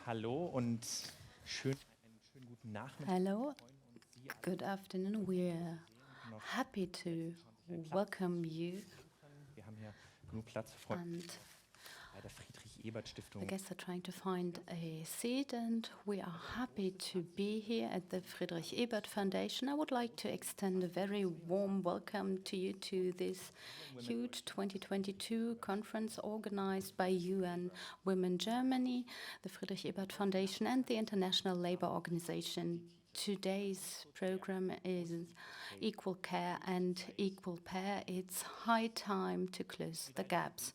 Hallo und einen schönen guten Nachmittag. Hello, Wir freuen uns, Sie alle good afternoon. We're sehen noch happy to welcome you, können. Wir haben hier genug Platz. Wir freuen uns and bei der the Friedrich-Ebert-Stiftung. guests are trying to find a seat, and we are happy to be here at the Friedrich Ebert Foundation. I would like to extend a very warm welcome to you to this huge 2022 conference organized by UN Women Germany, the Friedrich Ebert Foundation, and the International Labour Organization. Today's program is Equal Care and Equal Pay. It's high time to close the gaps.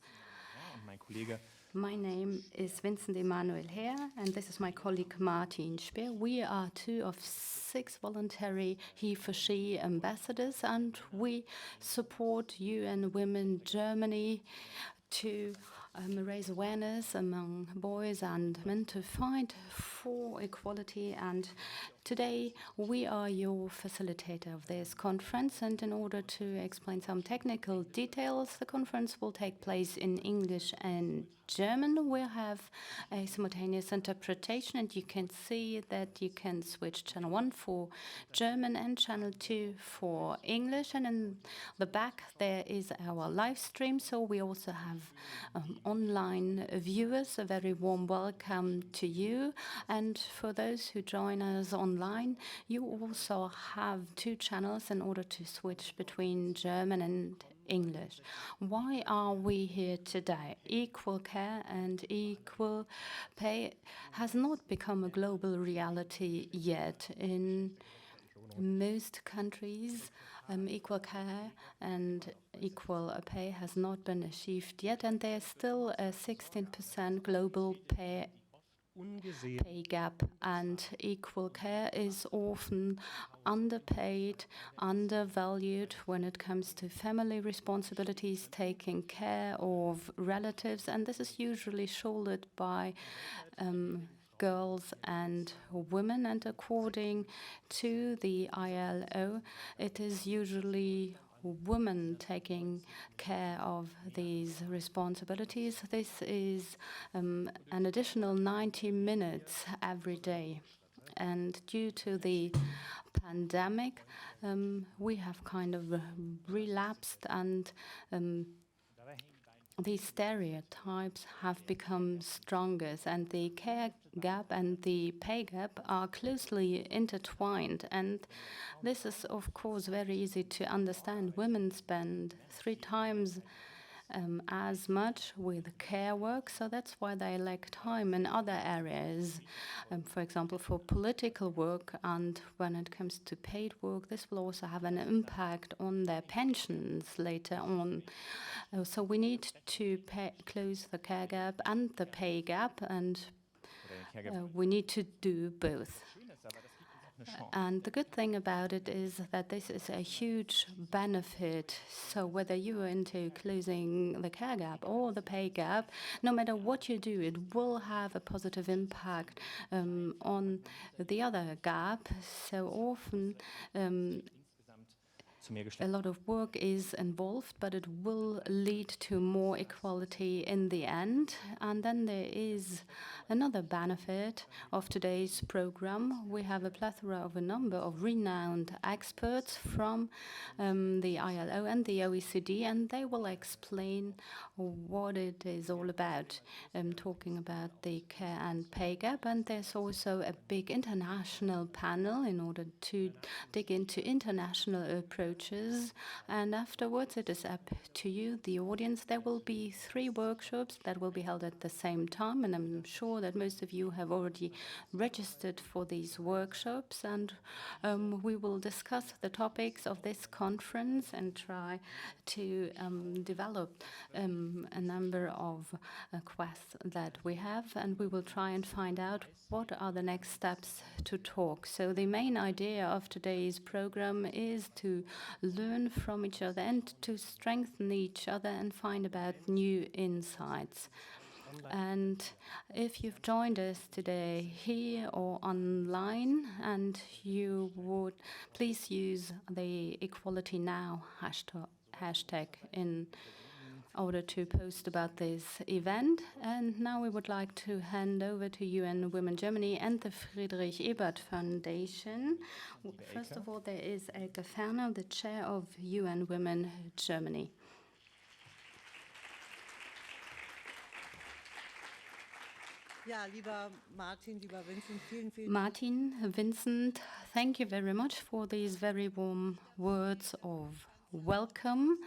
Und mein Kollege My name is Vincent Emanuel Herr, and this is my colleague Martin Speer. We are two of 6 voluntary he-for-she ambassadors, and we support UN Women Germany to raise awareness among boys and men to fight for equality. And today we are your facilitator of this conference, and in order to explain some technical details, the conference will take place in English and German. We'll have a simultaneous interpretation, and you can see that you can switch channel 1 for German and channel 2 for English. And in the back there is our live stream, so we also have online viewers. A very warm welcome to you. And for those who join us online, you also have 2 channels in order to switch between German and English. Why are we here today? Equal care and equal pay has not become a global reality yet. In most countries, equal care and equal pay has not been achieved yet, and there's still a 16% global pay gap, and equal care is often underpaid, undervalued when it comes to family responsibilities, taking care of relatives, and this is usually shouldered by girls and women. And according to the ILO, it is usually women taking care of these responsibilities. This is an additional 90 minutes every day. And due to the pandemic, we have kind of relapsed, and these stereotypes have become stronger, and the care gap and the pay gap are closely intertwined. And this is, of course, very easy to understand. Women spend 3 times as much with care work, so that's why they lack time in other areas, for example, for political work. And when it comes to paid work, this will also have an impact on their pensions later on. So we need to close the care gap and the pay gap, and we need to do both. And the good thing about it is that this is a huge benefit. So whether you are into closing the care gap or the pay gap, no matter what you do, it will have a positive impact on the other gap. So often a lot of work is involved, but it will lead to more equality in the end. And then there is another benefit of today's program. We have a plethora of a number of renowned experts from the ILO and the OECD, and they will explain what it is all about, talking about the care and pay gap. And there's also a big international panel in order to dig into international approaches. And afterwards, it is up to you, the audience. There will be 3 workshops that will be held at the same time, and I'm sure that most of you have already registered for these workshops. And we will discuss the topics of this conference and try to develop a number of quests that we have, and we will try and find out what are the next steps to talk. So the main idea of today's program is to learn from each other and to strengthen each other and find about new insights. And if you've joined us today here or online, and you would please use the Equality Now hashtag in order to post about this event. And now we would like to hand over to UN Women Germany and the Friedrich Ebert Foundation. First of all, there is Elke Ferner, the chair of UN Women Germany. Ja, lieber Martin, lieber Vincent, vielen Martin, Vincent, thank you very much for these very warm words of welcome.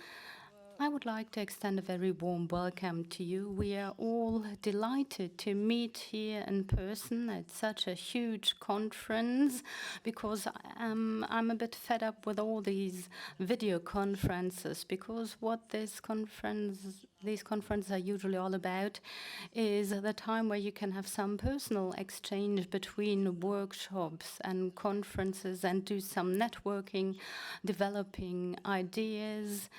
I would like to extend a very warm welcome to you. We are all delighted to meet here in person at such a huge conference because I'm a bit fed up with all these video conferences, because what these conferences are usually all about is the time where you can have some personal exchange between workshops and conferences and do some networking, developing ideas.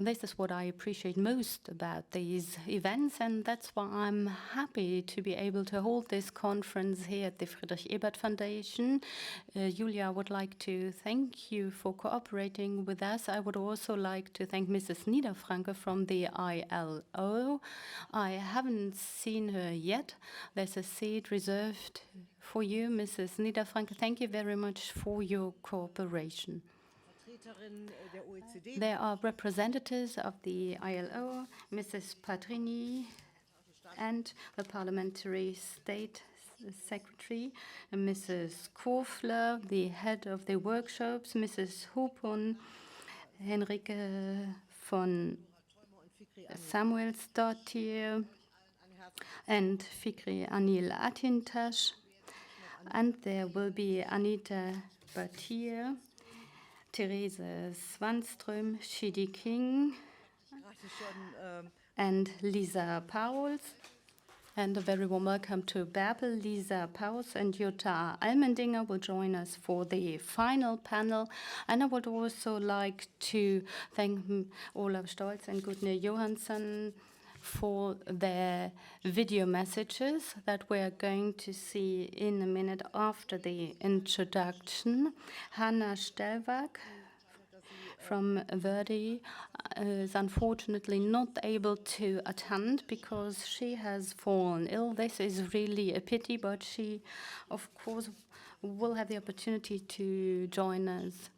This is what I appreciate most about these events, and that's why I'm happy to be able to hold this conference here at the Friedrich Ebert Foundation. Julia, I would like to thank you for cooperating with us. I would also like to thank Mrs. Niederfranke from the ILO. I haven't seen her yet. There's a seat reserved for you, Mrs. Niederfranke. Thank you very much for your cooperation. There are representatives of the ILO, Mrs. Patrini, and the Parliamentary State Secretary, Mrs. Kofler, the head of the workshops, Mrs. Hupon, Henrike von Samuelsdottir, and Fikri Anil Atintash. And there will be Anita Batir, Therese Swanström, Shidi King, and Lisa Pauls. And a very warm welcome to Bärbel, Lisa Pauls, and Jutta Almendinger will join us for the final panel. And I would also like to thank Olaf Stolz and Gudne Johansson for their video messages that we're going to see in a minute after the introduction. Hanna Stellwag from Verdi is unfortunately not able to attend because she has fallen ill. This is really a pity, but she, of course, will have the opportunity to join us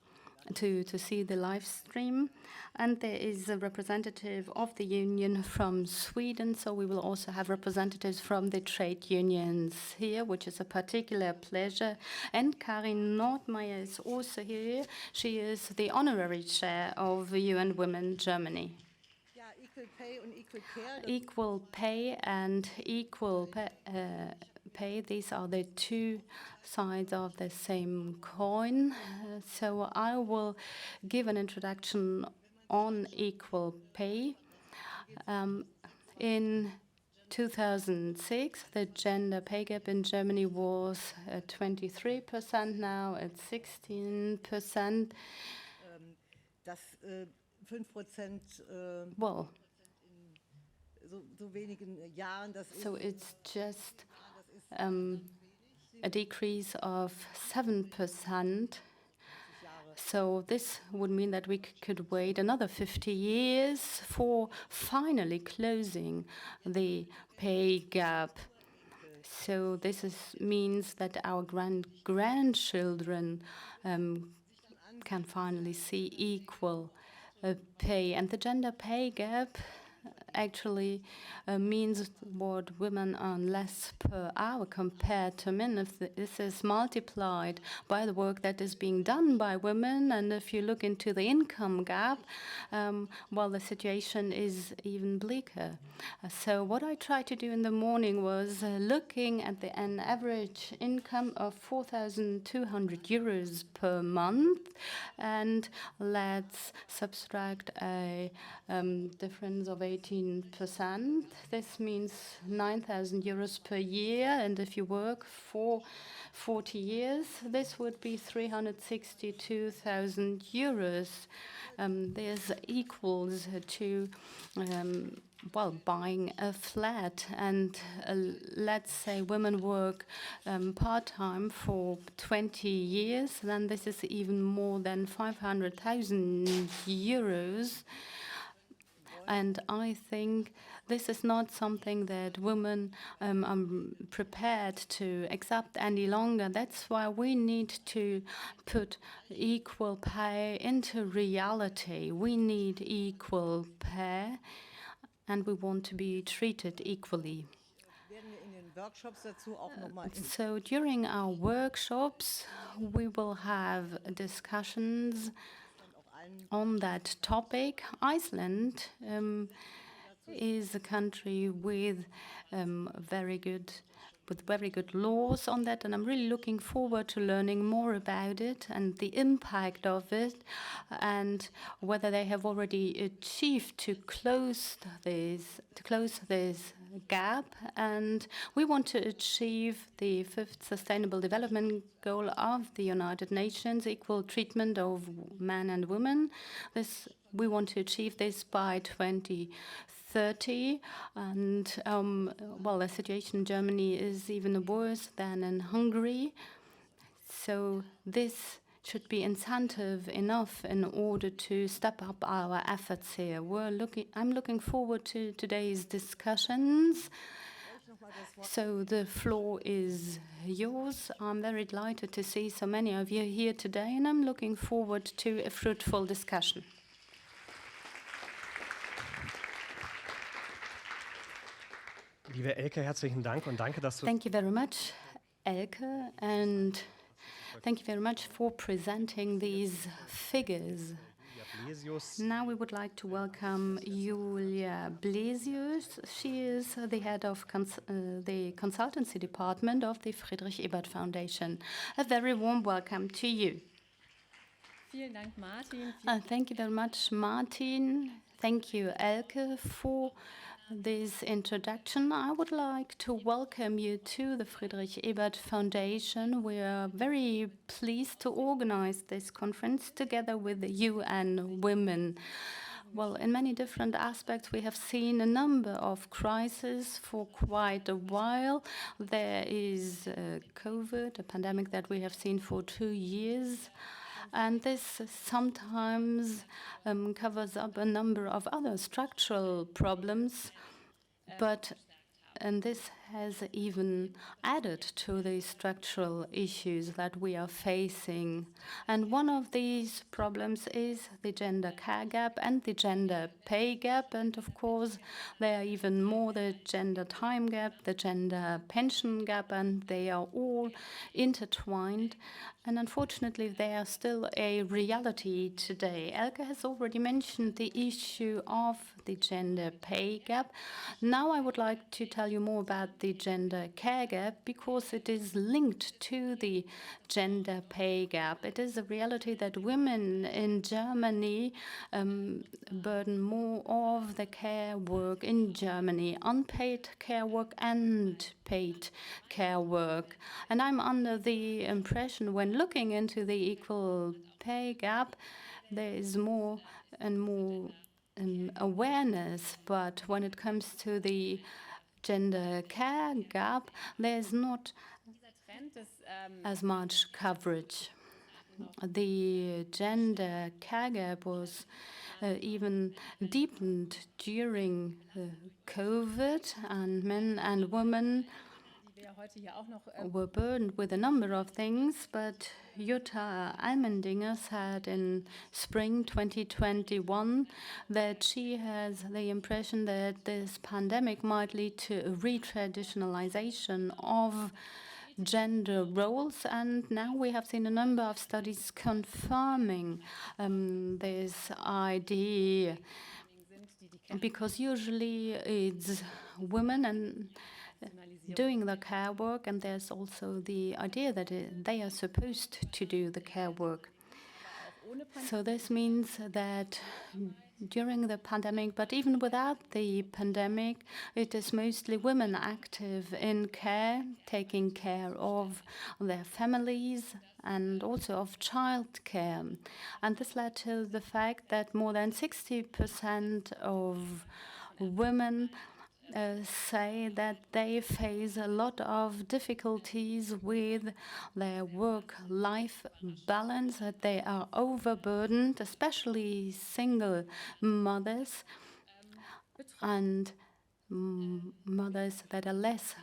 to see the live stream. And there is a representative of the union from Sweden, so we will also have representatives from the trade unions here, which is a particular pleasure. And Karin Nordmeyer is also here. She is the honorary chair of UN Women Germany. Equal pay and equal pay, these are the two sides of the same coin. So I will give an introduction on equal pay. In 2006, the gender pay gap in Germany was 23%. Now it's 16%. Well, so it's just a decrease of 7%. So this would mean that we could wait another 50 years for finally closing the pay gap. So this means that our grandchildren can finally see equal pay. And the gender pay gap actually means what women earn less per hour compared to men. If this is multiplied by the work that is being done by women, and if you look into the income gap, well, the situation is even bleaker. So what I tried to do in the morning was looking at an average income of 4,200 euros per month, and let's subtract a difference of 18%. This means 9,000 euros per year, and if you work for 40 years, this would be 362,000 euros. This equals to well, buying a flat, and let's say women work part-time for 20 years, then this is even more than 500,000 euros. And I think this is not something that women are prepared to accept any longer. That's why we need to put equal pay into reality. We need equal pay, and we want to be treated equally. Werden wir in den Workshops dazu auch noch mal So during our workshops, we will have discussions on that topic. Iceland is a country with very good laws on that, and I'm really looking forward to learning more about it and the impact of it, and whether they have already achieved to close this gap. And we want to achieve the 5th Sustainable Development Goal of the United Nations, equal treatment of men and women. We want to achieve this by 2030, and well, the situation in Germany is even worse than in Hungary. So this should be incentive enough in order to step up our efforts here. I'm looking forward to today's discussions. So the floor is yours. I'm very delighted to see so many of you here today, and I'm looking forward to a fruitful discussion. Liebe Elke, herzlichen Dank und danke, dass du... Thank you very much, Elke, and thank you very much for presenting these figures. Now we would like to welcome Julia Blesius. She is the head of the consultancy department of the Friedrich Ebert Foundation. A very warm welcome to you. Vielen Dank, Martin. Thank you very much, Martin. Thank you, Elke, for this introduction. I would like to welcome you to the Friedrich Ebert Foundation. We are very pleased to organize this conference together with the UN Women. Well, in many different aspects, we have seen a number of crises for quite a while. There is COVID, a pandemic that we have seen for 2 years. And this sometimes covers up a number of other structural problems, and this has even added to the structural issues that we are facing. And one of these problems is the gender care gap and the gender pay gap. And of course, there are even more the gender time gap, the gender pension gap, and they are all intertwined. And unfortunately, they are still a reality today. Elke has already mentioned the issue of the gender pay gap. Now I would like to tell you more about the gender care gap, because it is linked to the gender pay gap. It is a reality that women in Germany burden more of the care work in Germany, unpaid care work and paid care work. And I'm under the impression, when looking into the equal pay gap, there is more and more awareness, but when it comes to the gender care gap, there's not as much coverage. The gender care gap was even deepened during COVID, and men and women were burdened with a number of things, but Jutta Almendinger said in spring 2021 that she has the impression that this pandemic might lead to a retraditionalization of gender roles, and now we have seen a number of studies confirming this idea, because usually it's women and doing the care work, and there's also the idea that they are supposed to do the care work. So this means that during the pandemic, but even without the pandemic, it is mostly women active in care, taking care of their families and also of childcare. And this led to the fact that more than 60% of women say that they face a lot of difficulties with their work-life balance, that they are overburdened, especially single mothers. and mothers that are less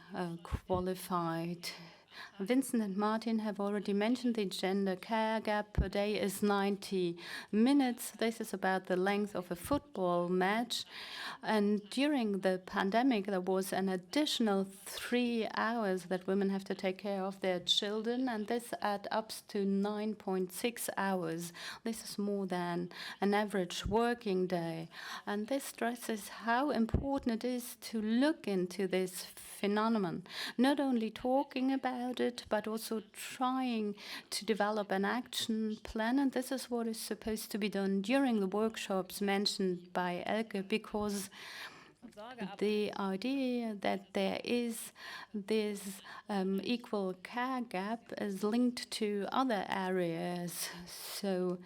qualified. Vincent and Martin have already mentioned the gender care gap per day is 90 minutes. This is about the length of a football match. And during the pandemic, there was an additional 3 hours that women have to take care of their children, and this adds up to 9.6 hours. This is more than an average working day. And this stresses how important it is to look into this phenomenon, not only talking about it, but also trying to develop an action plan. And this is what is supposed to be done during the workshops mentioned by Elke, because the idea that there is this equal care gap is linked to other areas. So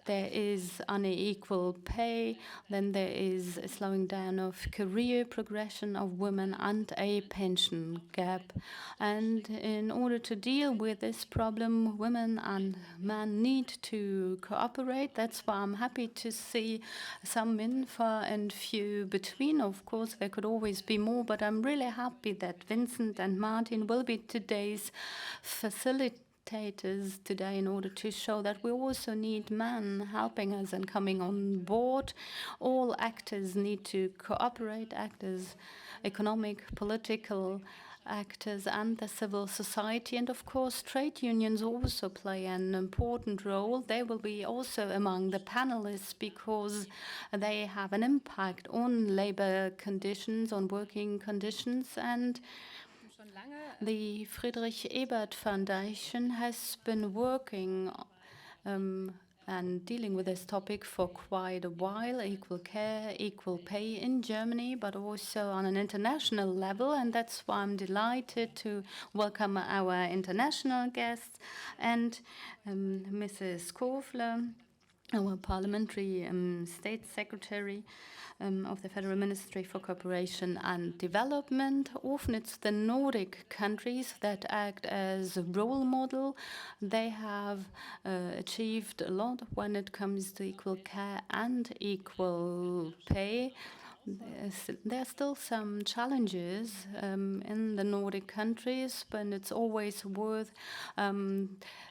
there is unequal pay, then there is a slowing down of career progression of women and a pension gap. And in order to deal with this problem, women and men need to cooperate. That's why I'm happy to see some in far and few between. Of course, there could always be more, but I'm really happy that Vincent and Martin will be today's facilitators today in order to show that we also need men helping us and coming on board. All actors need to cooperate, actors, economic, political actors, and the civil society. And of course, trade unions also play an important role. They will be also among the panelists because they have an impact on labor conditions, on working conditions. And the Friedrich Ebert Foundation has been working and dealing with this topic for quite a while, equal care, equal pay in Germany, but also on an international level. And that's why I'm delighted to welcome our international guests and Mrs. Kofler, our parliamentary state secretary of the Federal Ministry for Cooperation and Development. Often it's the Nordic countries that act as a role model. They have achieved a lot when it comes to equal care and equal pay. There are still some challenges in the Nordic countries, but it's always worth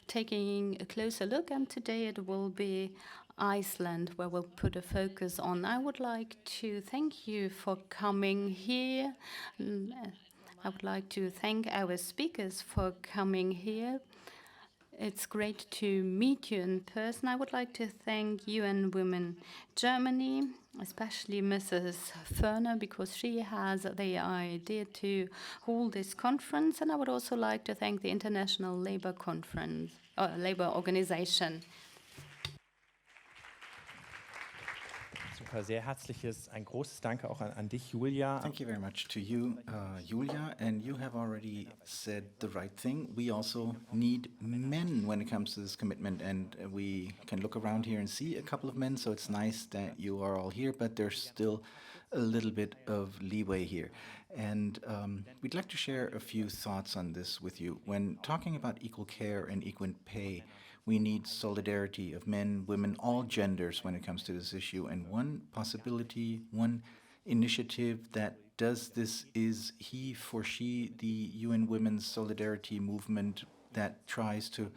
taking a closer look. And today it will be Iceland, where we'll put a focus on. I would like to thank you for coming here. I would like to thank our speakers for coming here. It's great to meet you in person. I would like to thank UN Women Germany, especially Mrs. Förner, because she has the idea to hold this conference. And I would also like to thank the International Labour Organization. Super, sehr herzliches, ein großes Danke auch an dich, Julia. Thank you very much to you, Julia, and you have already said the right thing. We also need men when it comes to this commitment, and we can look around here and see a couple of men, so it's nice that you are all here, but there's still a little bit of leeway here. And we'd like to share a few thoughts on this with you. When talking about equal care and equal pay, we need solidarity of men, women, all genders when it comes to this issue. And one possibility, one initiative that does this is he for she, the UN Women's Solidarity Movement that tries to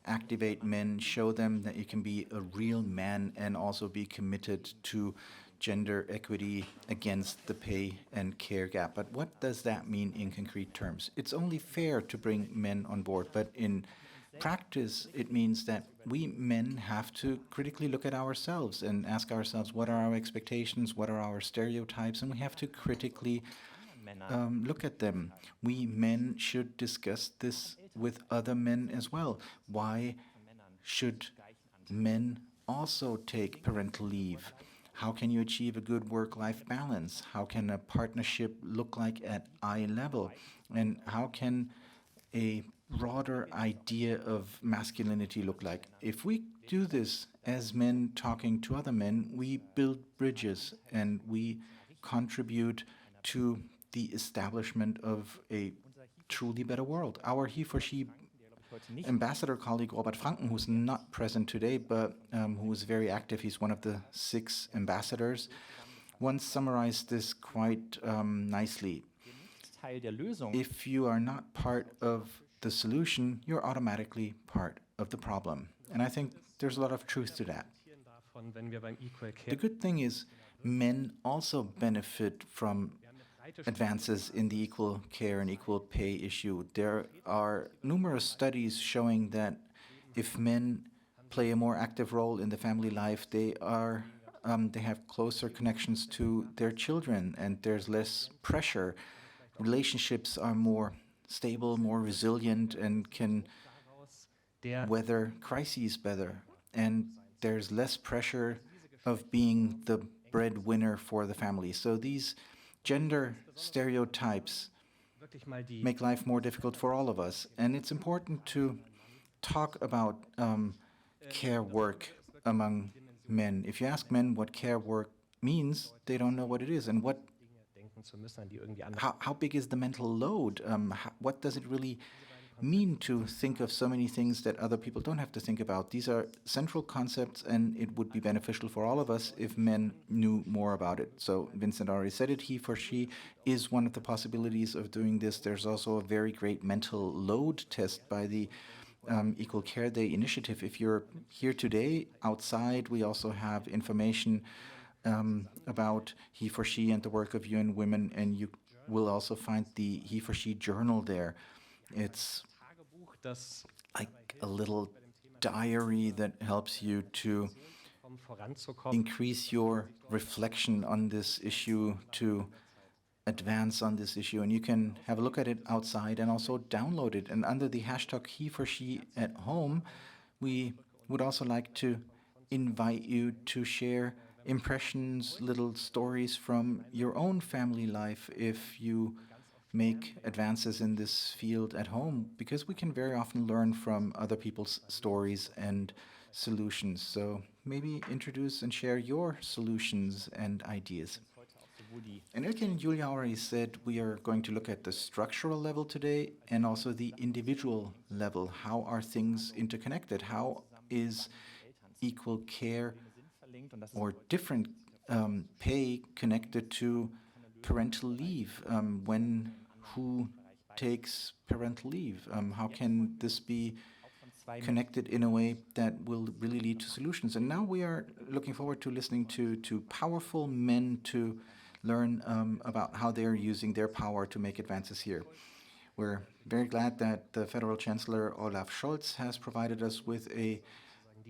activate men, show them that you can be a real man and also be committed to gender equity against the pay and care gap. But what does that mean in concrete terms? It's only fair to bring men on board, but in practice, it means that we men have to critically look at ourselves and ask ourselves, what are our expectations, what are our stereotypes, and we have to critically look at them. We men should discuss this with other men as well. Why should men also take parental leave? How can you achieve a good work-life balance? How can a partnership look like at eye level? And how can a broader idea of masculinity look like? If we do this as men talking to other men, we build bridges and we contribute to the establishment of a truly better world. Our he for she ambassador colleague Robert Franken, who's not present today, but who is very active, he's one of the 6 ambassadors, once summarized this quite nicely. Teil der Lösung. If you are not part of the solution, you're automatically part of the problem. And I think there's a lot of truth to that. The good thing is men also benefit from advances in the equal care and equal pay issue. There are numerous studies showing that if men play a more active role in the family life, they have closer connections to their children, and there's less pressure. Relationships are more stable, more resilient, and can weather crises better. And there's less pressure of being the breadwinner for the family. So these gender stereotypes make life more difficult for all of us. And it's important to talk about care work among men. If you ask men what care work means, they don't know what it is. And how big is the mental load? What does it really mean to think of so many things that other people don't have to think about? These are central concepts, and it would be beneficial for all of us if men knew more about it. So Vincent already said it, he for she is one of the possibilities of doing this. There's also a very great mental load test by the Equal Care Day initiative. If you're here today outside, we also have information about he for she and the work of UN Women, and you will also find the he for she journal there. It's like a little diary that helps you to increase your reflection on this issue, to advance on this issue, and you can have a look at it outside and also download it. And under the hashtag he for she at home, we would also like to invite you to share impressions, little stories from your own family life if you make advances in this field at home, because we can very often learn from other people's stories and solutions. So maybe introduce and share your solutions and ideas. And Elke and Julia already said we are going to look at the structural level today and also the individual level. How are things interconnected? How is equal care or different pay connected to parental leave? Who takes parental leave? How can this be connected in a way that will really lead to solutions? And now we are looking forward to listening to powerful men to learn about how they're using their power to make advances here. We're very glad that the Federal Chancellor Olaf Scholz has provided us with a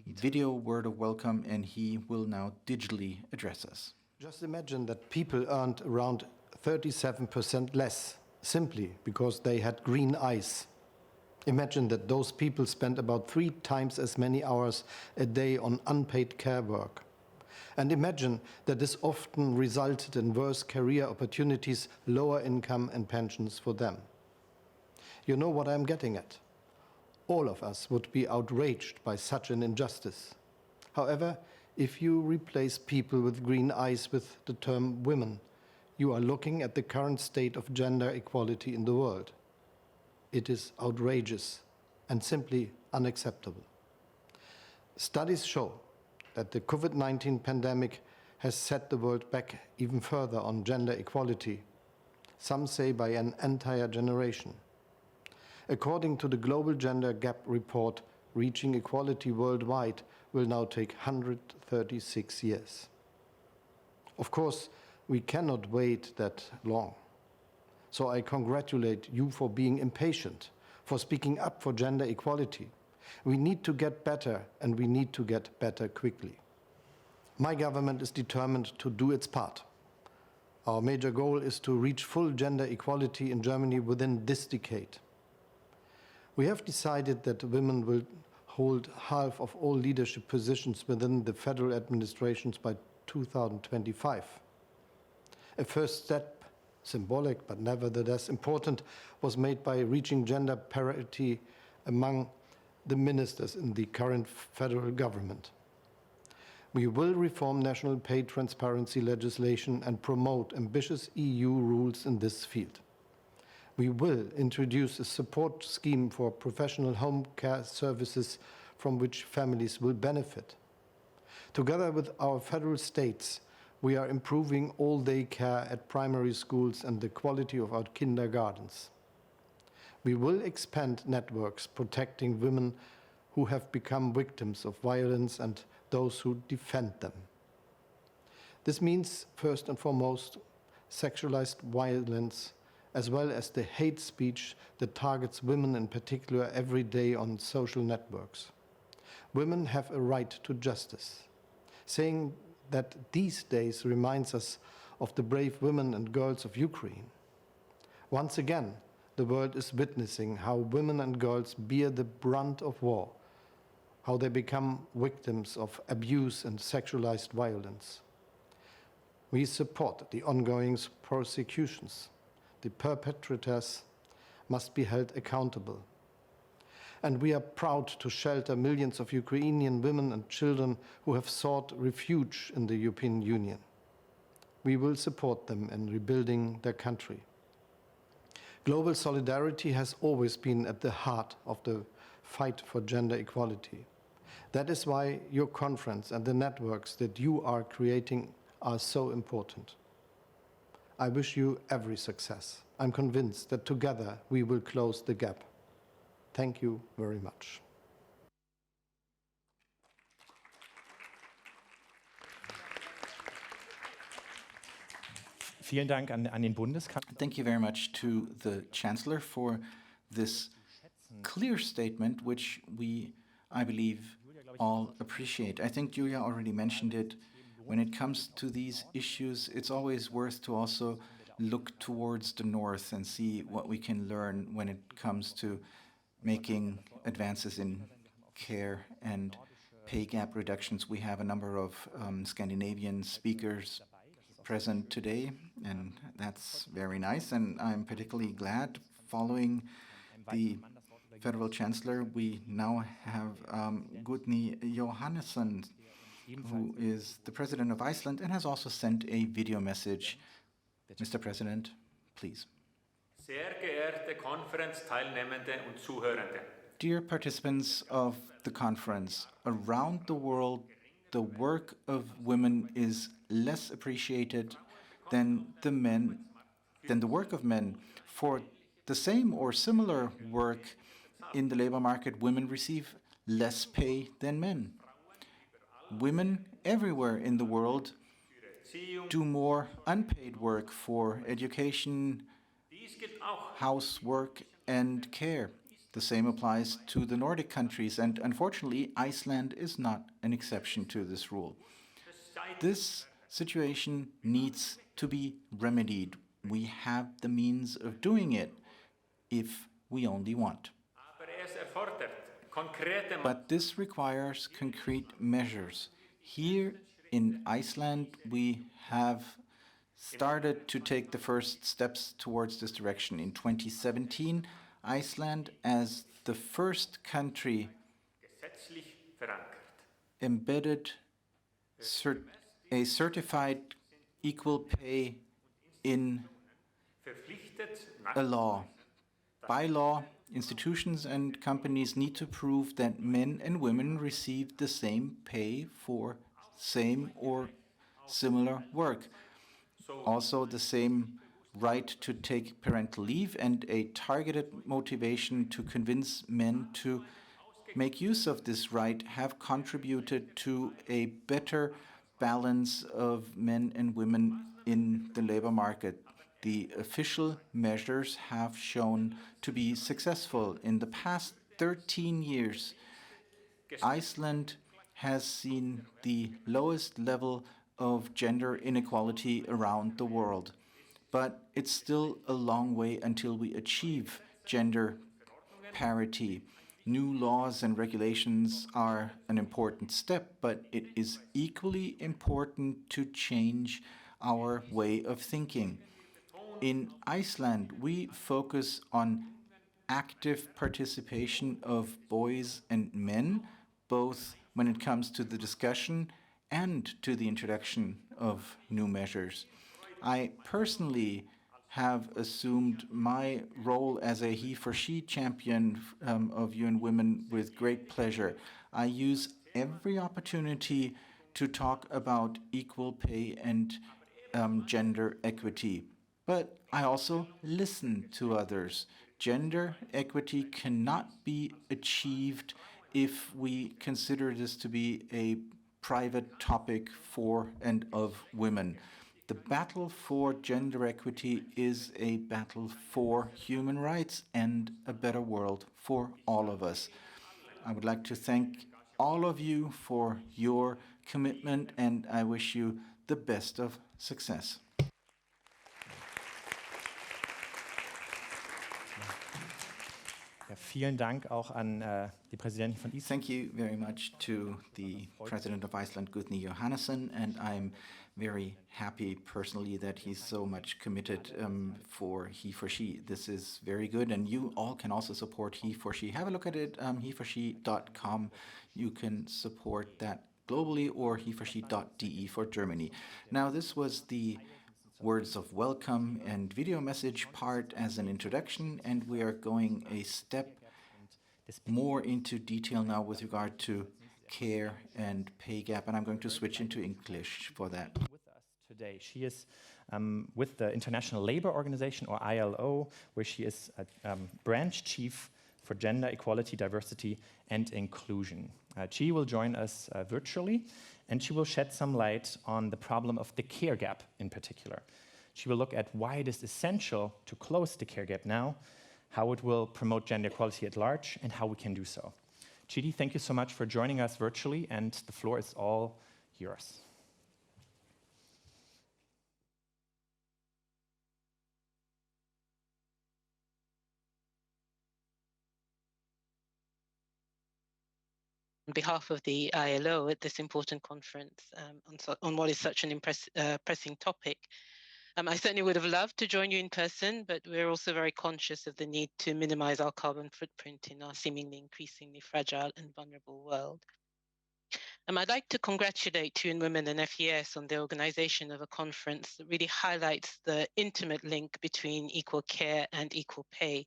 video word of welcome, and he will now digitally address us. Just imagine that people earned around 37% less, simply because they had green eyes. Imagine that those people spent about 3 times as many hours a day on unpaid care work. And imagine that this often resulted in worse career opportunities, lower income and pensions for them. You know what I'm getting at? All of us would be outraged by such an injustice. However, if you replace people with green eyes with the term women, you are looking at the current state of gender equality in the world. It is outrageous and simply unacceptable. Studies show that the COVID-19 pandemic has set the world back even further on gender equality, some say by an entire generation. According to the Global Gender Gap Report, reaching equality worldwide will now take 136 years. Of course, we cannot wait that long. So I congratulate you for being impatient, for speaking up for gender equality. We need to get better, and we need to get better quickly. My government is determined to do its part. Our major goal is to reach full gender equality in Germany within this decade. We have decided that women will hold half of all leadership positions within the federal administrations by 2025. A first step, symbolic but nevertheless important, was made by reaching gender parity among the ministers in the current federal government. We will reform national pay transparency legislation and promote ambitious EU rules in this field. We will introduce a support scheme for professional home care services from which families will benefit. Together with our federal states, We are improving all-day care at primary schools and the quality of our kindergartens. We will expand networks protecting women who have become victims of violence and those who defend them. This means, first and foremost, sexualized violence, as well as the hate speech that targets women in particular every day on social networks. Women have a right to justice. Saying that these days reminds us of the brave women and girls of Ukraine. Once again, the world is witnessing how women and girls bear the brunt of war, how they become victims of abuse and sexualized violence. We support the ongoing prosecutions. The perpetrators must be held accountable. And we are proud to shelter millions of Ukrainian women and children who have sought refuge in the European Union. We will support them in rebuilding their country. Global solidarity has always been at the heart of the fight for gender equality. That is why your conference and the networks that you are creating are so important. I wish you every success. I'm convinced that together we will close the gap. Thank you very much. Vielen Dank an den Bundeskanzler. Thank you very much to the Chancellor for this clear statement, which we, I believe, all appreciate. I think Julia already mentioned it. When it comes to these issues, it's always worth to also look towards the north and see what we can learn when it comes to making advances in care and pay gap reductions. We have a number of Scandinavian speakers present today, and that's very nice. And I'm particularly glad, following the Federal Chancellor, we now have Gudni Johannesson, who is the President of Iceland and has also sent a video message. Mr. President, please. Sehr geehrte Konferenzteilnehmende und Zuhörende. Dear participants of the conference, around the world, the work of women is less appreciated than the work of men. For the same or similar work in the labor market, women receive less pay than men. Women everywhere in the world do more unpaid work for education, housework, and care. The same applies to the Nordic countries, and unfortunately, Iceland is not an exception to this rule. This situation needs to be remedied. We have the means of doing it if we only want. But this requires concrete measures. Here in Iceland, we have started to take the first steps towards this direction. In 2017, Iceland, as the first country, embedded a certified equal pay in a law. By law, institutions and companies need to prove that men and women receive the same pay for same or similar work. Also, the same right to take parental leave and a targeted motivation to convince men to make use of this right have contributed to a better balance of men and women in the labor market. The official measures have shown to be successful. In the past 13 years, Iceland has seen the lowest level of gender inequality around the world. But it's still a long way until we achieve gender parity. New laws and regulations are an important step, but it is equally important to change our way of thinking. In Iceland, we focus on active participation of boys and men, both when it comes to the discussion and to the introduction of new measures. I personally have assumed my role as a he-for-she champion of UN Women with great pleasure. I use every opportunity to talk about equal pay and gender equity. But I also listen to others. Gender equity cannot be achieved if we consider this to be a private topic for and of women. The battle for gender equity is a battle for human rights and a better world for all of us. I would like to thank all of you for your commitment, and I wish you the best of success. Ja, vielen Dank auch an die Präsidentin von Island. Thank you very much to the President of Iceland, Guðni Johannesson, and I'm very happy personally that he's so much committed for he for she. This is very good, and you all can also support he for she. Have a look at it, heforshe.com. You can support that globally, or heforshe.de for Germany. Now, this was the words of welcome and video message part as an introduction, and we are going a step more into detail now with regard to care and pay gap, and I'm going to switch into English for that. With us today, she is with the International Labour Organization, or ILO, where she is a branch chief for gender equality, diversity, and inclusion. She will join us virtually, and she will shed some light on the problem of the care gap in particular. She will look at why it is essential to close the care gap now, how it will promote gender equality at large, and how we can do so. Chidi, thank you so much for joining us virtually, and the floor is all yours. On behalf of the ILO at this important conference on what is such an pressing topic. I certainly would have loved to join you in person, but we're also very conscious of the need to minimize our carbon footprint in our seemingly increasingly fragile and vulnerable world. I'd like to congratulate UN Women and FES on the organization of a conference that really highlights the intimate link between equal care and equal pay.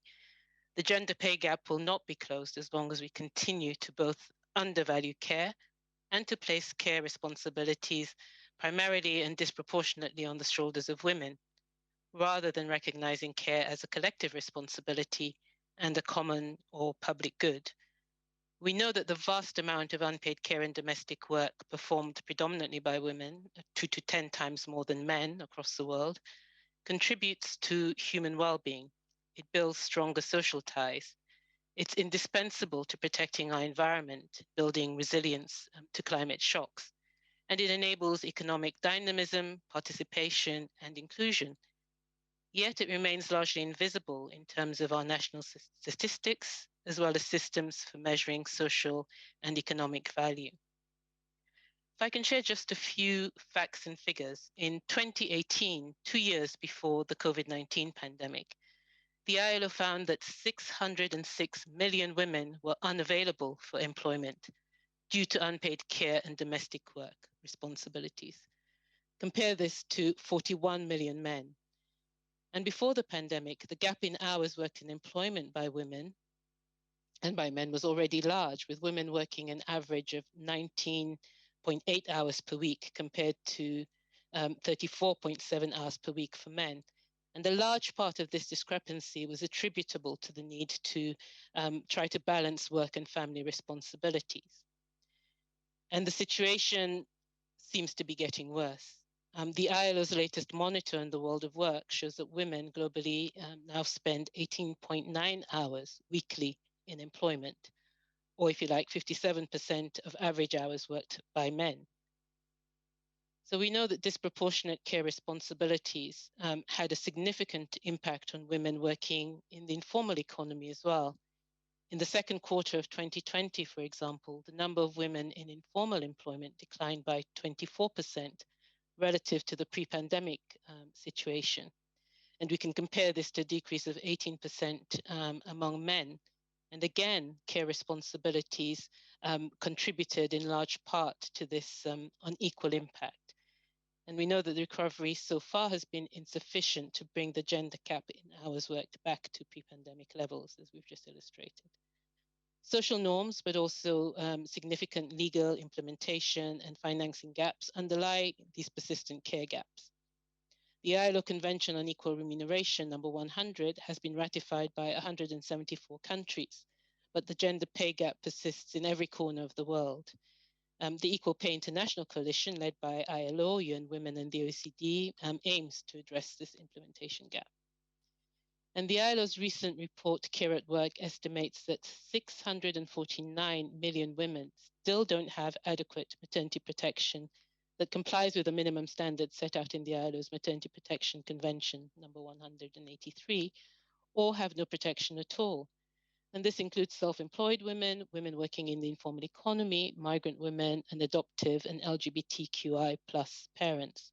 The gender pay gap will not be closed as long as we continue to both undervalue care and to place care responsibilities primarily and disproportionately on the shoulders of women, rather than recognizing care as a collective responsibility and a common or public good. We know that the vast amount of unpaid care and domestic work performed predominantly by women, 2 to 10 times more than men across the world, contributes to human well-being. It builds stronger social ties. It's indispensable to protecting our environment, building resilience to climate shocks, and it enables economic dynamism, participation, and inclusion. Yet it remains largely invisible in terms of our national statistics, as well as systems for measuring social and economic value. If I can share just a few facts and figures, in 2018, 2 years before the COVID-19 pandemic, the ILO found that 606 million women were unavailable for employment due to unpaid care and domestic work responsibilities. Compare this to 41 million men. And before the pandemic, the gap in hours worked in employment by women and by men was already large, with women working an average of 19.8 hours per week compared to 34.7 hours per week for men. And a large part of this discrepancy was attributable to the need to try to balance work and family responsibilities. And the situation seems to be getting worse. The ILO's latest monitor in the world of work shows that women globally now spend 18.9 hours weekly in employment, or if you like, 57% of average hours worked by men. So we know that disproportionate care responsibilities had a significant impact on women working in the informal economy as well. In the second quarter of 2020, for example, the number of women in informal employment declined by 24% relative to the pre-pandemic situation. And we can compare this to a decrease of 18% among men. And again, care responsibilities contributed in large part to this unequal impact. And we know that the recovery so far has been insufficient to bring the gender gap in hours worked back to pre-pandemic levels, as we've just illustrated. Social norms, but also significant legal implementation and financing gaps underlie these persistent care gaps. The ILO Convention on Equal Remuneration, number 100, has been ratified by 174 countries, but the gender pay gap persists in every corner of the world. The Equal Pay International Coalition, led by ILO, UN Women, and the OECD, aims to address this implementation gap. And the ILO's recent report, Care at Work, estimates that 649 million women still don't have adequate maternity protection that complies with the minimum standards set out in the ILO's Maternity Protection Convention, number 183, or have no protection at all. And this includes self-employed women, women working in the informal economy, migrant women, and adoptive and LGBTQI plus parents.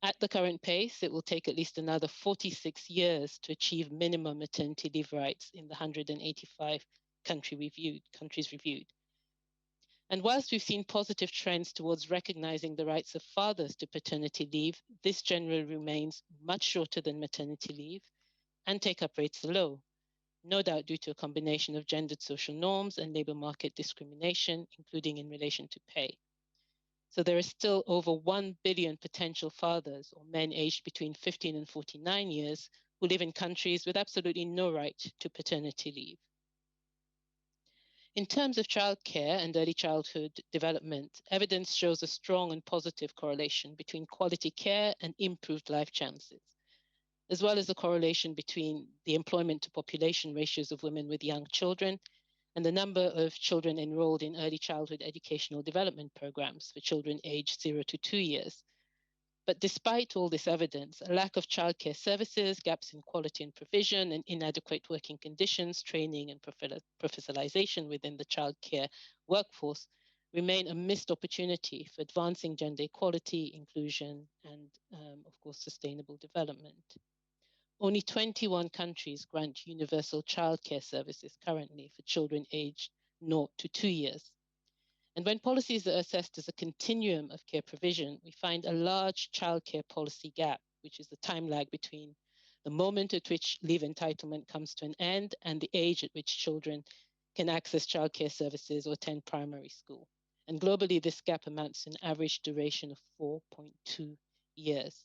At the current pace, it will take at least another 46 years to achieve minimum maternity leave rights in the 185 countries reviewed. And whilst we've seen positive trends towards recognizing the rights of fathers to paternity leave, this generally remains much shorter than maternity leave, and take-up rates are low, no doubt due to a combination of gendered social norms and labor market discrimination, including in relation to pay. So there are still over 1 billion potential fathers or men aged between 15 and 49 years who live in countries with absolutely no right to paternity leave. In terms of childcare and early childhood development, evidence shows a strong and positive correlation between quality care and improved life chances, as well as a correlation between the employment to population ratios of women with young children and the number of children enrolled in early childhood educational development programs for children aged 0 to 2 years. But despite all this evidence, a lack of childcare services, gaps in quality and provision, and inadequate working conditions, training, and professionalization within the childcare workforce remain a missed opportunity for advancing gender equality, inclusion, and, of course, sustainable development. Only 21 countries grant universal childcare services currently for children aged 0 to 2 years. And when policies are assessed as a continuum of care provision, we find a large childcare policy gap, which is the time lag between the moment at which leave entitlement comes to an end and the age at which children can access childcare services or attend primary school. And globally, this gap amounts to an average duration of 4.2 years.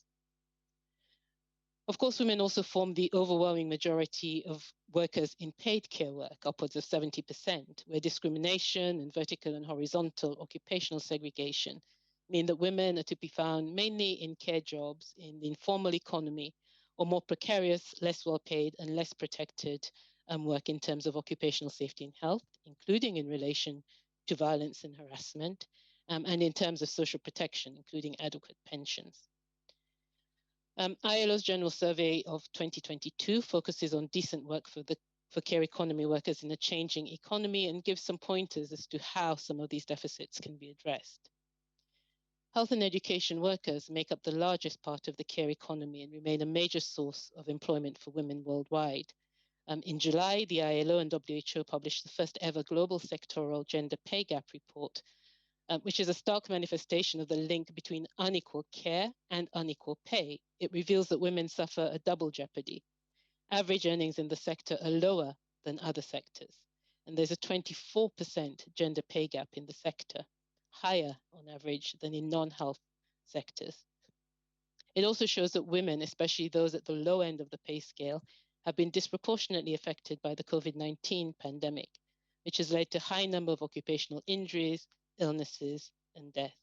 Of course, women also form the overwhelming majority of workers in paid care work, upwards of 70%, where discrimination and vertical and horizontal occupational segregation mean that women are to be found mainly in care jobs in the informal economy or more precarious, less well paid, and less protected work in terms of occupational safety and health, including in relation to violence and harassment, and in terms of social protection, including adequate pensions. ILO's General Survey of 2022 focuses on decent work for care economy workers in a changing economy and gives some pointers as to how some of these deficits can be addressed. Health and education workers make up the largest part of the care economy and remain a major source of employment for women worldwide. In July, the ILO and WHO published the first ever global sectoral gender pay gap report, which is a stark manifestation of the link between unequal care and unequal pay. It reveals that women suffer a double jeopardy. Average earnings in the sector are lower than other sectors, and there's a 24% gender pay gap in the sector, higher on average than in non-health sectors. It also shows that women, especially those at the low end of the pay scale, have been disproportionately affected by the COVID-19 pandemic, which has led to a high number of occupational injuries, illnesses, and death.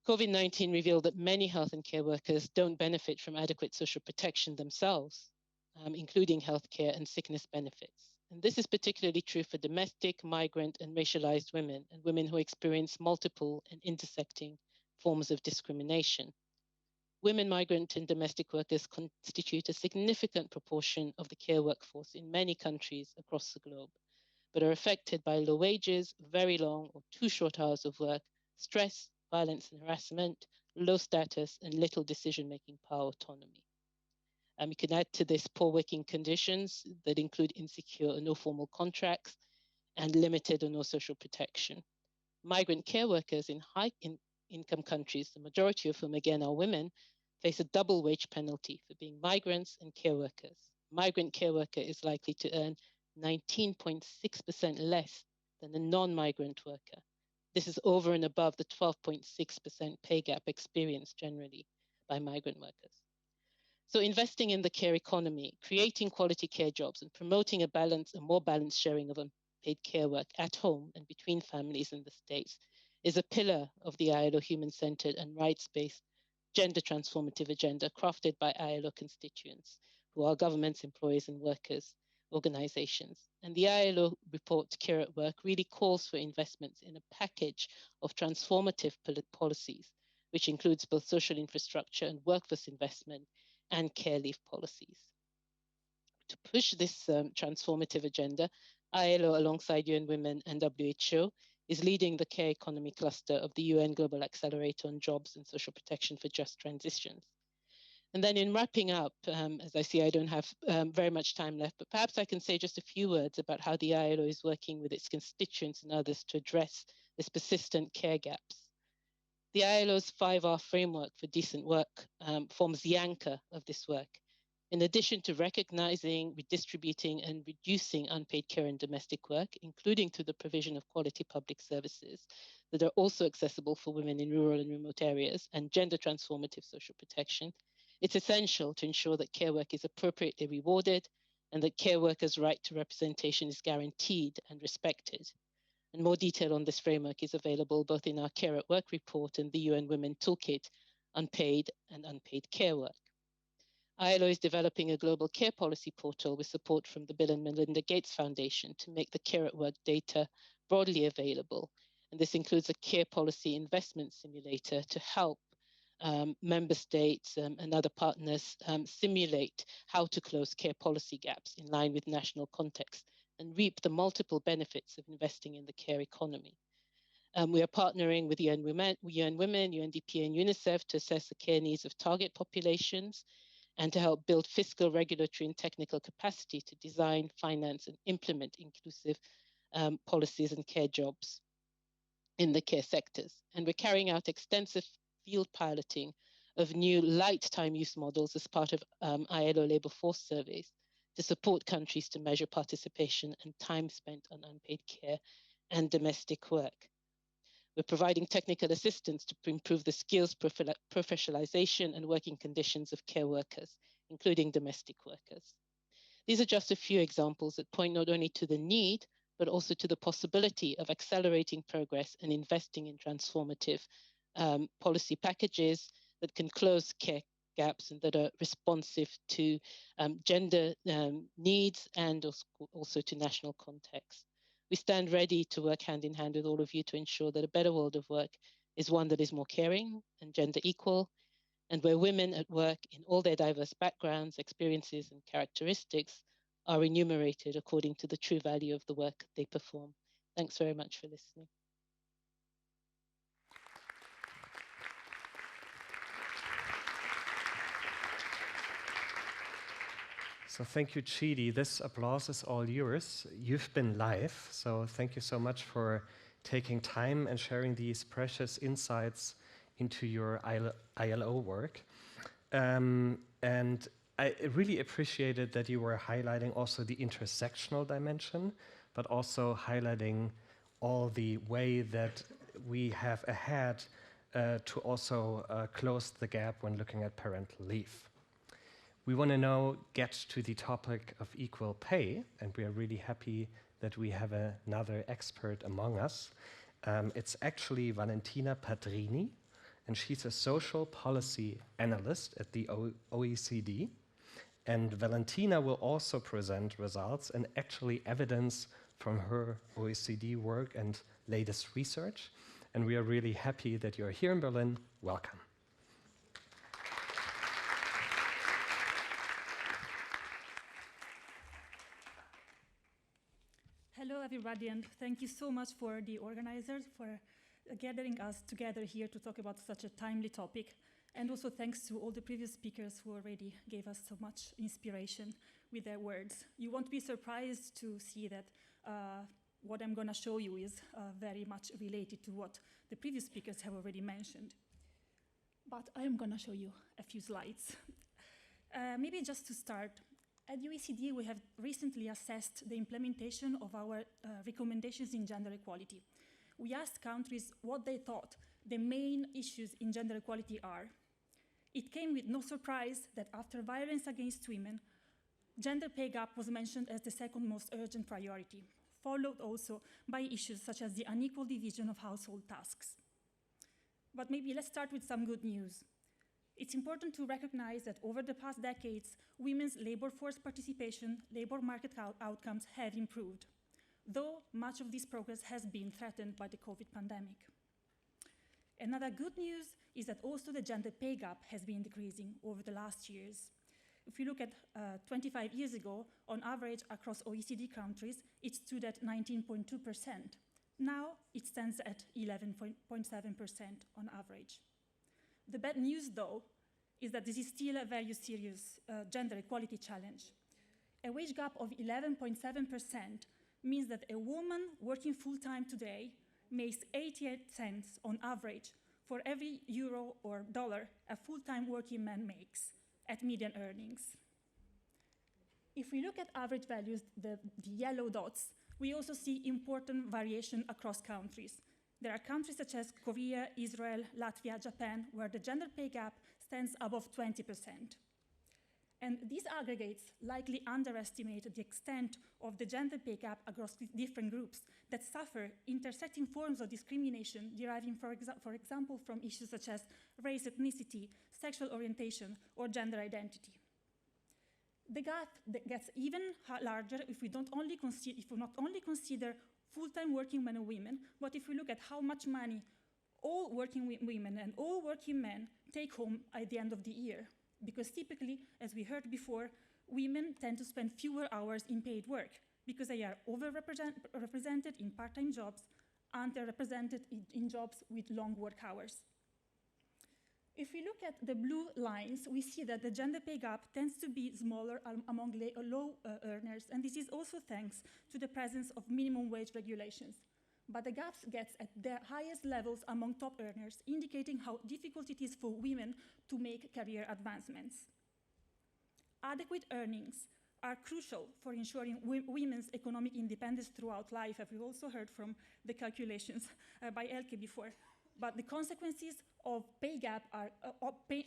COVID-19 revealed that many health and care workers don't benefit from adequate social protection themselves, including healthcare and sickness benefits. And this is particularly true for domestic, migrant, and racialized women, and women who experience multiple and intersecting forms of discrimination. Women, migrant, and domestic workers constitute a significant proportion of the care workforce in many countries across the globe, but are affected by low wages, very long or too short hours of work, stress, violence and harassment, low status, and little decision-making power autonomy. You can add to this poor working conditions that include insecure or no formal contracts and limited or no social protection. Migrant care workers in high-income countries, the majority of whom again are women, face a double wage penalty for being migrants and care workers. Migrant care worker is likely to earn 19.6% less than a non-migrant worker. This is over and above the 12.6% pay gap experienced generally by migrant workers. So investing in the care economy, creating quality care jobs, and promoting a more balanced sharing of unpaid care work at home and between families in the States is a pillar of the ILO human-centered and rights-based gender transformative agenda crafted by ILO constituents, who are governments, employers, and workers organizations. And the ILO report, Care at Work, really calls for investments in a package of transformative policies, which includes both social infrastructure and workforce investment and care leave policies. To push this transformative agenda, ILO, alongside UN Women and WHO, is leading the care economy cluster of the UN Global Accelerator on Jobs and Social Protection for Just Transitions. And then in wrapping up, as I see I don't have very much time left, but perhaps I can say just a few words about how the ILO is working with its constituents and others to address this persistent care gaps. The ILO's 5R framework for decent work forms the anchor of this work. In addition to recognizing, redistributing, and reducing unpaid care and domestic work, including through the provision of quality public services that are also accessible for women in rural and remote areas, and gender transformative social protection, it's essential to ensure that care work is appropriately rewarded and that care workers' right to representation is guaranteed and respected. And more detail on this framework is available both in our Care at Work report and the UN Women Toolkit, Unpaid and Unpaid Care Work. ILO is developing a global care policy portal with support from the Bill and Melinda Gates Foundation to make the Care at Work data broadly available. And this includes a care policy investment simulator to help member states and other partners simulate how to close care policy gaps in line with national context and reap the multiple benefits of investing in the care economy. We are partnering with UN Women, UNDP, and UNICEF to assess the care needs of target populations and to help build fiscal, regulatory, and technical capacity to design, finance, and implement inclusive policies and care jobs in the care sectors. And we're carrying out extensive field piloting of new light time use models as part of ILO labor force surveys to support countries to measure participation and time spent on unpaid care and domestic work. We're providing technical assistance to improve the skills, professionalization, and working conditions of care workers, including domestic workers. These are just a few examples that point not only to the need, but also to the possibility of accelerating progress and investing in transformative policy packages that can close care gaps and that are responsive to gender needs and also to national context. We stand ready to work hand in hand with all of you to ensure that a better world of work is one that is more caring and gender equal, and where women at work in all their diverse backgrounds, experiences, and characteristics are remunerated according to the true value of the work they perform. Thanks very much for listening. So thank you, Chidi. This applause is all yours. You've been live, so thank you so much for taking time and sharing these precious insights into your ILO work. And I really appreciated that you were highlighting also the intersectional dimension, but also highlighting all the way that we have ahead to also close the gap when looking at parental leave. We want to now get to the topic of equal pay, and we are really happy that we have another expert among us. It's actually Valentina Padrini, and she's a social policy analyst at the OECD. And Valentina will also present results and actually evidence from her OECD work and latest research. And we are really happy that you're here in Berlin. Welcome. Hello, everybody, and thank you so much for the organizers for gathering us together here to talk about such a timely topic. And also thanks to all the previous speakers who already gave us so much inspiration with their words. You won't be surprised to see that what I'm going to show you is very much related to what the previous speakers have already mentioned. But I'm going to show you a few slides. Maybe just to start, At OECD, we have recently assessed the implementation of our recommendations in gender equality. We asked countries what they thought the main issues in gender equality are. It came with no surprise that after violence against women, gender pay gap was mentioned as the second most urgent priority, followed also by issues such as the unequal division of household tasks. But maybe let's start with some good news. It's important to recognize that over the past decades, women's labor force participation, labor market outcomes have improved, though much of this progress has been threatened by the COVID pandemic. Another good news is that also the gender pay gap has been decreasing over the last years. If you look at 25 years ago, on average across OECD countries, it stood at 19.2%. Now it stands at 11.7% on average. The bad news, though, is that this is still a very serious gender equality challenge. A wage gap of 11.7% means that a woman working full-time today makes 88 cents on average for every euro or dollar a full-time working man makes at median earnings. If we look at average values, the yellow dots, we also see important variation across countries. There are countries such as Korea, Israel, Latvia, Japan, where the gender pay gap stands above 20%. And these aggregates likely underestimate the extent of the gender pay gap across different groups that suffer intersecting forms of discrimination deriving, for example, from issues such as race, ethnicity, sexual orientation, or gender identity. The gap gets even larger if we not only consider full-time working men and women, but if we look at how much money all working women and all working men take home at the end of the year. Because typically, as we heard before, women tend to spend fewer hours in paid work because they are overrepresented in part-time jobs, underrepresented in jobs with long work hours. If we look at the blue lines, we see that the gender pay gap tends to be smaller among low earners, and this is also thanks to the presence of minimum wage regulations. But the gap gets at the highest levels among top earners, indicating how difficult it is for women to make career advancements. Adequate earnings are crucial for ensuring women's economic independence throughout life, as we also heard from the calculations by Elke before. But the consequences of pay gap are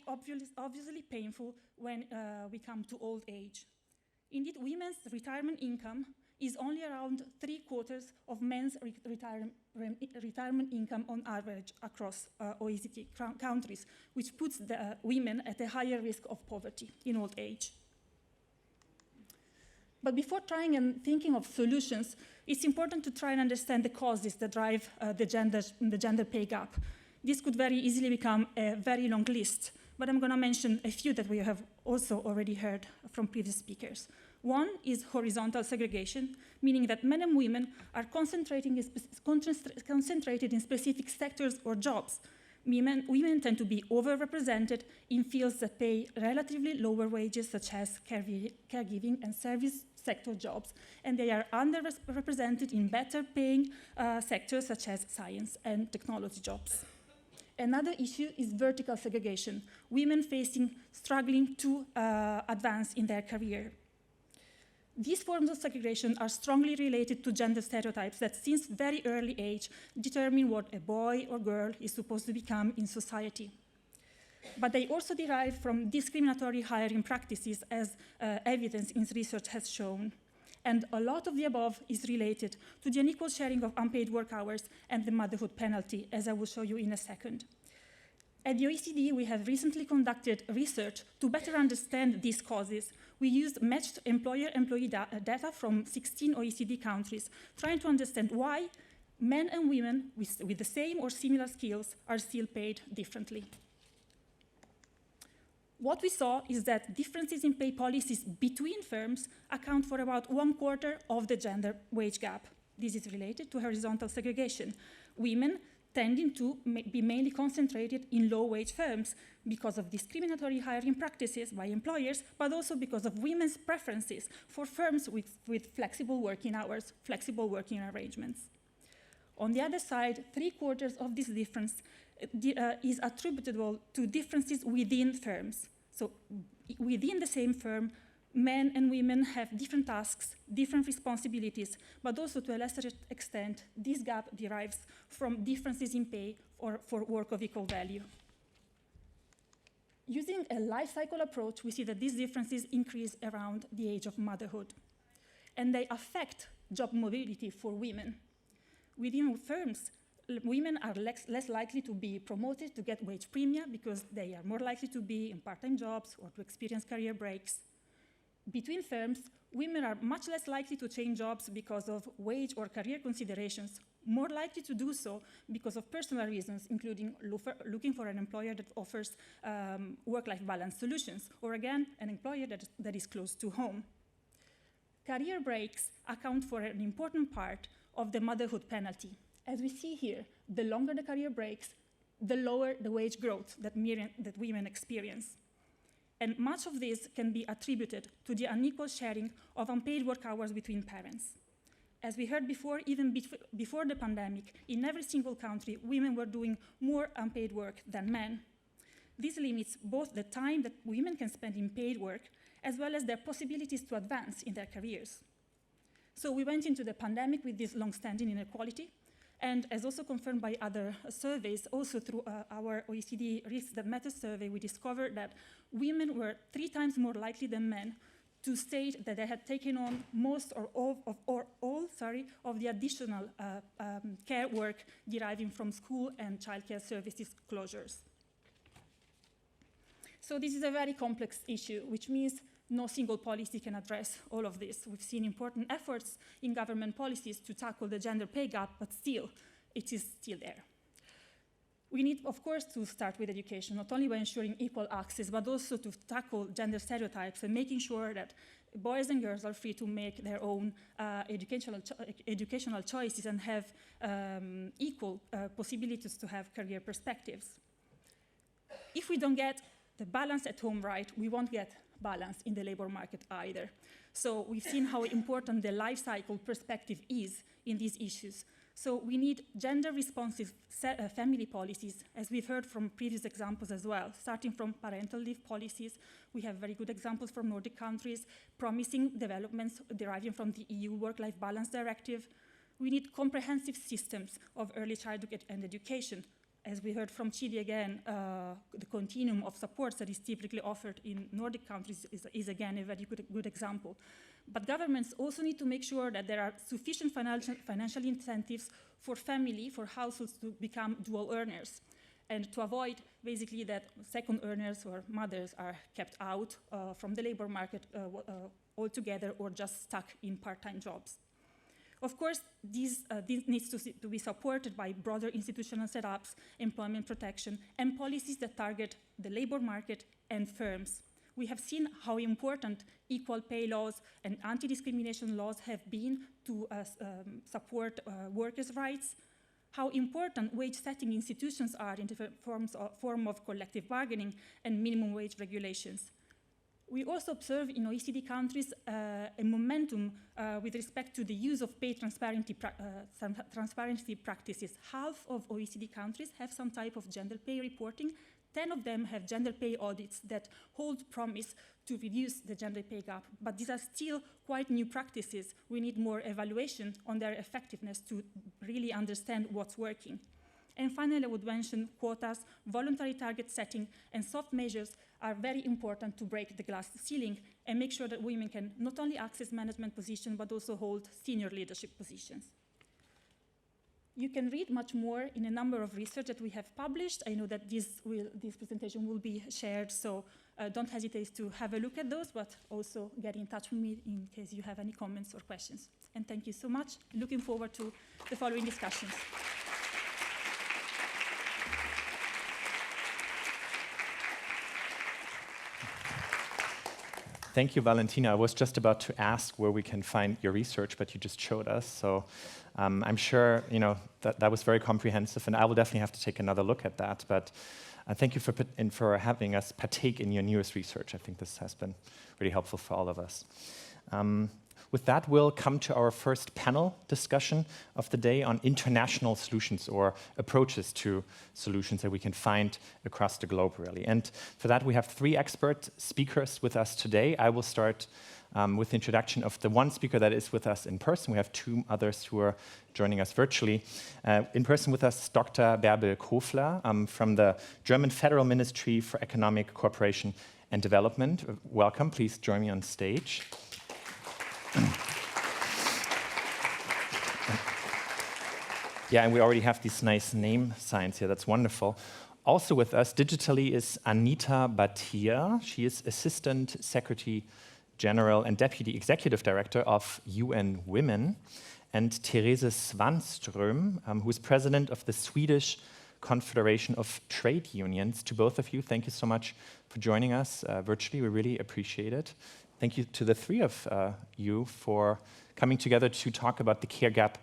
obviously painful when we come to old age. Indeed, women's retirement income is only around 3/4 of men's retirement income on average across OECD countries, which puts the women at a higher risk of poverty in old age. But before trying and thinking of solutions, it's important to try and understand the causes that drive the gender pay gap. This could very easily become a very long list, but I'm going to mention a few that we have also already heard from previous speakers. One is horizontal segregation, meaning that men and women are concentrated in specific sectors or jobs. Women tend to be overrepresented in fields that pay relatively lower wages, such as caregiving and service sector jobs, and they are underrepresented in better paying sectors such as science and technology jobs. Another issue is vertical segregation, women struggling to advance in their career. These forms of segregation are strongly related to gender stereotypes that since very early age determine what a boy or girl is supposed to become in society. But they also derive from discriminatory hiring practices, as evidence in research has shown. And a lot of the above is related to the unequal sharing of unpaid work hours and the motherhood penalty, as I will show you in a second. At the OECD, we have recently conducted research to better understand these causes. We used matched employer-employee data from 16 OECD countries, trying to understand why men and women with the same or similar skills are still paid differently. What we saw is that differences in pay policies between firms account for about 1/4 of the gender wage gap. This is related to horizontal segregation. Women tending to be mainly concentrated in low-wage firms because of discriminatory hiring practices by employers, but also because of women's preferences for firms with flexible working hours, flexible working arrangements. On the other side, 3/4 of this difference is attributable to differences within firms. So within the same firm, Men and women have different tasks, different responsibilities, but also to a lesser extent, this gap derives from differences in pay or for work of equal value. Using a life cycle approach, we see that these differences increase around the age of motherhood, and they affect job mobility for women. Within firms, women are less likely to be promoted to get wage premium because they are more likely to be in part-time jobs or to experience career breaks. Between firms, women are much less likely to change jobs because of wage or career considerations, more likely to do so because of personal reasons, including looking for an employer that offers work-life balance solutions, or again, an employer that is close to home. Career breaks account for an important part of the motherhood penalty. As we see here, the longer the career breaks, the lower the wage growth that women experience. And much of this can be attributed to the unequal sharing of unpaid work hours between parents. As we heard before, even before the pandemic, in every single country, women were doing more unpaid work than men. This limits both the time that women can spend in paid work, as well as their possibilities to advance in their careers. So we went into the pandemic with this long-standing inequality, and as also confirmed by other surveys, also through our OECD Risks That Matter survey, we discovered that women were 3 times more likely than men to state that they had taken on most or all of the additional care work deriving from school and childcare services closures. So this is a very complex issue, which means no single policy can address all of this. We've seen important efforts in government policies to tackle the gender pay gap, but still, it is still there. We need, of course, to start with education, not only by ensuring equal access, but also to tackle gender stereotypes and making sure that boys and girls are free to make their own educational choices and have equal possibilities to have career perspectives. If we don't get the balance at home right, we won't get balance in the labor market either. So we've seen how important the life cycle perspective is in these issues. So we need gender-responsive family policies, as we've heard from previous examples as well, starting from parental leave policies. We have very good examples from Nordic countries, promising developments deriving from the EU Work-Life Balance Directive. We need comprehensive systems of early childhood and education. As we heard from Chidi again, the continuum of supports that is typically offered in Nordic countries is again a very good example. But governments also need to make sure that there are sufficient financial incentives for households to become dual earners, and to avoid basically that second earners or mothers are kept out from the labor market altogether or just stuck in part-time jobs. Of course, this needs to be supported by broader institutional setups, employment protection, and policies that target the labor market and firms. We have seen how important equal pay laws and anti-discrimination laws have been to support workers' rights, how important wage-setting institutions are in different form of collective bargaining and minimum wage regulations. We also observe in OECD countries a momentum with respect to the use of pay transparency practices. Half of OECD countries have some type of gender pay reporting. 10 of them have gender pay audits that hold promise to reduce the gender pay gap. But these are still quite new practices. We need more evaluation on their effectiveness to really understand what's working. And finally, I would mention quotas, voluntary target setting, and soft measures are very important to break the glass ceiling and make sure that women can not only access management positions, but also hold senior leadership positions. You can read much more in a number of research that we have published. I know that this presentation will be shared, so don't hesitate to have a look at those, but also get in touch with me in case you have any comments or questions. And thank you so much. Looking forward to the following discussions. Thank you, Valentina. I was just about to ask where we can find your research, but you just showed us. So I'm sure that was very comprehensive, and I will definitely have to take another look at that. But thank you for having us partake in your newest research. I think this has been really helpful for all of us. With that, we'll come to our first panel discussion of the day on international solutions or approaches to solutions that we can find across the globe, really. And for that, we have 3 expert speakers with us today. I will start with the introduction of the one speaker that is with us in person. We have 2 others who are joining us virtually. In person with us, Dr. Bärbel Kofler from the German Federal Ministry for Economic Cooperation and Development. Welcome, please join me on stage. Yeah, and we already have these nice name signs here. That's wonderful. Also with us digitally is Anita Batir. She is Assistant Secretary General and Deputy Executive Director of UN Women. And Therese Svanström, who is President of the Swedish Confederation of Trade Unions. To both of you, thank you so much for joining us virtually. We really appreciate it. Thank you to the 3 of you for coming together to talk about the care gap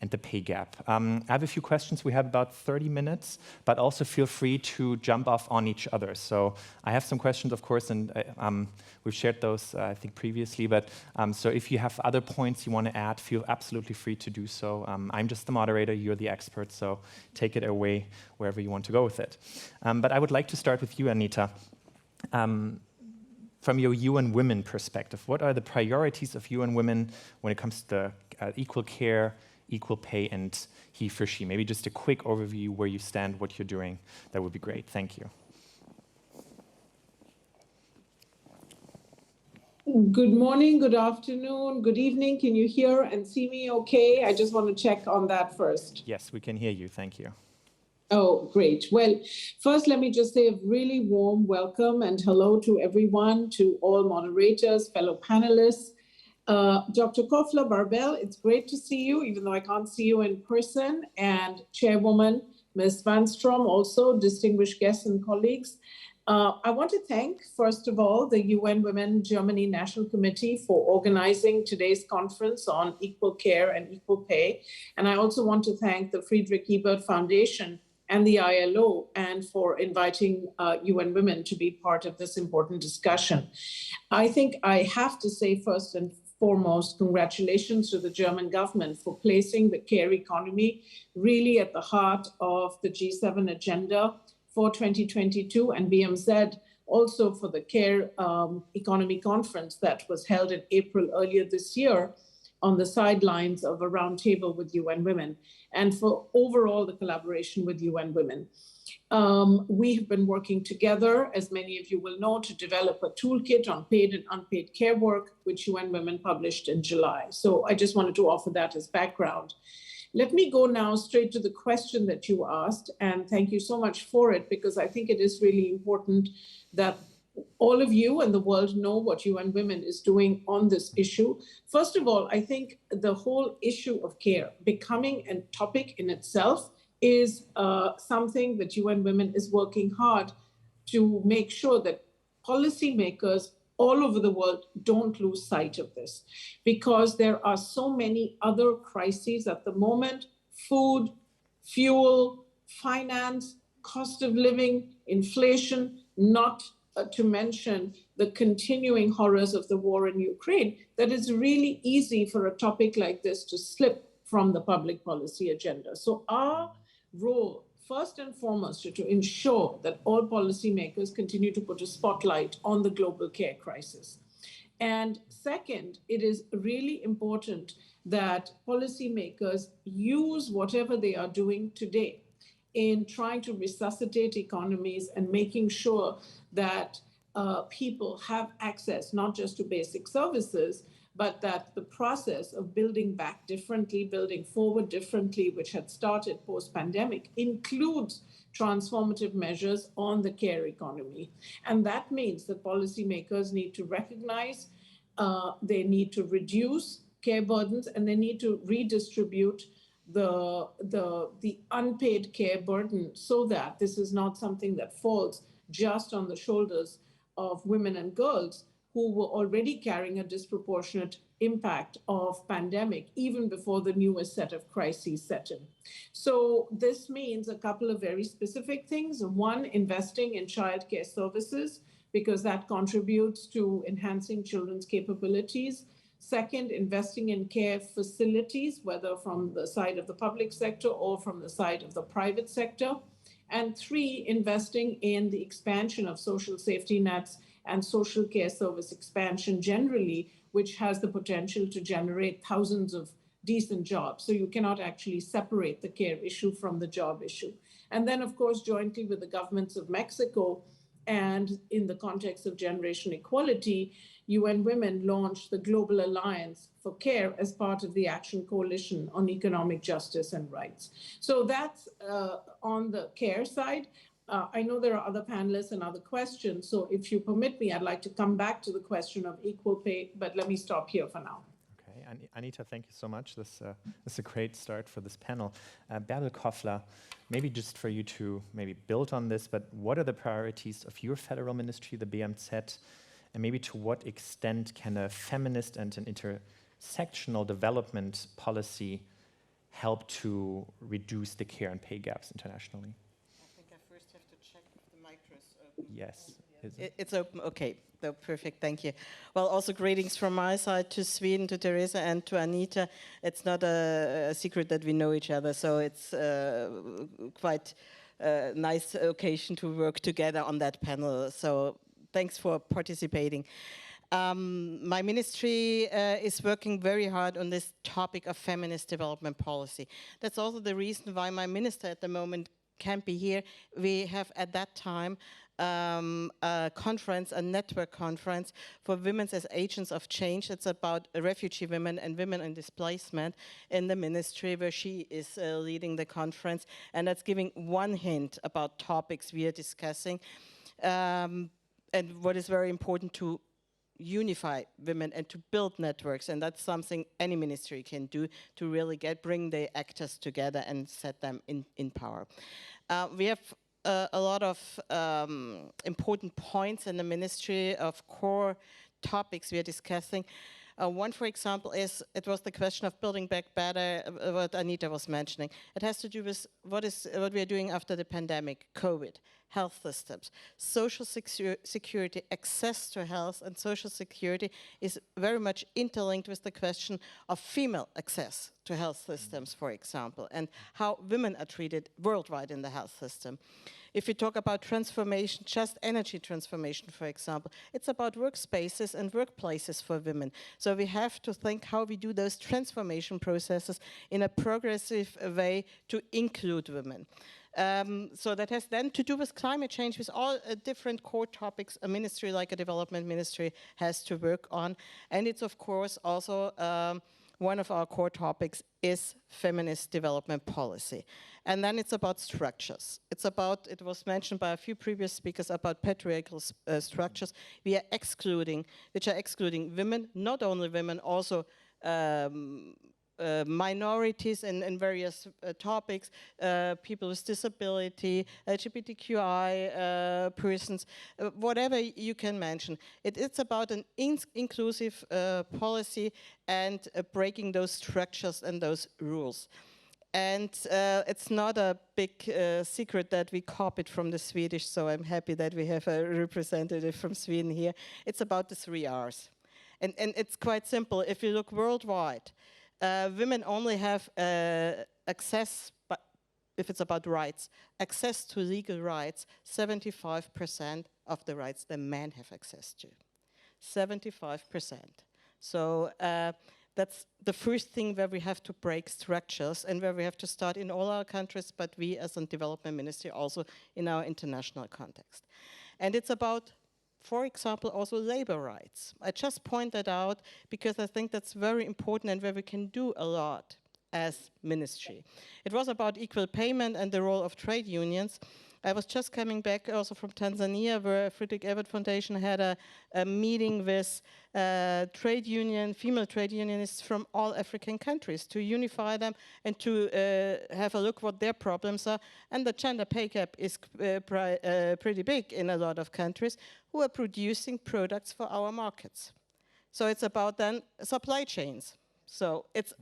and the pay gap. I have a few questions. We have about 30 minutes, but also feel free to jump off on each other. So I have some questions, of course, and we've shared those, I think, previously. But so if you have other points you want to add, feel absolutely free to do so. I'm just the moderator. You're the expert, so take it away wherever you want to go with it. But I would like to start with you, Anita. From your UN Women perspective, what are the priorities of UN Women when it comes to equal care, equal pay, and he for she? Maybe just a quick overview where you stand, what you're doing. That would be great. Thank you. Good morning, good afternoon, good evening. Can you hear and see me okay? I just want to check on that first. Yes, we can hear you. Thank you. Oh, great. Well, first, let me just say a really warm welcome and hello to everyone, to all moderators, fellow panelists. Dr. Kofler Bärbel, it's great to see you, even though I can't see you in person, and Chairwoman Ms. Svanström, also distinguished guests and colleagues. I want to thank, first of all, the UN Women Germany National Committee for organizing today's conference on equal care and equal pay. And I also want to thank the Friedrich Ebert Foundation and the ILO, and for inviting UN Women to be part of this important discussion. I think I have to say first and foremost, congratulations to the German government for placing the care economy really at the heart of the G7 agenda for 2022, and BMZ also for the care economy conference that was held in April earlier this year on the sidelines of a roundtable with UN Women, and for overall the collaboration with UN Women. We have been working together, as many of you will know, to develop a toolkit on paid and unpaid care work, which UN Women published in July. So I just wanted to offer that as background. Let me go now straight to the question that you asked, and thank you so much for it, because I think it is really important that all of you and the world know what UN Women is doing on this issue. First of all, I think the whole issue of care becoming a topic in itself is something that UN Women is working hard to make sure that policymakers all over the world don't lose sight of this, because there are so many other crises at the moment: food, fuel, finance, cost of living, inflation, not to mention the continuing horrors of the war in Ukraine, that it's really easy for a topic like this to slip from the public policy agenda. So our role, first and foremost, is to ensure that all policymakers continue to put a spotlight on the global care crisis. And second, it is really important that policymakers use whatever they are doing today in trying to resuscitate economies and making sure that people have access not just to basic services, but that the process of building back differently, building forward differently, which had started post-pandemic, includes transformative measures on the care economy. And that means that policymakers need to recognize, they need to reduce care burdens, and they need to redistribute the unpaid care burden, so that this is not something that falls just on the shoulders of women and girls who were already carrying a disproportionate impact of pandemic even before the newest set of crises set in. So this means a couple of very specific things. One, investing in childcare services, because that contributes to enhancing children's capabilities. Second, investing in care facilities, whether from the side of the public sector or from the side of the private sector. And three, investing in the expansion of social safety nets and social care service expansion generally, which has the potential to generate thousands of decent jobs. So you cannot actually separate the care issue from the job issue. And then, of course, jointly with the governments of Mexico and in the context of generation equality, UN Women launched the Global Alliance for Care as part of the Action Coalition on Economic Justice and Rights. So that's on the care side. I know there are other panelists and other questions, so if you permit me, I'd like to come back to the question of equal pay, but let me stop here for now. Okay, Anita, thank you so much. This is a great start for this panel. Bärbel Koffler, maybe just for you to maybe build on this, but what are the priorities of your federal ministry, the BMZ, and maybe to what extent can a feminist and an intersectional development policy help to reduce the care and pay gaps internationally? I think I first have to check if the mic is open. Yes. It's open. Okay. So perfect. Thank you. Well, also greetings from my side to Sweden, to Teresa, and to Anita. It's not a secret that we know each other, so it's quite a nice occasion to work together on that panel. So thanks for participating. My ministry is working very hard on this topic of feminist development policy. That's also the reason why my minister at the moment can't be here. We have at that time a conference, a network conference for women as agents of change. It's about refugee women and women in displacement in the ministry, where she is leading the conference. And that's giving one hint about topics we are discussing. And what is very important to unify women and to build networks, and that's something any ministry can do to really bring the actors together and set them in power. We have a lot of important points in the ministry of core topics we are discussing. One, for example, it was the question of building back better, what Anita was mentioning. It has to do with what we are doing after the pandemic, COVID, health systems, social security, access to health and social security is very much interlinked with the question of female access to health systems, for example, and how women are treated worldwide in the health system. If you talk about transformation, just energy transformation, for example, it's about workspaces and workplaces for women. So we have to think how we do those transformation processes in a progressive way to include women. So that has then to do with climate change, with all different core topics a ministry like a development ministry has to work on. And it's of course also one of our core topics is feminist development policy. And then it's about structures. It's about, it was mentioned by a few previous speakers about patriarchal structures we are excluding, which are excluding women, not only women, also minorities in various topics, people with disability, LGBTQI persons, whatever you can mention. It's about an inclusive policy and breaking those structures and those rules. And it's not a big secret that we copied from the Swedish, so I'm happy that we have a representative from Sweden here. It's about the 3 R's. And it's quite simple. If you look worldwide, women only have access, but if it's about rights, access to legal rights, 75% of the rights the men have access to. 75%. So that's the first thing where we have to break structures and where we have to start in all our countries, but we as a development ministry also in our international context. And it's about, for example, also labor rights. I just point that out because I think that's very important and where we can do a lot as ministry. It was about equal payment and the role of trade unions. I was just coming back also from Tanzania, where Friedrich Ebert Foundation had a meeting with female trade unionists from all African countries to unify them and to have a look what their problems are. And the gender pay gap is pretty big in a lot of countries who are producing products for our markets. So it's about then supply chains. So it's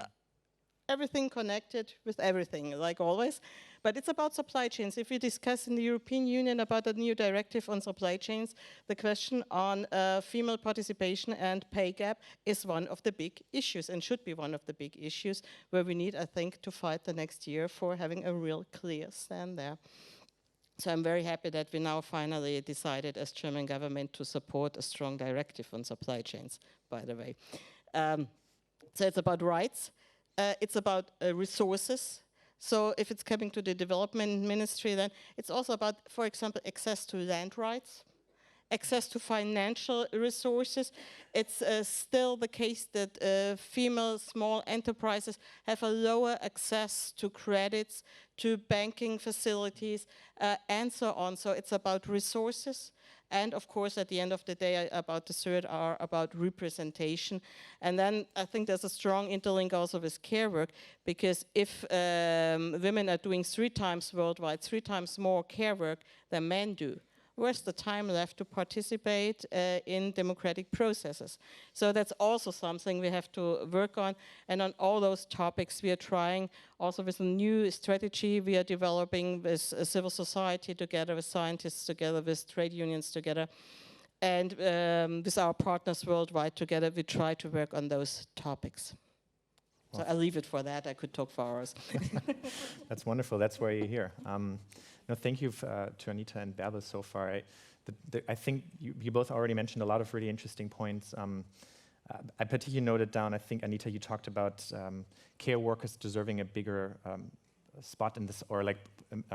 everything connected with everything, like always. But it's about supply chains. If we discuss in the European Union about a new directive on supply chains, the question on female participation and pay gap is one of the big issues and should be one of the big issues where we need, I think, to fight the next year for having a real clear stand there. So I'm very happy that we now finally decided as German government to support a strong directive on supply chains, by the way. So it's about rights, it's about resources. So if it's coming to the development ministry, then it's also about, for example, access to land rights, access to financial resources. It's still the case that female small enterprises have a lower access to credits, to banking facilities, and so on. So it's about resources. And of course, at the end of the day, about the third R, about representation. And then I think there's a strong interlink also with care work, because if women are doing 3 times worldwide, 3 times more care work than men do, where's the time left to participate in democratic processes? So that's also something we have to work on. And on all those topics, we are trying also with a new strategy we are developing with civil society together, with scientists together, with trade unions together. And with our partners worldwide together, we try to work on those topics. So I'll leave it for that. I could talk for hours. That's wonderful. That's why you're here. No, thank you to Anita and Bärbel so far. I think you both already mentioned a lot of really interesting points. I particularly noted down, I think, Anita, you talked about care workers deserving a bigger spot in this, or like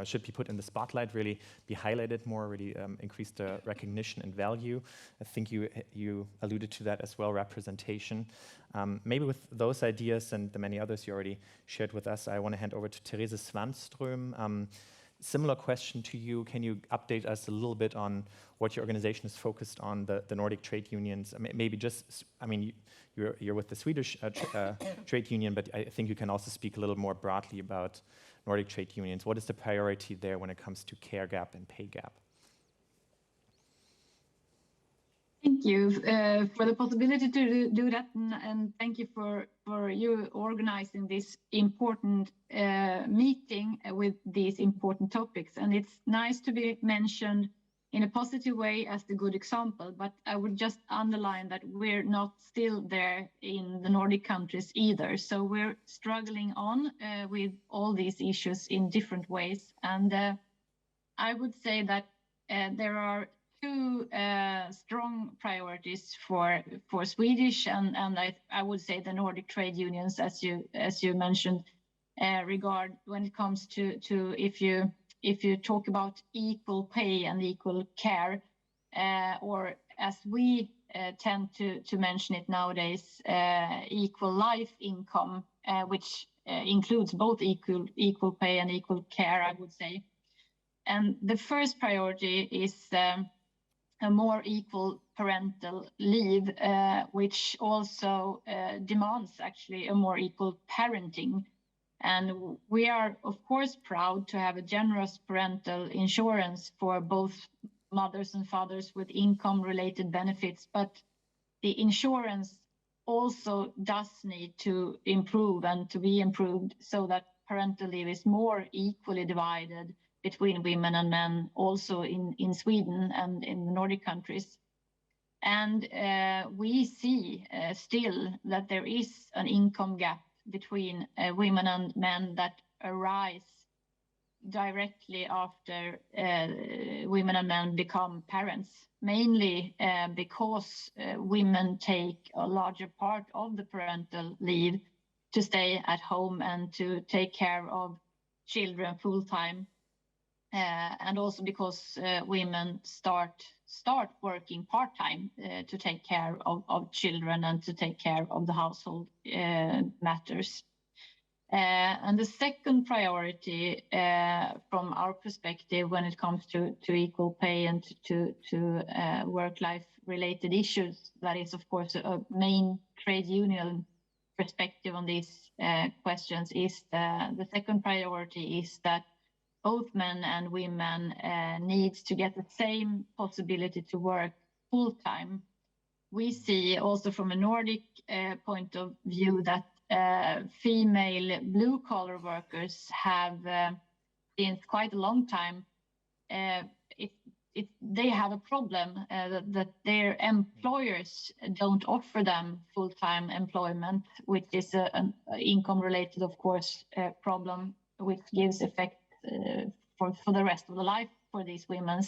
should be put in the spotlight, really be highlighted more, really increase the recognition and value. I think you alluded to that as well, representation. Maybe with those ideas and the many others you already shared with us, I want to hand over to Therese Svanström. Similar question to you. Can you update us a little bit on what your organization is focused on, the Nordic trade unions? Maybe just, I mean, you're with the Swedish trade union, but I think you can also speak a little more broadly about Nordic trade unions. What is the priority there when it comes to care gap and pay gap? Thank you for the possibility to do that, and thank you for you organizing this important meeting with these important topics. And it's nice to be mentioned in a positive way as the good example, but I would just underline that we're not still there in the Nordic countries either. So we're struggling on with all these issues in different ways. And I would say that there are 2 strong priorities for Swedish and I would say the Nordic trade unions, as you mentioned, regard when it comes to if you talk about equal pay and equal care, or as we tend to mention it nowadays, equal life income, which includes both equal pay and equal care, I would say. And the first priority is a more equal parental leave, which also demands actually a more equal parenting. And we are, of course, proud to have a generous parental insurance for both mothers and fathers with income-related benefits, but the insurance also does need to improve and to be improved so that parental leave is more equally divided between women and men, also in Sweden and in the Nordic countries. And we see still that there is an income gap between women and men that arise directly after women and men become parents, mainly because women take a larger part of the parental leave to stay at home and to take care of children full time. And also because women start working part-time to take care of children and to take care of the household matters. And the second priority from our perspective when it comes to equal pay and to work-life related issues, that is of course a main trade union perspective on these questions, is the second priority is that both men and women needs to get the same possibility to work full-time. We see also from a Nordic point of view that female blue-collar workers have since quite a long time, they have a problem that their employers don't offer them full-time employment, which is an income-related, of course, problem, which gives effect for the rest of the life for these women.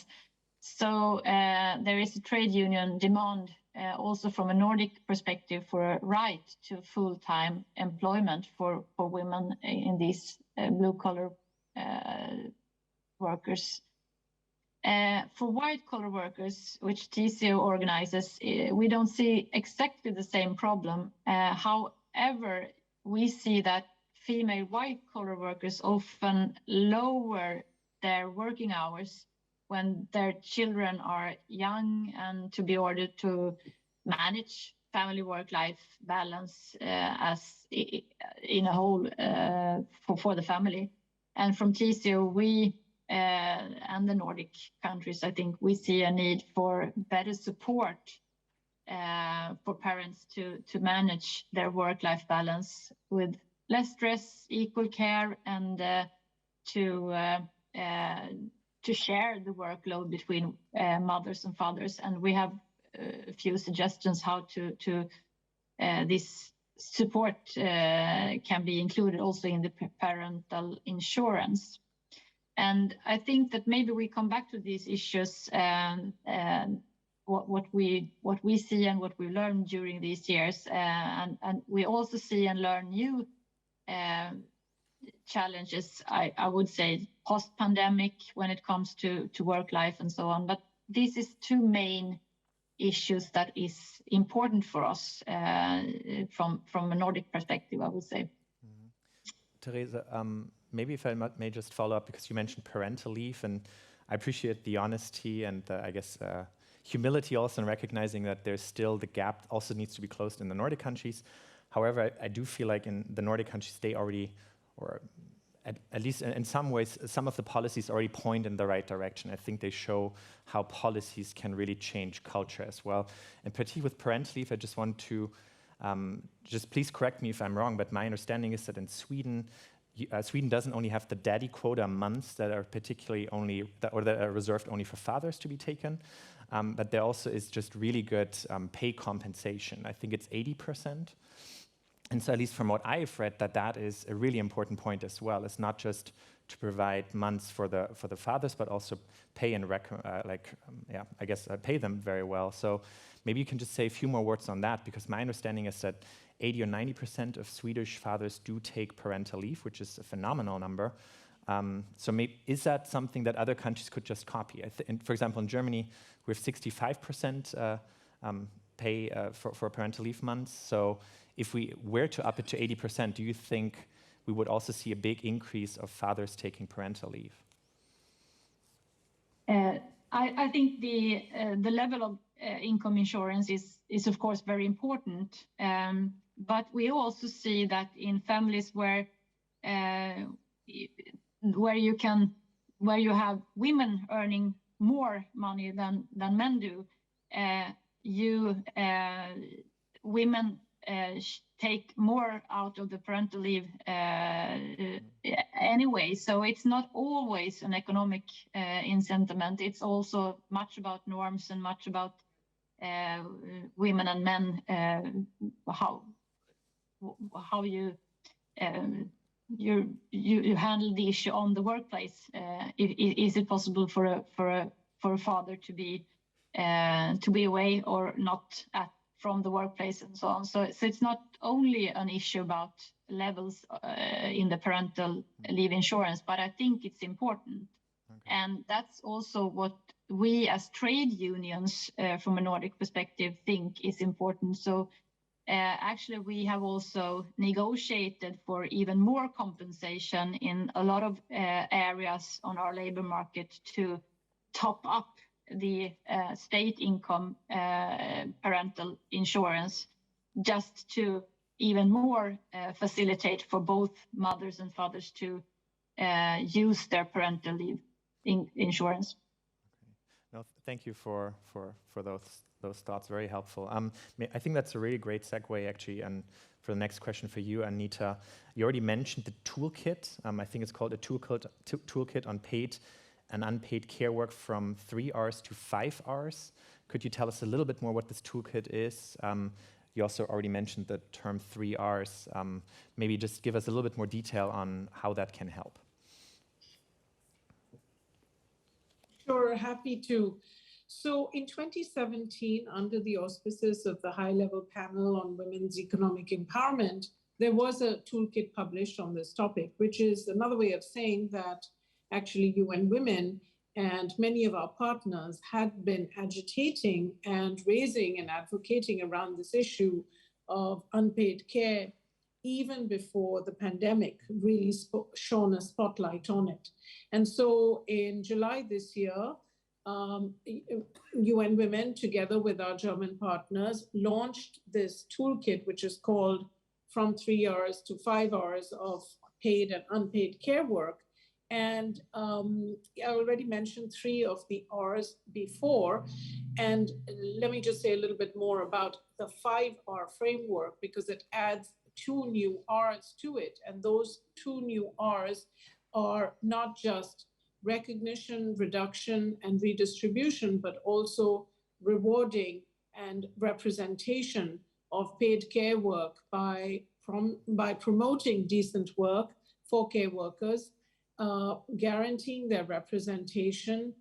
So there is a trade union demand also from a Nordic perspective for a right to full-time employment for women in these blue-collar workers. For white-collar workers, which TCO organizes, we don't see exactly the same problem. However, we see that female white-collar workers often lower their working hours when their children are young and to be ordered to manage family work-life balance as in a whole for the family. And from TCO, we and the Nordic countries, I think we see a need for better support for parents to manage their work-life balance with less stress, equal care, and to share the workload between mothers and fathers. And we have a few suggestions how to this support can be included also in the parental insurance. And I think that maybe we come back to these issues and what we see and what we learned during these years, and we also see and learn new challenges. I would say post-pandemic when it comes to work life and so on. But this is two main issues that is important for us from a Nordic perspective, I would say. Teresa, maybe if I may just follow up, because you mentioned parental leave, and I appreciate the honesty and I guess humility also in recognizing that there's still the gap also needs to be closed in the Nordic countries. However, I do feel like in the Nordic countries, they already, or at least in some ways, some of the policies already point in the right direction. I think they show how policies can really change culture as well. And particularly with parental leave, I just want to just please correct me if I'm wrong, but my understanding is that in Sweden, Sweden doesn't only have the daddy quota months that are particularly only, that are reserved only for fathers to be taken, but there also is just really good pay compensation. I think it's 80%. And so at least from what I've read, that is a really important point as well. It's not just to provide months for the fathers, but also pay and pay them very well. So maybe you can just say a few more words on that, because my understanding is that 80 or 90% of Swedish fathers do take parental leave, which is a phenomenal number. So maybe, is that something that other countries could just copy? For example, in Germany, we have 65% pay for parental leave months. So if we were to up it to 80%, do you think we would also see a big increase of fathers taking parental leave? I think the level of income insurance is of course very important, but we also see that in families where you have women earning more money than men do, women take more out of the parental leave anyway. So it's not always an economic incentive. It's also much about norms and much about women and men, how you handle the issue on the workplace. Is it possible for a father to be away or not from the workplace and so on? So it's not only an issue about levels in the parental leave insurance, but I think it's important. Okay. And that's also what we as trade unions from a Nordic perspective think is important. So actually we have also negotiated for even more compensation in a lot of areas on our labor market to top up the state income parental insurance, just to even more facilitate for both mothers and fathers to use their parental leave insurance. Okay. No, thank you for those thoughts. Very helpful. I think that's a really great segue, actually, and for the next question for you, Anita. You already mentioned the toolkit. I think it's called a toolkit on paid and unpaid care work from 3 hours to 5 hours. Could you tell us a little bit more what this toolkit is? You also already mentioned the term 3 Rs. Maybe just give us a little bit more detail on how that can help. Sure, happy to. So in 2017, under the auspices of the high-level panel on women's economic empowerment, there was a toolkit published on this topic, which is another way of saying that actually UN Women and many of our partners had been agitating and raising and advocating around this issue of unpaid care even before the pandemic really shone a spotlight on it. And so in July this year, UN Women, together with our German partners, launched this toolkit, which is called From 3 Hours to 5 Hours of Paid and Unpaid Care Work. And I already mentioned 3 of the R's before. And let me just say a little bit more about the 5R framework, because it adds 2 new R's to it. And those 2 new R's are not just recognition, reduction, and redistribution, but also rewarding and representation of paid care work by promoting decent work for care workers, guaranteeing their representation,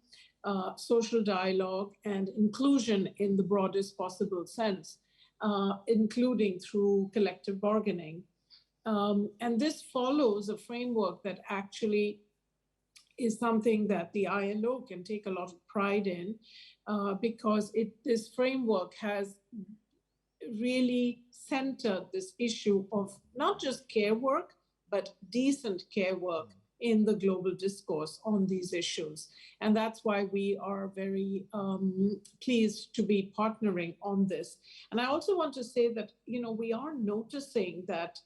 social dialogue, and inclusion in the broadest possible sense, including through collective bargaining. And this follows a framework that actually is something that the ILO can take a lot of pride in, because this framework has really centered this issue of not just care work, but decent care work in the global discourse on these issues. And that's why we are very pleased to be partnering on this. And I also want to say that, we are noticing that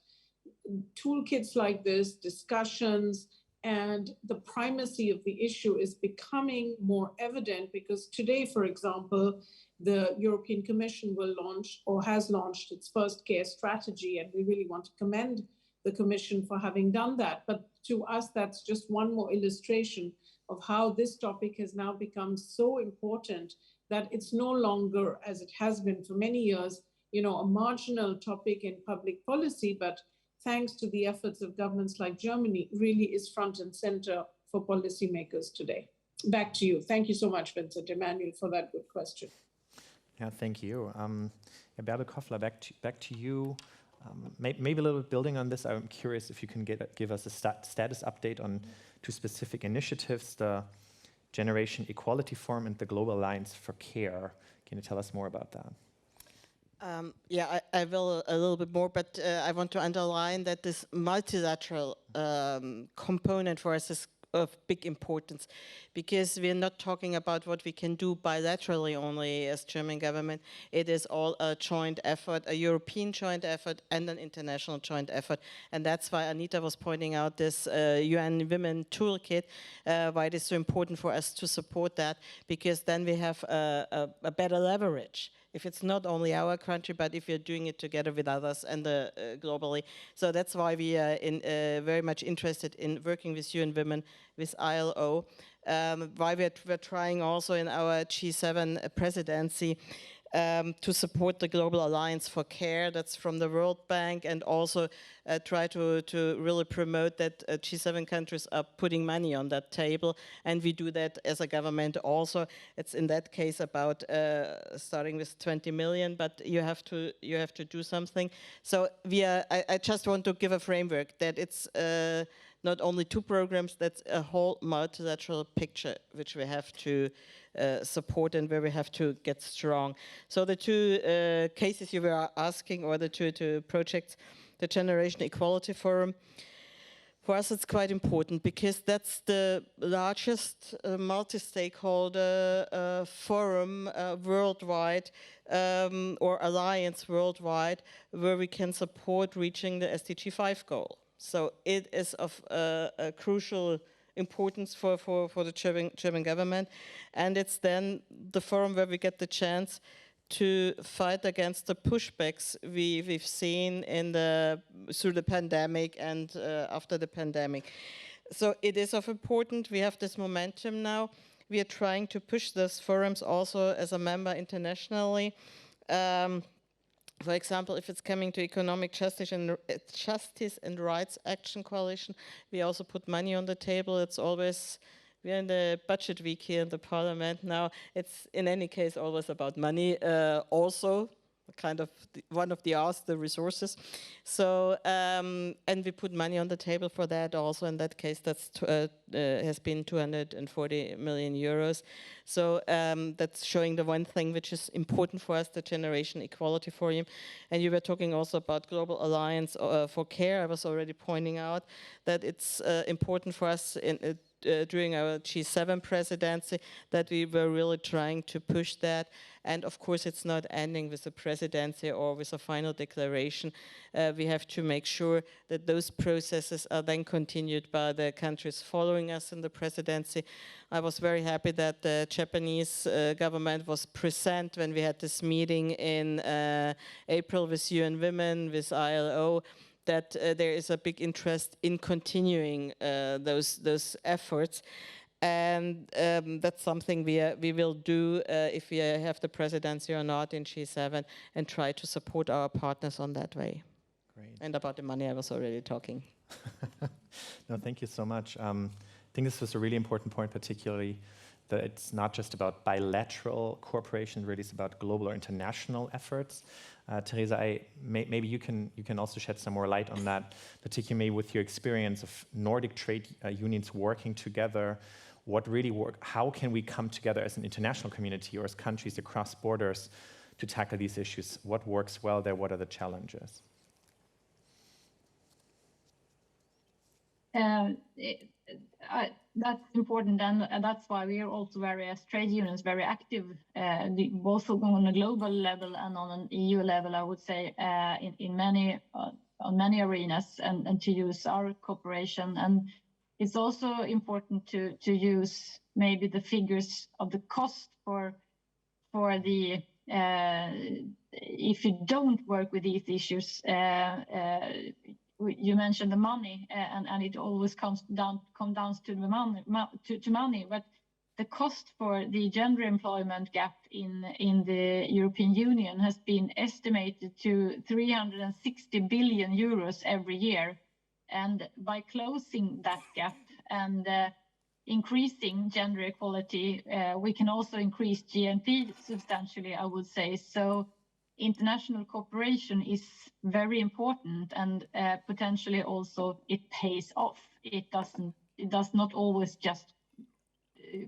toolkits like this, discussions, and the primacy of the issue is becoming more evident, because today, for example, the European Commission will launch or has launched its first care strategy, and we really want to commend the Commission for having done that. But to us, that's just one more illustration of how this topic has now become so important that it's no longer, as it has been for many years, a marginal topic in public policy, but thanks to the efforts of governments like Germany, really is front and center for policymakers today. Back to you. Thank you so much, Vincent Emmanuel, for that good question. Yeah, thank you. Bärbel Koffler, back to you. Maybe a little bit building on this, I'm curious if you can give us a status update on 2 specific initiatives, the Generation Equality Forum and the Global Alliance for Care. Can you tell us more about that? Yeah, I will a little bit more, but I want to underline that this multilateral component for us is of big importance, because we're not talking about what we can do bilaterally only as German government. It is all a joint effort, a European joint effort and an international joint effort. And that's why Anita was pointing out this UN Women Toolkit, why it is so important for us to support that, because then we have a better leverage. If it's not only our country, but if you're doing it together with others and globally. So that's why we are very much interested in working with UN Women, with ILO, why we're trying also in our G7 presidency to support the Global Alliance for Care, that's from the World Bank, and also try to really promote that G7 countries are putting money on that table, and we do that as a government also. It's in that case about starting with 20 million, but you have to do something. So I just want to give a framework that it's not only 2 programs, that's a whole multilateral picture which we have to support and where we have to get strong. So the 2 cases you were asking, or the two projects, the Generation Equality Forum, for us it's quite important because that's the largest multi-stakeholder forum worldwide, or alliance worldwide, where we can support reaching the SDG 5 goal. So it is of a crucial importance for the German government, and it's then the forum where we get the chance to fight against the pushbacks we've seen through the pandemic and after the pandemic. So it is of important. We have this momentum now. We are trying to push those forums also as a member internationally. For example, if it's coming to economic justice and rights action coalition, we also put money on the table. It's always, we're in the budget week here in the parliament now. It's in any case always about money also. Kind of one of the asks, the resources. So, and we put money on the table for that also. In that case, that's has been 240 million euros. So that's showing the one thing which is important for us, the Generation Equality Forum. And you were talking also about Global Alliance for Care. I was already pointing out that it's important for us during our G7 presidency that we were really trying to push that. And of course, it's not ending with a presidency or with a final declaration. We have to make sure that those processes are then continued by the countries following us in the presidency. I was very happy that the Japanese government was present when we had this meeting in April with UN Women, with ILO, that there is a big interest in continuing those efforts. And that's something we will do if we have the presidency or not in G7 and try to support our partners on that way. Great. And about the money, I was already talking. No, thank you so much. I think this was a really important point, particularly that it's not just about bilateral cooperation, really it's about global or international efforts. Teresa, maybe you can also shed some more light on that, particularly with your experience of Nordic trade unions working together. What really how can we come together as an international community or as countries across borders to tackle these issues? What works well there? What are the challenges? That's important, and that's why we are also as trade unions, very active, both on a global level and on an EU level, I would say, on many arenas, and to use our cooperation. And it's also important to use maybe the figures of the cost for the if you don't work with these issues. You mentioned the money, and it always comes down to the money. But the cost for the gender employment gap in the European Union has been estimated to 360 billion euros every year. And by closing that gap and increasing gender equality, we can also increase GNP substantially, I would say. So international cooperation is very important, and potentially also it pays off. It does not always just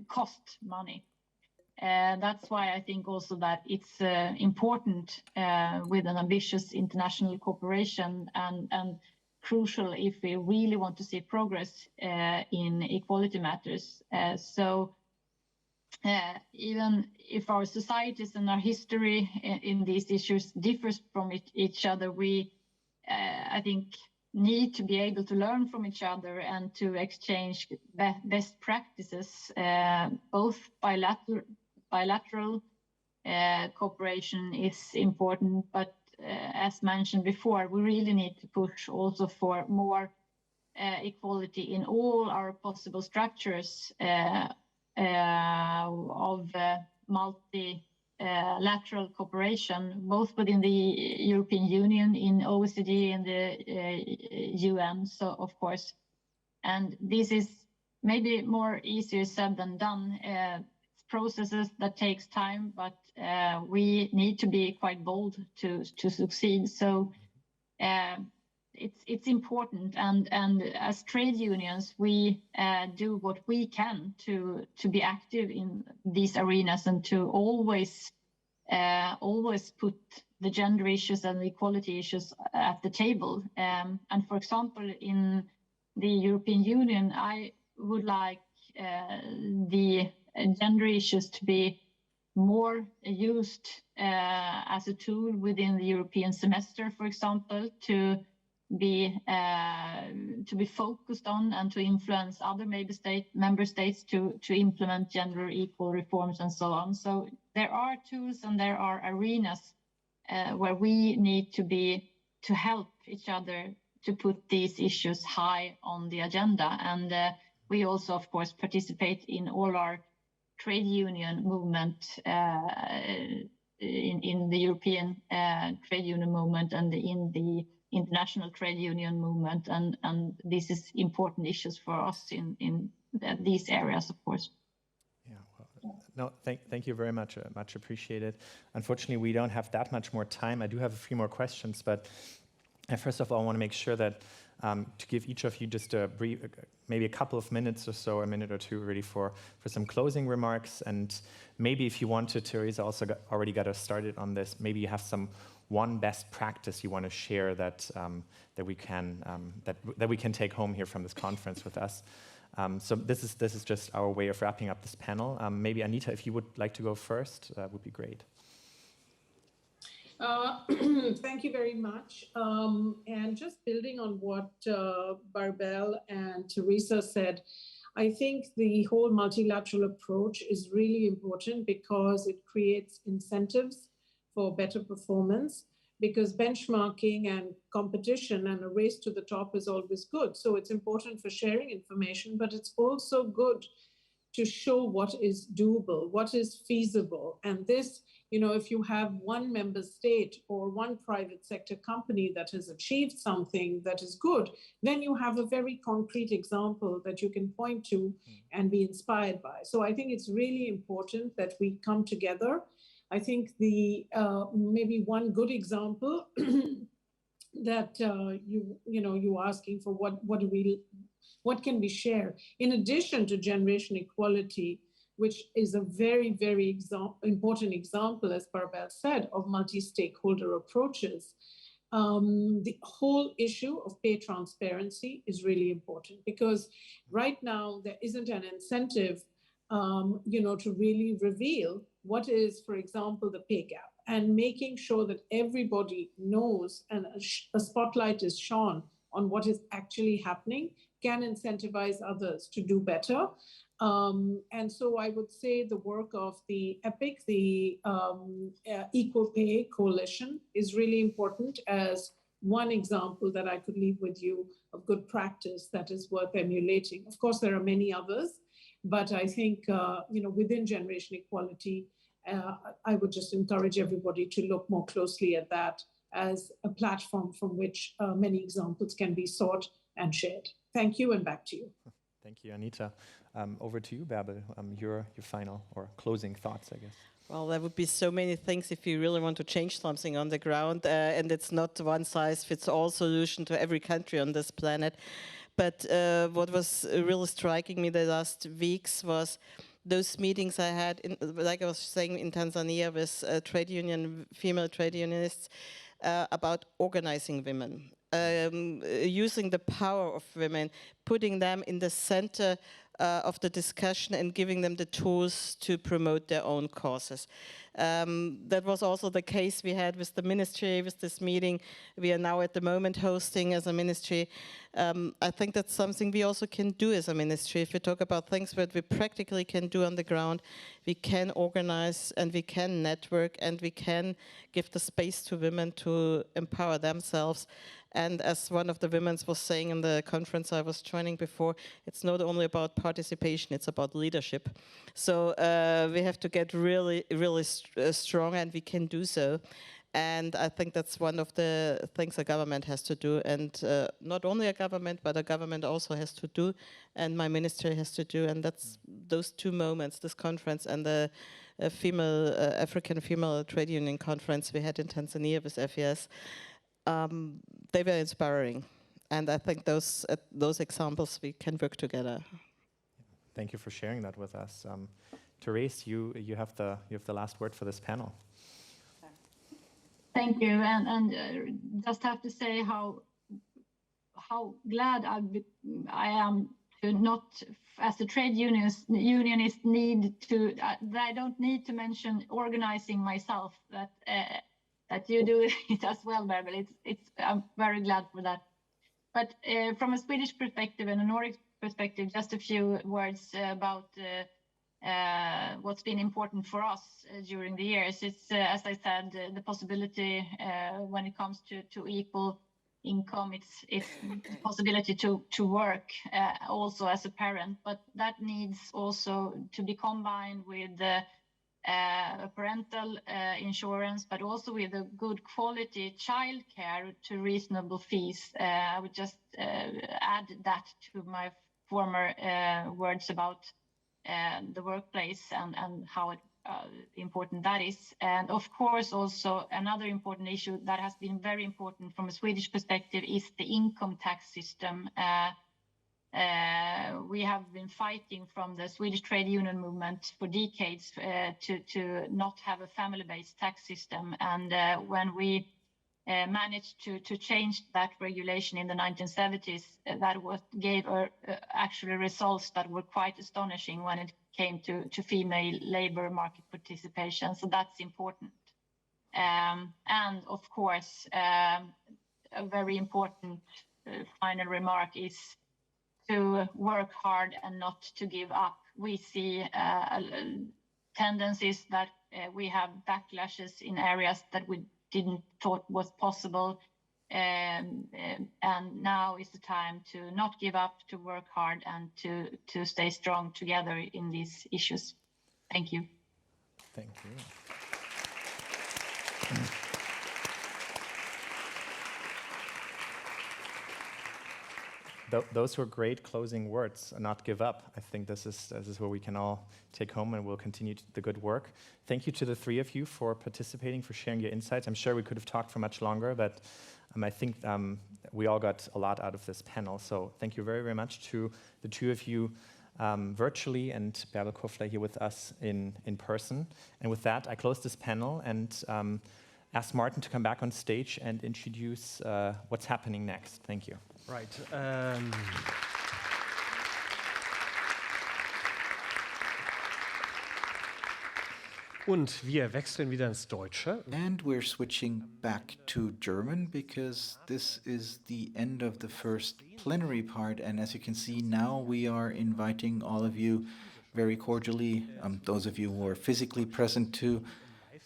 cost money. That's why I think also that it's important with an ambitious international cooperation and crucial if we really want to see progress in equality matters. So even if our societies and our history in these issues differs from each other, we, I think, need to be able to learn from each other and to exchange best practices. Both bilateral cooperation is important, but as mentioned before, we really need to push also for more equality in all our possible structures of multilateral cooperation, both within the European Union, in OECD, and the UN, so of course. And this is maybe more easier said than done. It's processes that takes time, but we need to be quite bold to succeed. So it's important, and as trade unions, we do what we can to be active in these arenas and to always put the gender issues and the equality issues at the table. And for example, in the European Union, I would like the gender issues to be more used as a tool within the European semester, for example, to be focused on and to influence other member states to implement gender equal reforms and so on. So there are tools and there are arenas where we need to help each other to put these issues high on the agenda. And we also, of course, participate in all our trade union movement in the European trade union movement and in the international trade union movement, and this is important issues for us in these areas, of course. Yeah, well, no, thank you very much, much appreciated. Unfortunately, we don't have that much more time. I do have a few more questions, but first of all, I want to make sure that to give each of you just a brief, maybe a couple of minutes or so, a minute or two, really for some closing remarks. And maybe if you want to, Teresa also already got us started on this. Maybe you have one best practice you want to share that we can take home here from this conference with us. So this is just our way of wrapping up this panel. Maybe Anita, if you would like to go first, that would be great. Thank you very much. And just building on what Barbel and Teresa said, I think the whole multilateral approach is really important because it creates incentives for better performance, because benchmarking and competition and a race to the top is always good. So it's important for sharing information, but it's also good to show what is doable, what is feasible. And this, if you have one member state or one private sector company that has achieved something that is good, then you have a very concrete example that you can point to and be inspired by. So I think it's really important that we come together. I think maybe one good example that you asking for what can we share in addition to generation equality, which is a very, very important example, as Barbel said, of multi-stakeholder approaches. The whole issue of pay transparency is really important because right now there isn't an incentive to really reveal what is, for example, the pay gap, and making sure that everybody knows and a spotlight is shone on what is actually happening can incentivize others to do better. And so I would say the work of the EPIC, the Equal Pay Coalition, is really important as one example that I could leave with you of good practice that is worth emulating. Of course, there are many others, but I think, within generation equality, I would just encourage everybody to look more closely at that as a platform from which many examples can be sought and shared. Thank you, and back to you. Thank you, Anita. Over to you, Bärbel. Your final or closing thoughts, I guess. Well, there would be so many things if you really want to change something on the ground, and it's not one size fits all solution to every country on this planet. But what was really striking me the last weeks was those meetings I had, like I was saying, in Tanzania with female trade unionists about organizing women, using the power of women, putting them in the center of the discussion and giving them the tools to promote their own causes. That was also the case we had with the ministry, with this meeting we are now at the moment hosting as a ministry. I think that's something we also can do as a ministry. If we talk about things that we practically can do on the ground, we can organize and we can network and we can give the space to women to empower themselves. And as one of the women was saying in the conference I was joining before, it's not only about participation, it's about leadership. So we have to get really, really strong, and we can do so. And I think that's one of the things a government has to do. And not only a government, but a government also has to do, and my ministry has to do. And that's those two moments, this conference and the African Female Trade Union Conference we had in Tanzania with FES. They were inspiring, and I think those examples we can work together. Thank you for sharing that with us, Therese. You have the last word for this panel. Thank you, and just have to say how glad I am to not, as a trade unionist, need to. I don't need to mention organizing myself. That you do it as well, Bärbel. I'm very glad for that. But from a Swedish perspective and a Nordic perspective, just a few words about what's been important for us during the years. It's, as I said, the possibility when it comes to equal income, it's the possibility to work also as a parent, but that needs also to be combined with parental insurance, but also with a good quality childcare to reasonable fees. I would just add that to my former words about the workplace and how important that is. And of course, also another important issue that has been very important from a Swedish perspective is the income tax system. We have been fighting from the Swedish trade union movement for decades to not have a family-based tax system. And when we managed to change that regulation in the 1970s, that gave actually results that were quite astonishing when it came to female labor market participation. So that's important. And of course, a very important final remark is to work hard and not to give up. We see tendencies that we have backlashes in areas that we didn't thought was possible. And now is the time to not give up, to work hard, and to stay strong together in these issues. Thank you. Thank you. Those were great closing words. Not give up. I think this is where we can all take home, and we'll continue the good work. Thank you to the three of you for participating, for sharing your insights. I'm sure we could have talked for much longer, but I think we all got a lot out of this panel. So thank you very, very much to the two of you virtually, and Bärbel Kofler here with us in person. And with that, I close this panel and ask Martin to come back on stage and introduce what's happening next. Thank you. Right. Und wir wechseln wieder ins Deutsche. And we're switching back to German because this is the end of the first plenary part. And as you can see, now we are inviting all of you very cordially, those of you who are physically present, to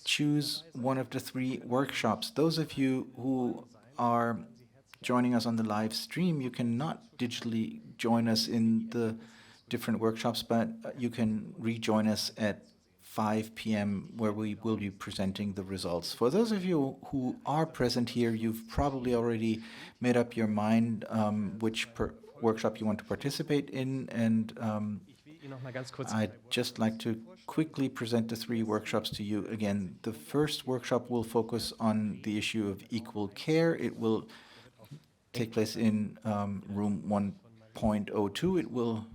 choose one of the three workshops. Those of you who are joining us on the live stream, you cannot digitally join us in the different workshops, but you can rejoin us at 5 p.m. where we will be presenting the results. For those of you who are present here, you've probably already made up your mind which workshop you want to participate in, and I'd just like to quickly present the three workshops to you again. The first workshop will focus on the issue of equal care. It will take place in room 1.02. It will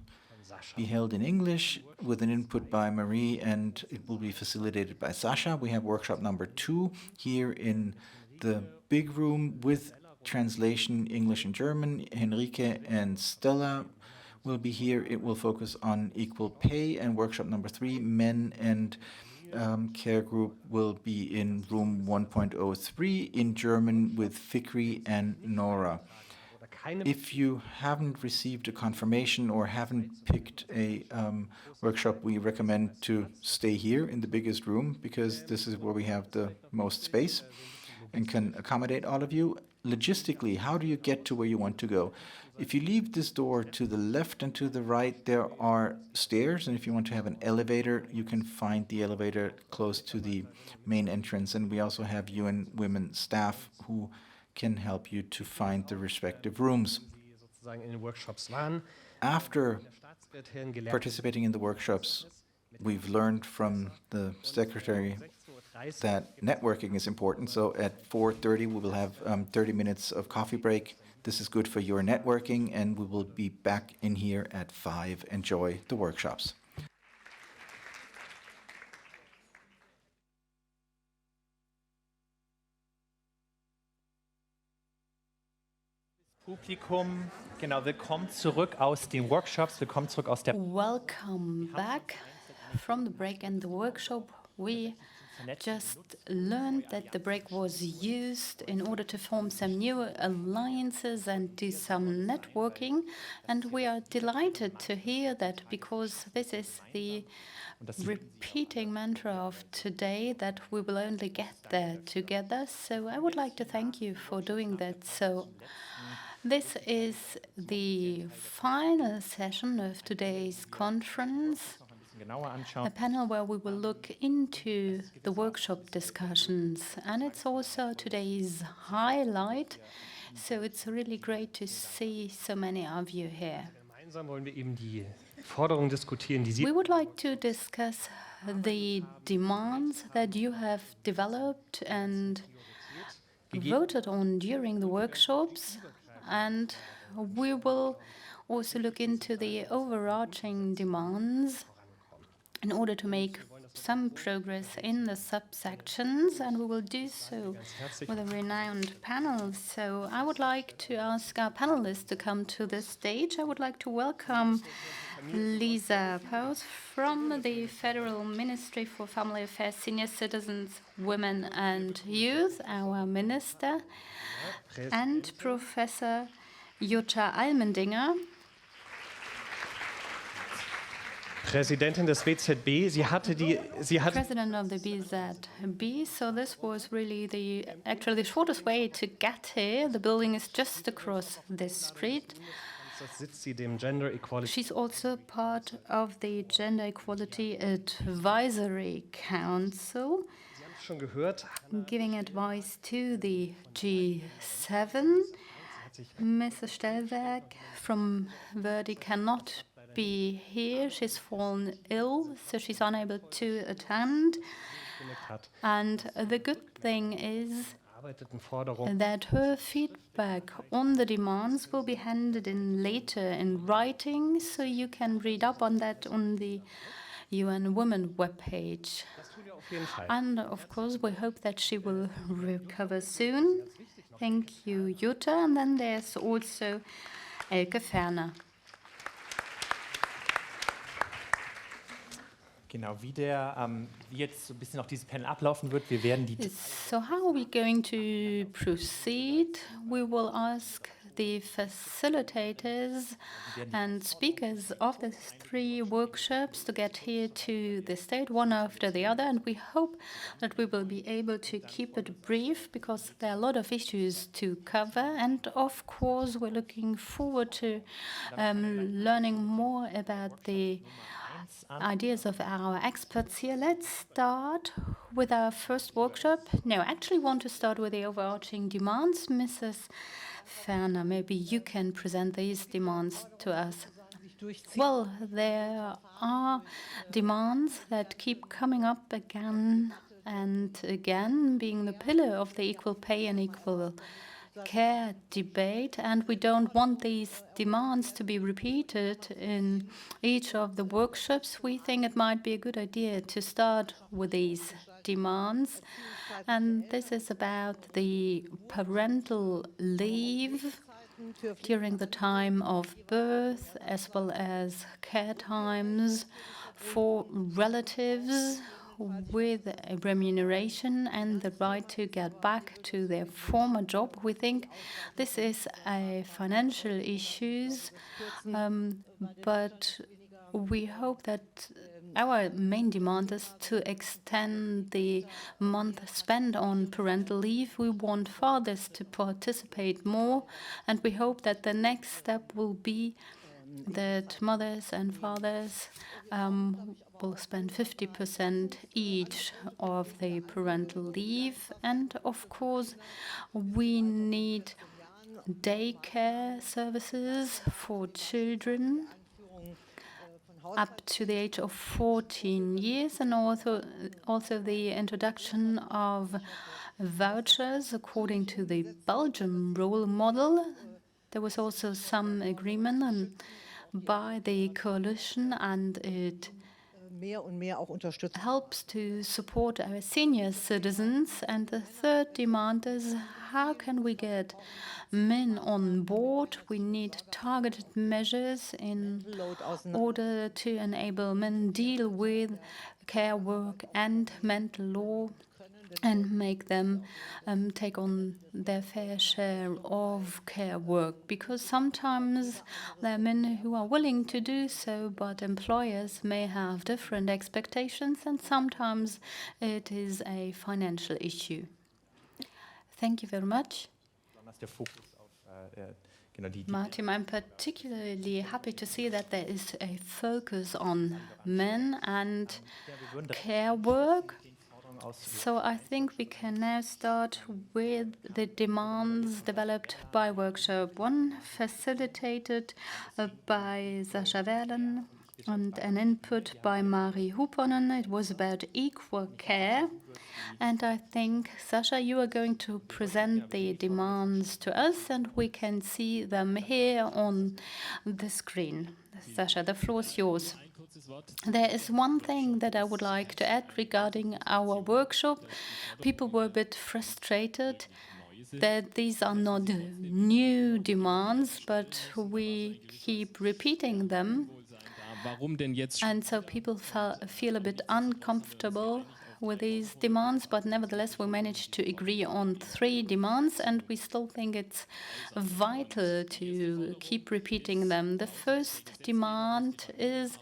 be held in English with an input by Marie, and it will be facilitated by Sasha. We have workshop number 2 here in the big room with translation English and German. Henrike and Stella will be here. It will focus on equal pay. And workshop number 3, men and care group, will be in room 1.03 in German with Fikri and Nora. If you haven't received a confirmation or haven't picked a workshop, we recommend to stay here in the biggest room because this is where we have the most space and can accommodate all of you. Logistically, how do you get to where you want to go? If you leave this door, to the left and to the right, there are stairs. And if you want to have an elevator, you can find the elevator close to the main entrance. And we also have UN Women staff who can help you to find the respective rooms. After participating in the workshops, we've learned from the secretary that networking is important. So at 4:30, we will have 30 minutes of coffee break. This is good for your networking, and we will be back in here at 5. Enjoy the workshops. Publikum, genau, willkommen zurück aus den Workshops, willkommen zurück aus der... Welcome back from the break and the workshop. We just learned that the break was used in order to form some new alliances and do some networking. And we are delighted to hear that, because this is the repeating mantra of today, that we will only get there together. So I would like to thank you for doing that. So this is the final session of today's conference, a panel where we will look into the workshop discussions. And it's also today's highlight. So it's really great to see so many of you here. Gemeinsam wollen wir eben die Forderungen diskutieren, die Sie We would like to discuss the demands that you have developed and voted on during the workshops, and we will also look into the overarching demands in order to make some progress in the subsections, and we will do so with a renowned panel. So I would like to ask our panelists to come to the stage. I would like to welcome Lisa Pause from the Federal Ministry for Family Affairs, Senior Citizens, Women and Youth, our minister, and Professor Jutta Almendinger, Präsidentin des WZB. Sie hatte President of the BZB. So this was really actually the shortest way to get here. The building is just across this street. Sitzt sie dem Gender Equality. She's also part of the Gender Equality Advisory Council, Schon gehört. giving advice to the G7. Mrs. Stellwerk from Verdi cannot be here. She's fallen ill, so she's unable to attend. And the good thing is that her feedback on the demands will be handed in later in writing, so you can read up on that on the UN Women webpage. And of course, we hope that she will recover soon. Thank you, Jutta. And then there's also Elke Ferner. Genau, wie jetzt so ein bisschen auch dieses Panel ablaufen wird, wir werden die... So how are we going to proceed? We will ask the facilitators and speakers of the three workshops to get here to the stage, one after the other, and we hope that we will be able to keep it brief, because there are a lot of issues to cover, and of course we're looking forward to learning more about the ideas of our experts here. Let's start with our first workshop. No, I actually want to start with the overarching demands. Mrs. Ferner, maybe you can present these demands to us. Well, there are demands that keep coming up again and again, being the pillar of the equal pay and equal care debate, and we don't want these demands to be repeated in each of the workshops. We think it might be a good idea to start with these demands, and this is about the parental leave during the time of birth, as well as care times for relatives with a remuneration and the right to get back to their former job. We think this is a financial issue, but we hope that our main demand is to extend the month spent on parental leave. We want fathers to participate more, and we hope that the next step will be that mothers and fathers will spend 50% each of the parental leave. And of course, we need daycare services for children up to the age of 14 years, and also the introduction of vouchers according to the Belgian role model. There was also some agreement by the coalition, and it mehr und mehr auch unterstützen. helps to support our senior citizens. And the third demand is, how can we get men on board? We need targeted measures in order to enable men deal with care work and mental law and make them take on their fair share of care work. Because sometimes there are men who are willing to do so, but employers may have different expectations, and sometimes it is a financial issue. Thank you very much. Martin, I'm particularly happy to see that there is a focus on men and care work. So I think we can now start with the demands developed by Workshop 1, facilitated by Sascha Werlen, and an input by Mari Huponen. It was about equal care. And I think, Sascha, you are going to present the demands to us, and we can see them here on the screen. Sascha, the floor is yours. There is one thing that I would like to add regarding our workshop. People were a bit frustrated that these are not new demands, but we keep repeating them. And so people feel a bit uncomfortable with these demands, but nevertheless we managed to agree on 3 demands, and we still think it's vital to keep repeating them. The first demand is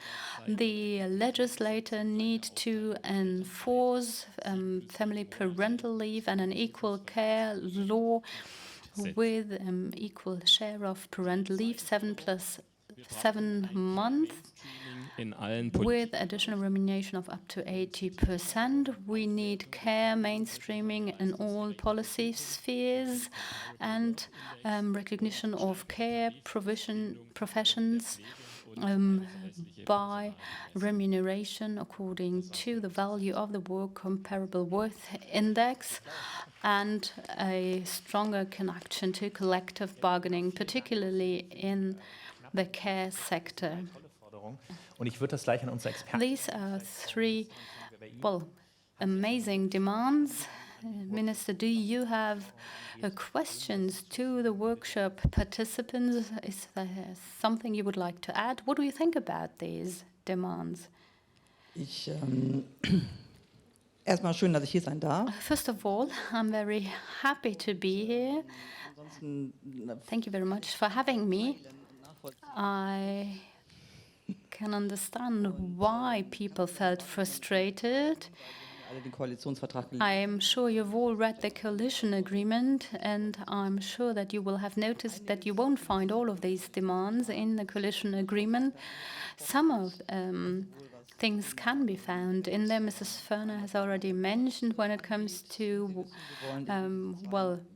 the legislator need to enforce family parental leave and an equal care law with equal share of parental leave, 7 plus 7 months, with additional remuneration of up to 80%. We need care mainstreaming in all policy spheres and recognition of care professions by remuneration according to the value of the work comparable worth index, and a stronger connection to collective bargaining, particularly in the care sector. These are 3, amazing demands. Minister, do you have questions to the workshop participants? Is there something you would like to add? What do you think about these demands? Erstmal schön, dass ich hier sein darf. First of all, I'm very happy to be here. Thank you very much for having me. I can understand why people felt frustrated. I am sure you've all read the coalition agreement, and I'm sure that you will have noticed that you won't find all of these demands in the coalition agreement. Some of things can be found in there. Mrs. Ferner has already mentioned when it comes to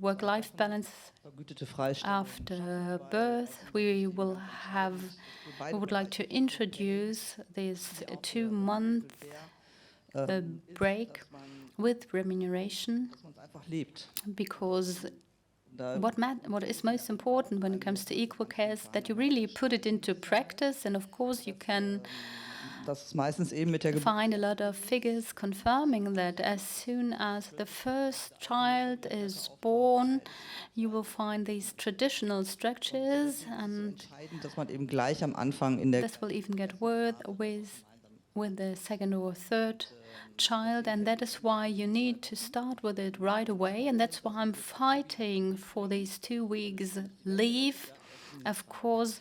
work-life balance after birth. We would like to introduce this 2-month break with remuneration, because what is most important when it comes to equal care is that you really put it into practice. And of course you can find a lot of figures confirming that as soon as the first child is born, you will find these traditional structures, and this will even get worse with the second or third child, and that is why you need to start with it right away, and that's why I'm fighting for these 2 weeks leave. Of course,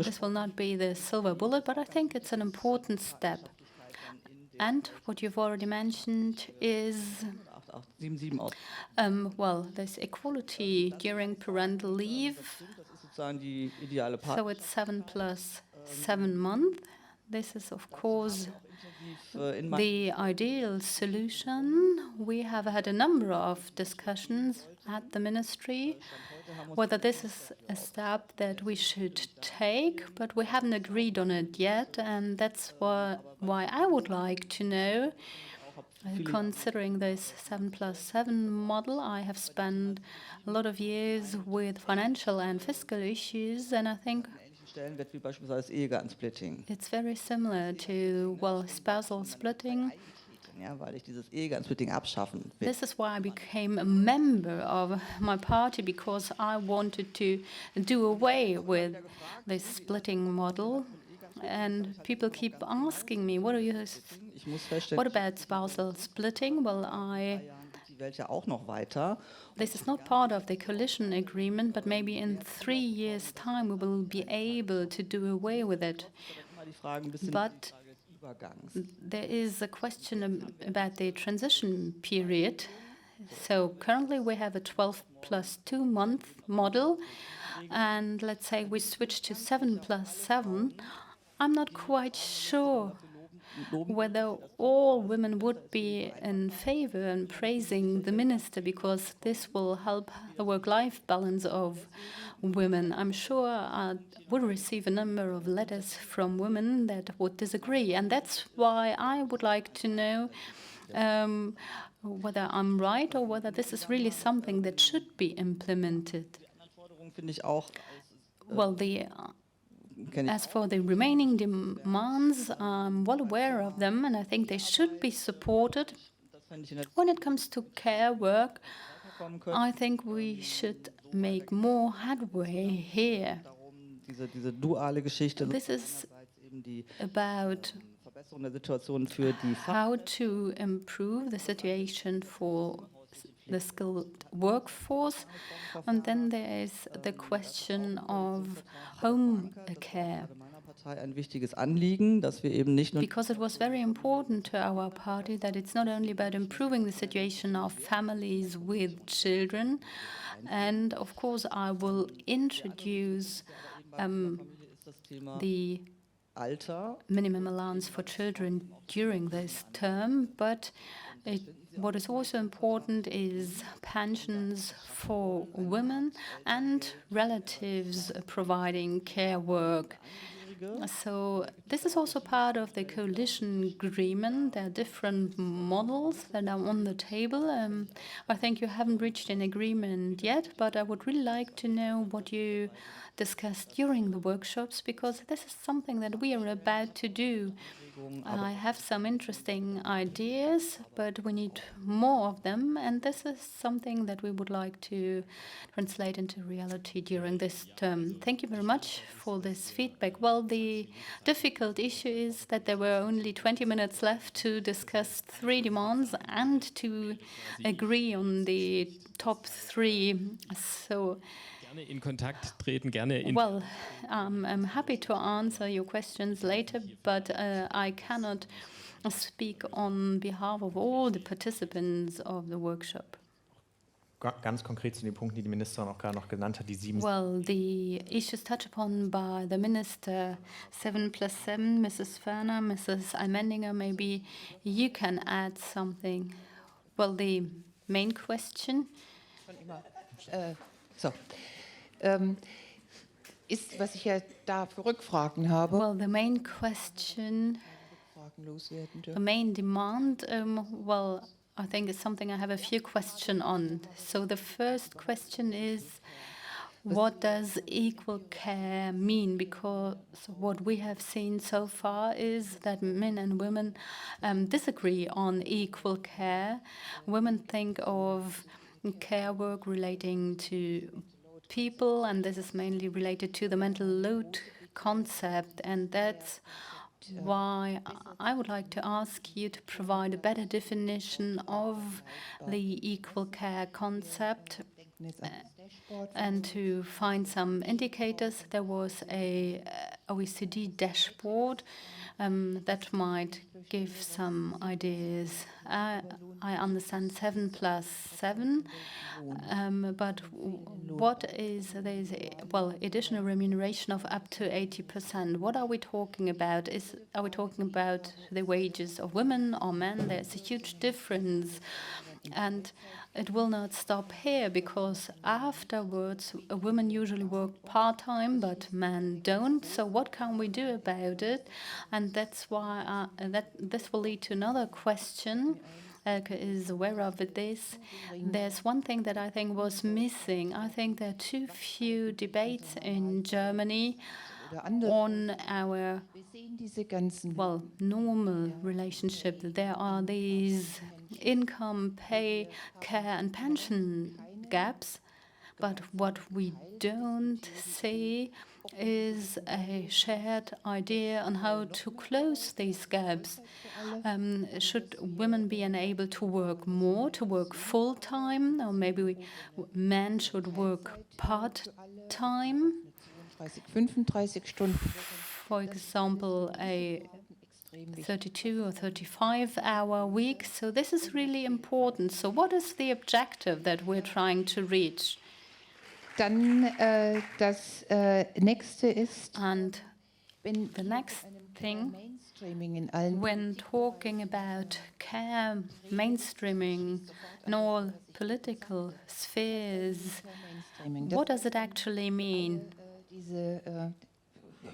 this will not be the silver bullet, but I think it's an important step. And what you've already mentioned is there's equality during parental leave. So it's 7 plus 7 months. This is, of course, the ideal solution. We have had a number of discussions at the ministry whether this is a step that we should take, but we haven't agreed on it yet, and that's why I would like to know, considering this 7 plus 7 model. I have spent a lot of years with financial and fiscal issues, and I think Stellenwert wie beispielsweise Ehegattensplitting. It's very similar to, well, spousal splitting. Ja, weil ich dieses Ehegattensplitting abschaffen will. This is why I became a member of my party, because I wanted to do away with this splitting model. And people keep asking me, what about spousal splitting? Well, this is not part of the coalition agreement, but maybe in 3 years' time we will be able to do away with it. But there is a question about the transition period. So currently we have a 12+2 month model, and let's say we switch to 7+7. I'm not quite sure whether all women would be in favor and praising the minister, because this will help the work-life balance of women. I'm sure I would receive a number of letters from women that would disagree, and that's why I would like to know whether I'm right or whether this is really something that should be implemented. Well, as for the remaining demands, I'm well aware of them, and I think they should be supported. When it comes to care work, I think we should make more headway here. This is about how to improve the situation for the skilled workforce. And then there is the question of home care. Because it was very important to our party that it's not only about improving the situation of families with children, and of course I will introduce the minimum allowance for children during this term, but what is also important is pensions for women and relatives providing care work. So this is also part of the coalition agreement. There are different models that are on the table. I think you haven't reached an agreement yet, but I would really like to know what you discussed during the workshops, because this is something that we are about to do. I have some interesting ideas, but we need more of them, and this is something that we would like to translate into reality during this term. Thank you very much for this feedback. Well, the difficult issue is that there were only 20 minutes left to discuss 3 demands and to agree on the top 3. So in Kontakt treten, gerne in. Well, I'm happy to answer your questions later, but I cannot speak on behalf of all the participants of the workshop. Ganz konkret zu den Punkten, die die Ministerin auch gerade noch genannt hat, die 7. Well, the issues touched upon by the minister, 7+7, Mrs. Ferner, Mrs. Almendinger, maybe you can add something. Well, the main question. Ist, was ich ja da für Rückfragen habe. Well, the main question, the main demand, well, I think it's something I have a few questions on. So the first question is, what does equal care mean? Because what we have seen so far is that men and women disagree on equal care. Women think of care work relating to people, and this is mainly related to the mental load concept, and that's why I would like to ask you to provide a better definition of the equal care concept and to find some indicators. There was a OECD dashboard that might give some ideas. I understand 7+7, but what is there's additional remuneration of up to 80%? What are we talking about? Are we talking about the wages of women or men? There's a huge difference. And it will not stop here, because afterwards women usually work part-time, but men don't. So what can we do about it? And that's why this will lead to another question. Is aware of this. There's one thing that I think was missing. I think there are too few debates in Germany on our normal relationship. There are these income, pay, care, and pension gaps, but what we don't see is a shared idea on how to close these gaps. Should women be enabled to work more, to work full time, or maybe men should work part time? For example, a 32 or 35-hour week. So this is really important. So what is the objective that we're trying to reach? Dann das nächste ist, and the next thing, when talking about care, mainstreaming in all political spheres, what does it actually mean? diese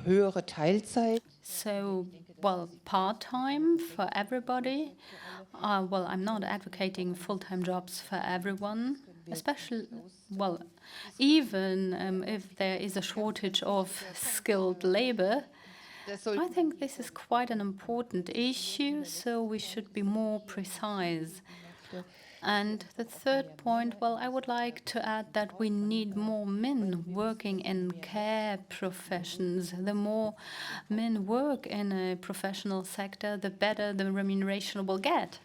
höhere Teilzeit. So, well, part-time for everybody. Well, I'm not advocating full-time jobs for everyone, especially, well, even if there is a shortage of skilled labor. I think this is quite an important issue, so we should be more precise. And the third point, well, I would like to add that we need more men working in care professions. The more men work in a professional sector, the better the remuneration will get.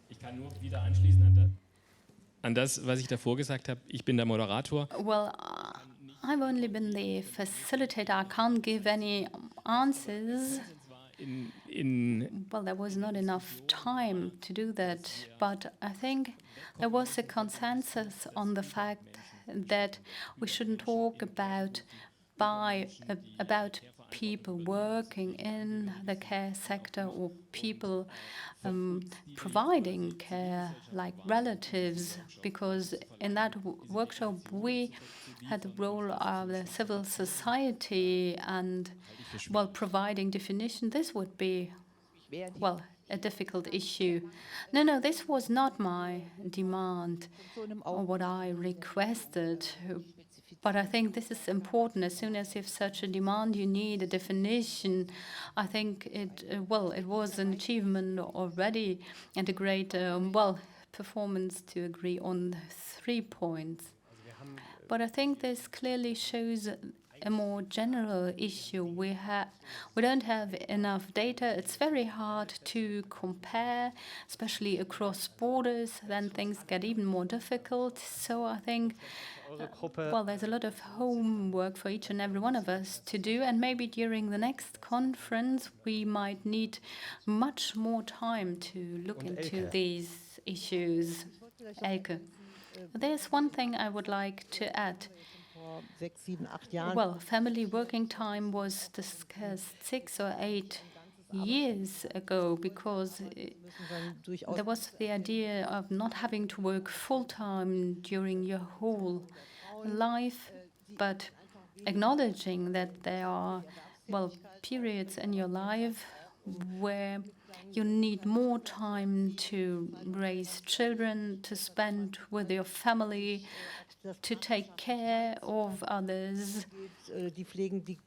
Ich kann nur wieder anschließen an das, was ich davor gesagt habe. Ich bin der Moderator. Well, I've only been the facilitator. I can't give any answers. Well, there was not enough time to do that, but I think there was a consensus on the fact that we shouldn't talk about people working in the care sector or people providing care, like relatives, because in that workshop we had the role of the civil society and, well, providing definition. This would be, well, a difficult issue. No, this was not my demand or what I requested. But I think this is important. As soon as you have such a demand, you need a definition. I think it was an achievement already and a great, performance to agree on 3 points. But I think this clearly shows a more general issue. We don't have enough data. It's very hard to compare, especially across borders. Then things get even more difficult. So I think, well, there's a lot of homework for each and every one of us to do. And maybe during the next conference, we might need much more time to look into these issues. Elke. There's one thing I would like to add. Well, family working time was discussed 6 or 8 years ago because there was the idea of not having to work full-time during your whole life, but acknowledging that there are, well, periods in your life where you need more time to raise children, to spend with your family, to take care of others,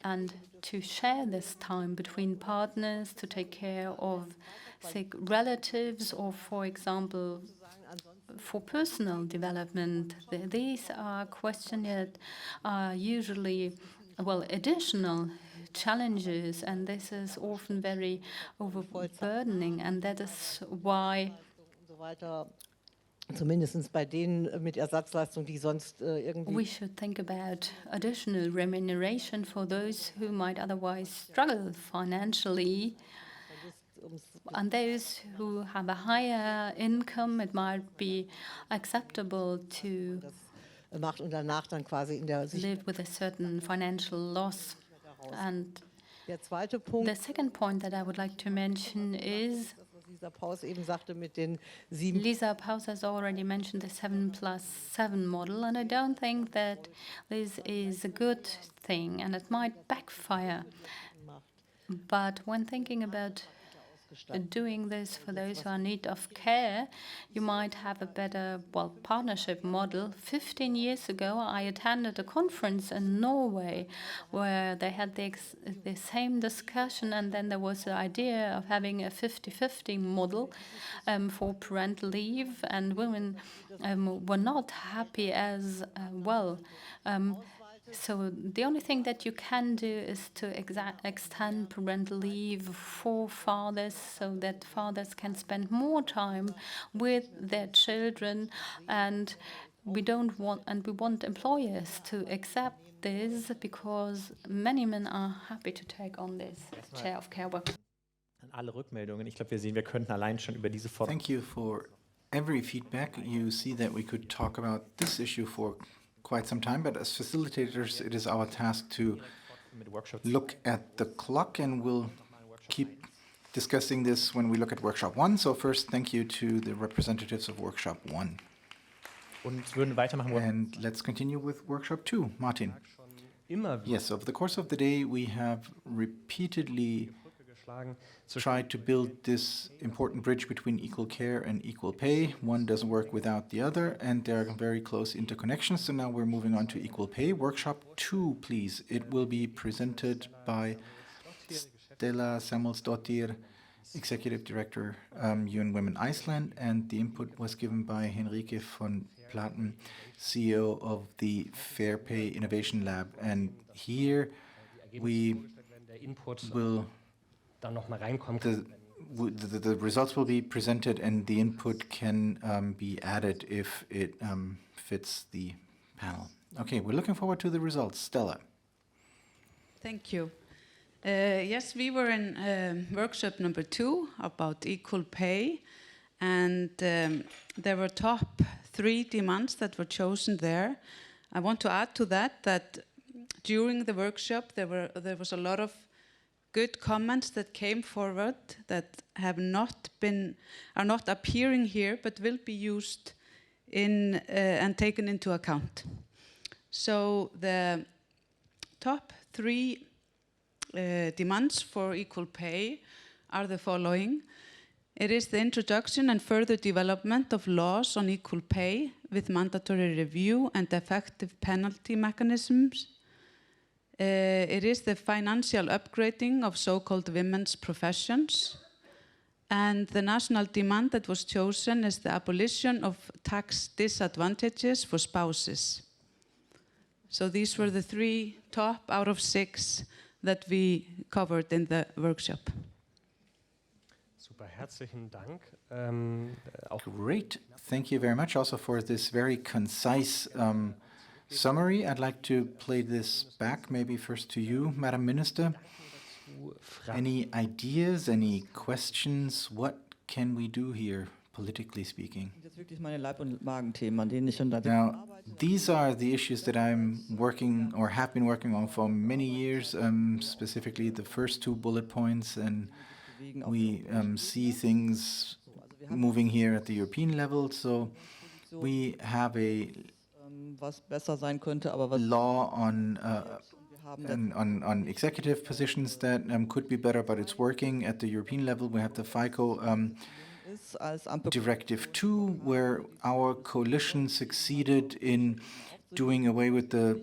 and to share this time between partners, to take care of sick relatives, or, for example, for personal development. These are questions that are usually, well, additional challenges, and this is often very overburdening, and that is why zumindest bei denen mit Ersatzleistung, die sonst irgendwie. We should think about additional remuneration for those who might otherwise struggle financially. And those who have a higher income, it might be acceptable to macht und danach dann quasi in der live with a certain financial loss. And the second point that I would like to mention is Lisa Paus has already mentioned the 7+7 model, and I don't think that this is a good thing, and it might backfire. But when thinking about doing this for those who are in need of care, you might have a better, partnership model. 15 years ago, I attended a conference in Norway where they had the same discussion, and then there was the idea of having a 50-50 model for parental leave, and women were not happy as well. So the only thing that you can do is to extend parental leave for fathers so that fathers can spend more time with their children, and we want employers to accept this because many men are happy to take on this share of care work. Alle Rückmeldungen. Ich glaube, wir sehen, wir könnten allein schon über diese Forderung. Thank you for every feedback. You see that we could talk about this issue for quite some time, but as facilitators, it is our task to look at the clock, and we'll keep discussing this when we look at Workshop 1. So first, thank you to the representatives of Workshop 1. And let's continue with Workshop 2. Martin. Yes, over the course of the day, we have repeatedly tried to build this important bridge between equal care and equal pay. One doesn't work without the other, and there are very close interconnections. So now we're moving on to equal pay. Workshop 2, please. It will be presented by Stella Samuelsdottir, Executive Director, UN Women Iceland, and the input was given by Henrike von Platen, CEO of the Fair Pay Innovation Lab. And here we will the results will be presented, and the input can be added if it fits the panel. Okay, we're looking forward to the results. Stella. Thank you. Yes, we were in workshop number 2 about equal pay, and there were top 3 demands that were chosen there. I want to add to that during the workshop there was a lot of good comments that came forward that are not appearing here, but will be used in and taken into account. So the top 3 demands for equal pay are the following. It is the introduction and further development of laws on equal pay with mandatory review and effective penalty mechanisms. It is the financial upgrading of so-called women's professions. And the national demand that was chosen is the abolition of tax disadvantages for spouses. So these were the 3 top out of 6 that we covered in the workshop. Super, herzlichen Dank. Great. Thank you very much also for this very concise summary. I'd like to play this back, maybe first to you, Madam Minister. Any ideas, any questions? What can we do here, politically speaking? Now, these are the issues that I'm working or have been working on for many years, specifically the first 2 bullet points, and we see things moving here at the European level. So we have a law on executive positions that could be better, but it's working at the European level. We have the FICO Directive 2, where our coalition succeeded in doing away with the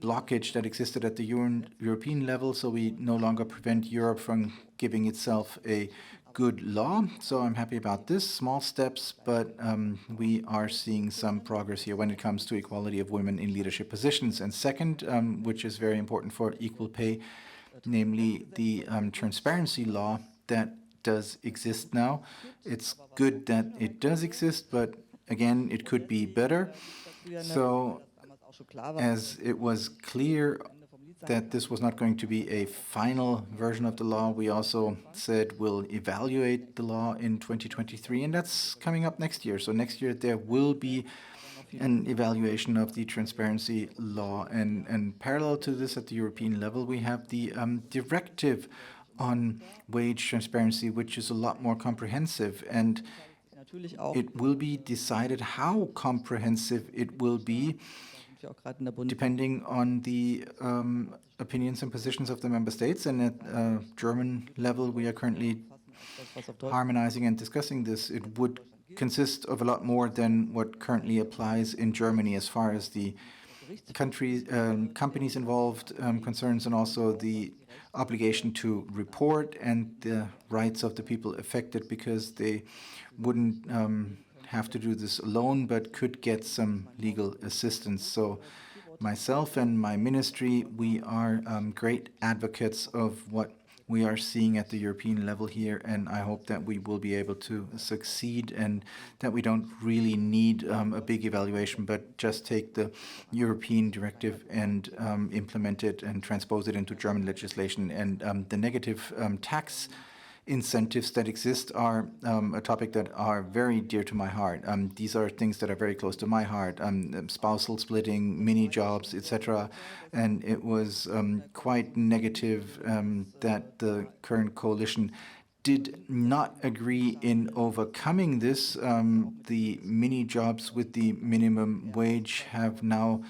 blockage that existed at the European level, so we no longer prevent Europe from giving itself a good law. So I'm happy about this. Small steps, but we are seeing some progress here when it comes to equality of women in leadership positions. And second, which is very important for equal pay, namely the transparency law that does exist now. It's good that it does exist, but again, it could be better. So as it was clear that this was not going to be a final version of the law, we also said we'll evaluate the law in 2023, and that's coming up next year. So next year there will be an evaluation of the transparency law, and parallel to this at the European level, we have the directive on wage transparency, which is a lot more comprehensive, and it will be decided how comprehensive it will be depending on the opinions and positions of the member states. And at German level, we are currently harmonizing and discussing this, it would consist of a lot more than what currently applies in Germany as far as the companies involved concerns, and also the obligation to report and the rights of the people affected, because they wouldn't have to do this alone but could get some legal assistance. So myself and my ministry, we are great advocates of what we are seeing at the European level here, and I hope that we will be able to succeed and that we don't really need a big evaluation, but just take the European directive and implement it and transpose it into German legislation. And the negative tax incentives that exist are a topic that are very dear to my heart. These are things that are very close to my heart. Spousal splitting, mini jobs, etc. And it was quite negative that the current coalition did not agree in overcoming this. The mini jobs with the minimum wage have now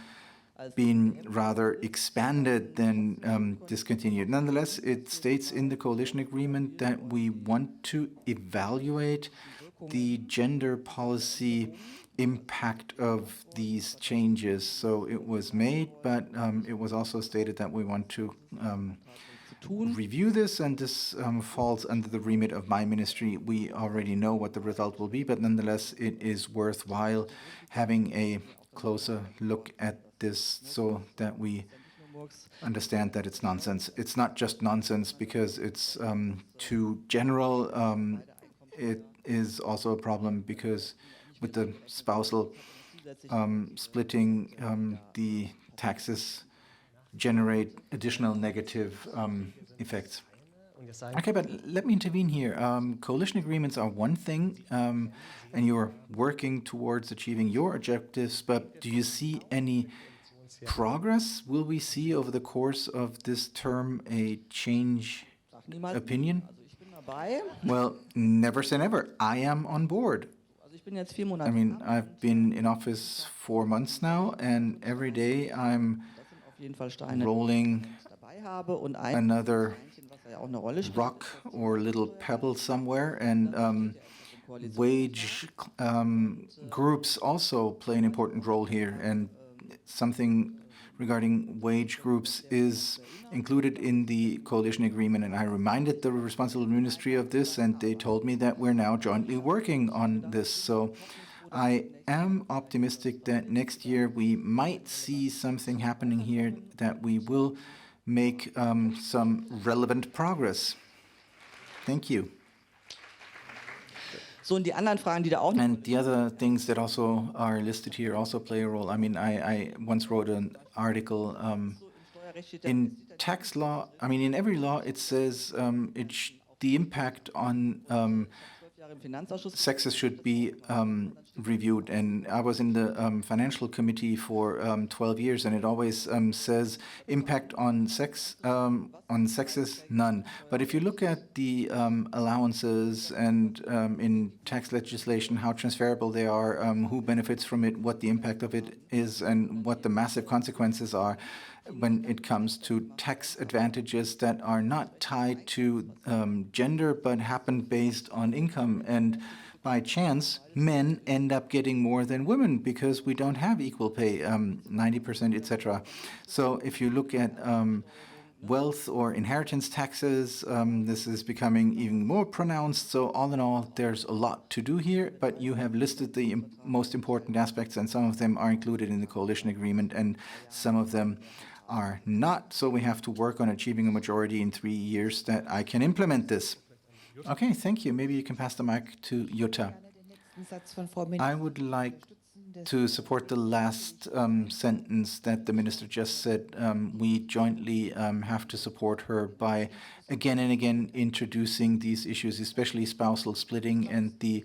been rather expanded than discontinued. Nonetheless, it states in the coalition agreement that we want to evaluate the gender policy impact of these changes. So it was made, but it was also stated that we want to review this, and this falls under the remit of my ministry. We already know what the result will be, but nonetheless, it is worthwhile having a closer look at this so that we understand that it's nonsense. It's not just nonsense because it's too general. It is also a problem because with the spousal splitting, the taxes generate additional negative effects. Okay, but let me intervene here. Coalition agreements are one thing, and you're working towards achieving your objectives, but do you see any progress? Will we see over the course of this term a change opinion? Well, never say never. I am on board. I mean, I've been in office 4 months now, and every day I'm rolling another rock or little pebble somewhere, and wage groups also play an important role here, and something regarding wage groups is included in the coalition agreement, and I reminded the responsible ministry of this, and they told me that we're now jointly working on this. So I am optimistic that next year we might see something happening here, that we will make some relevant progress. Thank you. And the other things that also are listed here also play a role. I mean, I once wrote an article in tax law. I mean, in every law it says the impact on sexes should be reviewed. And I was in the financial committee for 12 years, and it always says impact on sexes, none. But if you look at the allowances and in tax legislation, how transferable they are, who benefits from it, what the impact of it is, and what the massive consequences are when it comes to tax advantages that are not tied to gender but happen based on income. And by chance, men end up getting more than women because we don't have equal pay, 90%, etc. So if you look at wealth or inheritance taxes, this is becoming even more pronounced. So all in all, there's a lot to do here, but you have listed the most important aspects, and some of them are included in the coalition agreement, and some of them are not. So we have to work on achieving a majority in 3 years that I can implement this. Okay, thank you. Maybe you can pass the mic to Jutta. I would like to support the last sentence that the minister just said. We jointly have to support her by again and again introducing these issues, especially spousal splitting and the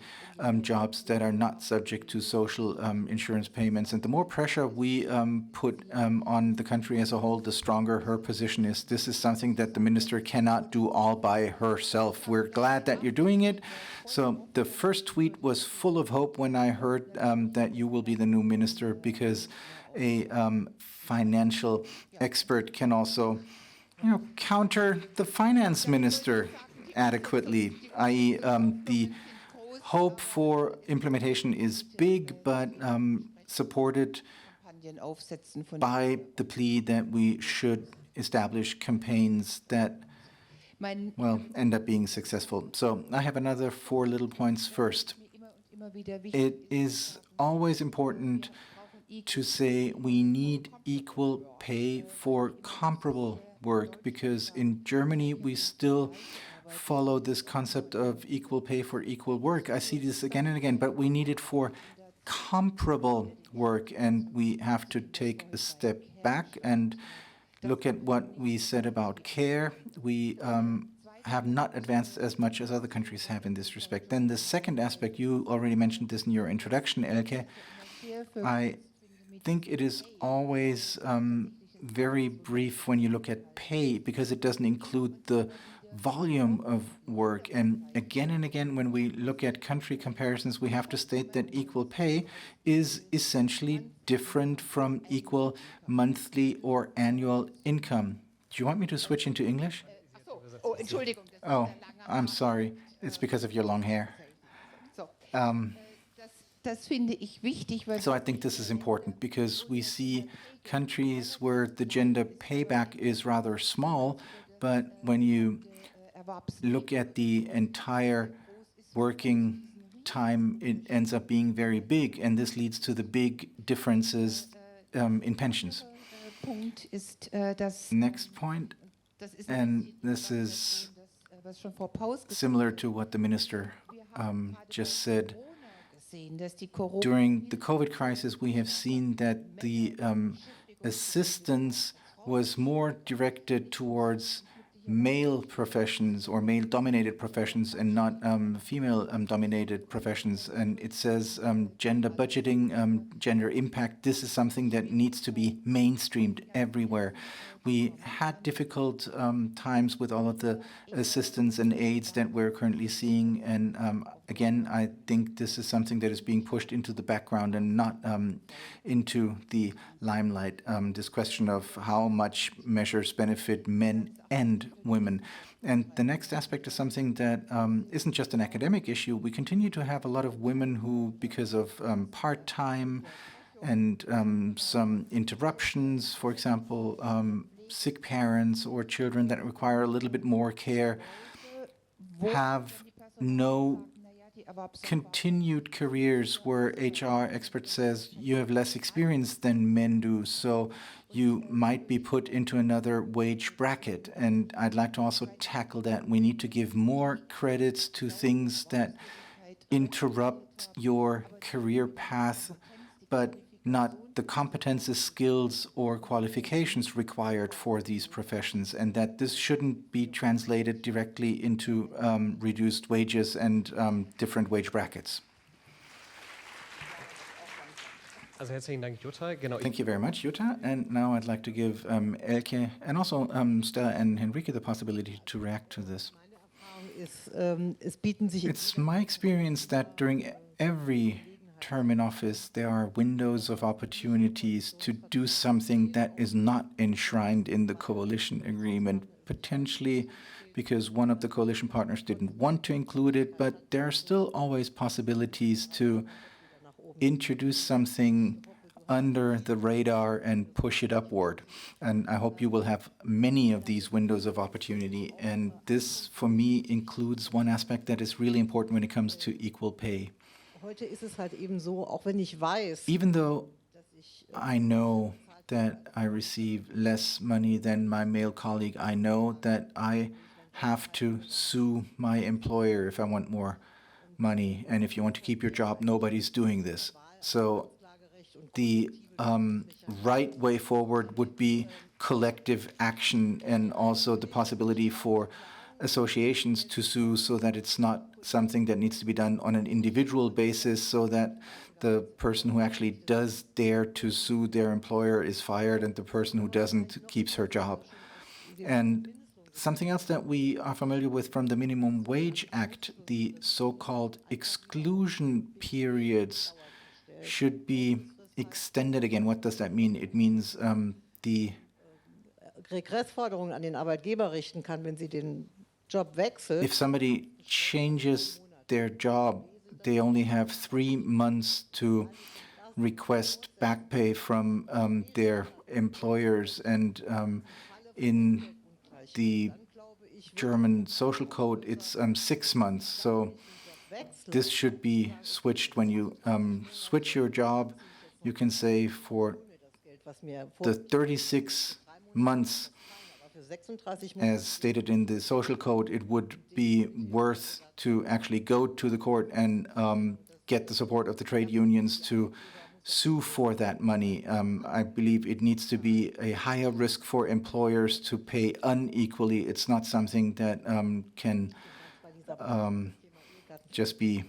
jobs that are not subject to social insurance payments. And the more pressure we put on the country as a whole, the stronger her position is. This is something that the minister cannot do all by herself. We're glad that you're doing it. So the first tweet was full of hope when I heard that you will be the new minister, because a financial expert can also counter the finance minister. adequately, i.e. The hope for implementation is big, but supported by the plea that we should establish campaigns that, well, end up being successful. So I have another 4 little points. First, it is always important to say we need equal pay for comparable work, because in Germany we still follow this concept of equal pay for equal work. I see this again and again, but we need it for comparable work, and we have to take a step back and look at what we said about care. We have not advanced as much as other countries have in this respect. Then the second aspect, you already mentioned this in your introduction, Elke. I think it is always very brief when you look at pay, because it doesn't include the volume of work. And again, when we look at country comparisons, we have to state that equal pay is essentially different from equal monthly or annual income. Do you want me to switch into English? Oh, Entschuldigung. Oh, I'm sorry. It's because of your long hair. Das finde ich wichtig, weil So I think this is important, because we see countries where the gender payback is rather small, but when you look at the entire working time, it ends up being very big, and this leads to the big differences in pensions. Punkt ist, Next point, and this is similar to what the minister just said. During the COVID crisis, we have seen that the assistance was more directed towards male professions or male-dominated professions and not female-dominated professions. And it says gender budgeting, gender impact, this is something that needs to be mainstreamed everywhere. We had difficult times with all of the assistance and aids that we're currently seeing. And again, I think this is something that is being pushed into the background and not into the limelight. This question of how much measures benefit men and women. And the next aspect is something that isn't just an academic issue. We continue to have a lot of women who, because of part-time and some interruptions, for example, sick parents or children that require a little bit more care, have no continued careers where HR expert says you have less experience than men do, so you might be put into another wage bracket. And I'd like to also tackle that. We need to give more credits to things that interrupt your career path, but not the competences, skills, or qualifications required for these professions, and that this shouldn't be translated directly into reduced wages and different wage brackets. Thank you very much, Jutta. And now I'd like to give Elke and also Stella and Henrike the possibility to react to this. It's my experience that during every term in office, there are windows of opportunities to do something that is not enshrined in the coalition agreement, potentially because one of the coalition partners didn't want to include it, but there are still always possibilities to introduce something under the radar and push it upward. And I hope you will have many of these windows of opportunity. And this, for me, includes one aspect that is really important when it comes to equal pay. Even though I know that I receive less money than my male colleague, I know that I have to sue my employer if I want more money. And if you want to keep your job, nobody's doing this. So the right way forward would be collective action, and also the possibility for associations to sue, so that it's not something that needs to be done on an individual basis, so that the person who actually does dare to sue their employer is fired and the person who doesn't keeps her job. And something else that we are familiar with from the Minimum Wage Act, the so-called exclusion periods should be extended again. What does that mean? It means the Regressforderungen an den Arbeitgeber richten kann, wenn sie den if somebody changes their job, they only have 3 months to request back pay from their employers. And in the German social code, it's 6 months. So this should be switched. When you switch your job, you can say for the 36 months, as stated in the social code, it would be worth to actually go to the court and get the support of the trade unions to sue for that money. I believe it needs to be a higher risk for employers to pay unequally. It's not something that can just be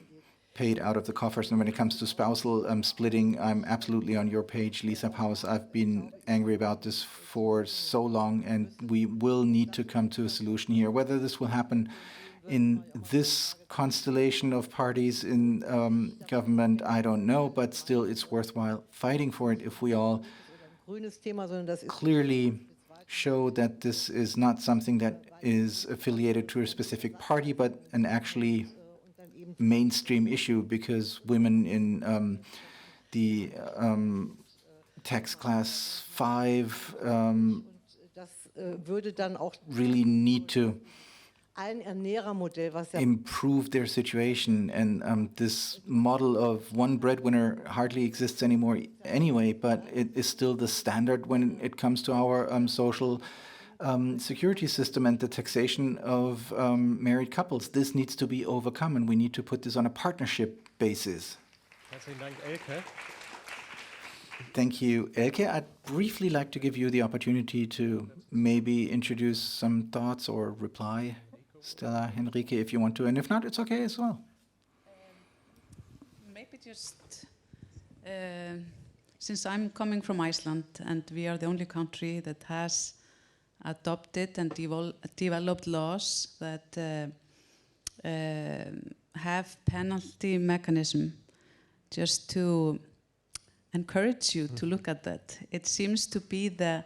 paid out of the coffers. And when it comes to spousal splitting, I'm absolutely on your page, Lisa Paus. I've been angry about this for so long, and we will need to come to a solution here. Whether this will happen in this constellation of parties in government, I don't know, but still it's worthwhile fighting for it if we all clearly show that this is not something that is affiliated to a specific party, but an actually mainstream issue, because women in the tax class 5 really need to improve their situation. And this model of one breadwinner hardly exists anymore anyway, but it is still the standard when it comes to our social security system and the taxation of married couples. This needs to be overcome, and we need to put this on a partnership basis. Thank you, Elke. I'd briefly like to give you the opportunity to maybe introduce some thoughts or reply, Stella, Henrike, if you want to, and if not, it's okay as well. Maybe just, since I'm coming from Iceland, and we are the only country that has adopted and developed laws that have penalty mechanism, just to encourage you to look at that. It seems to be the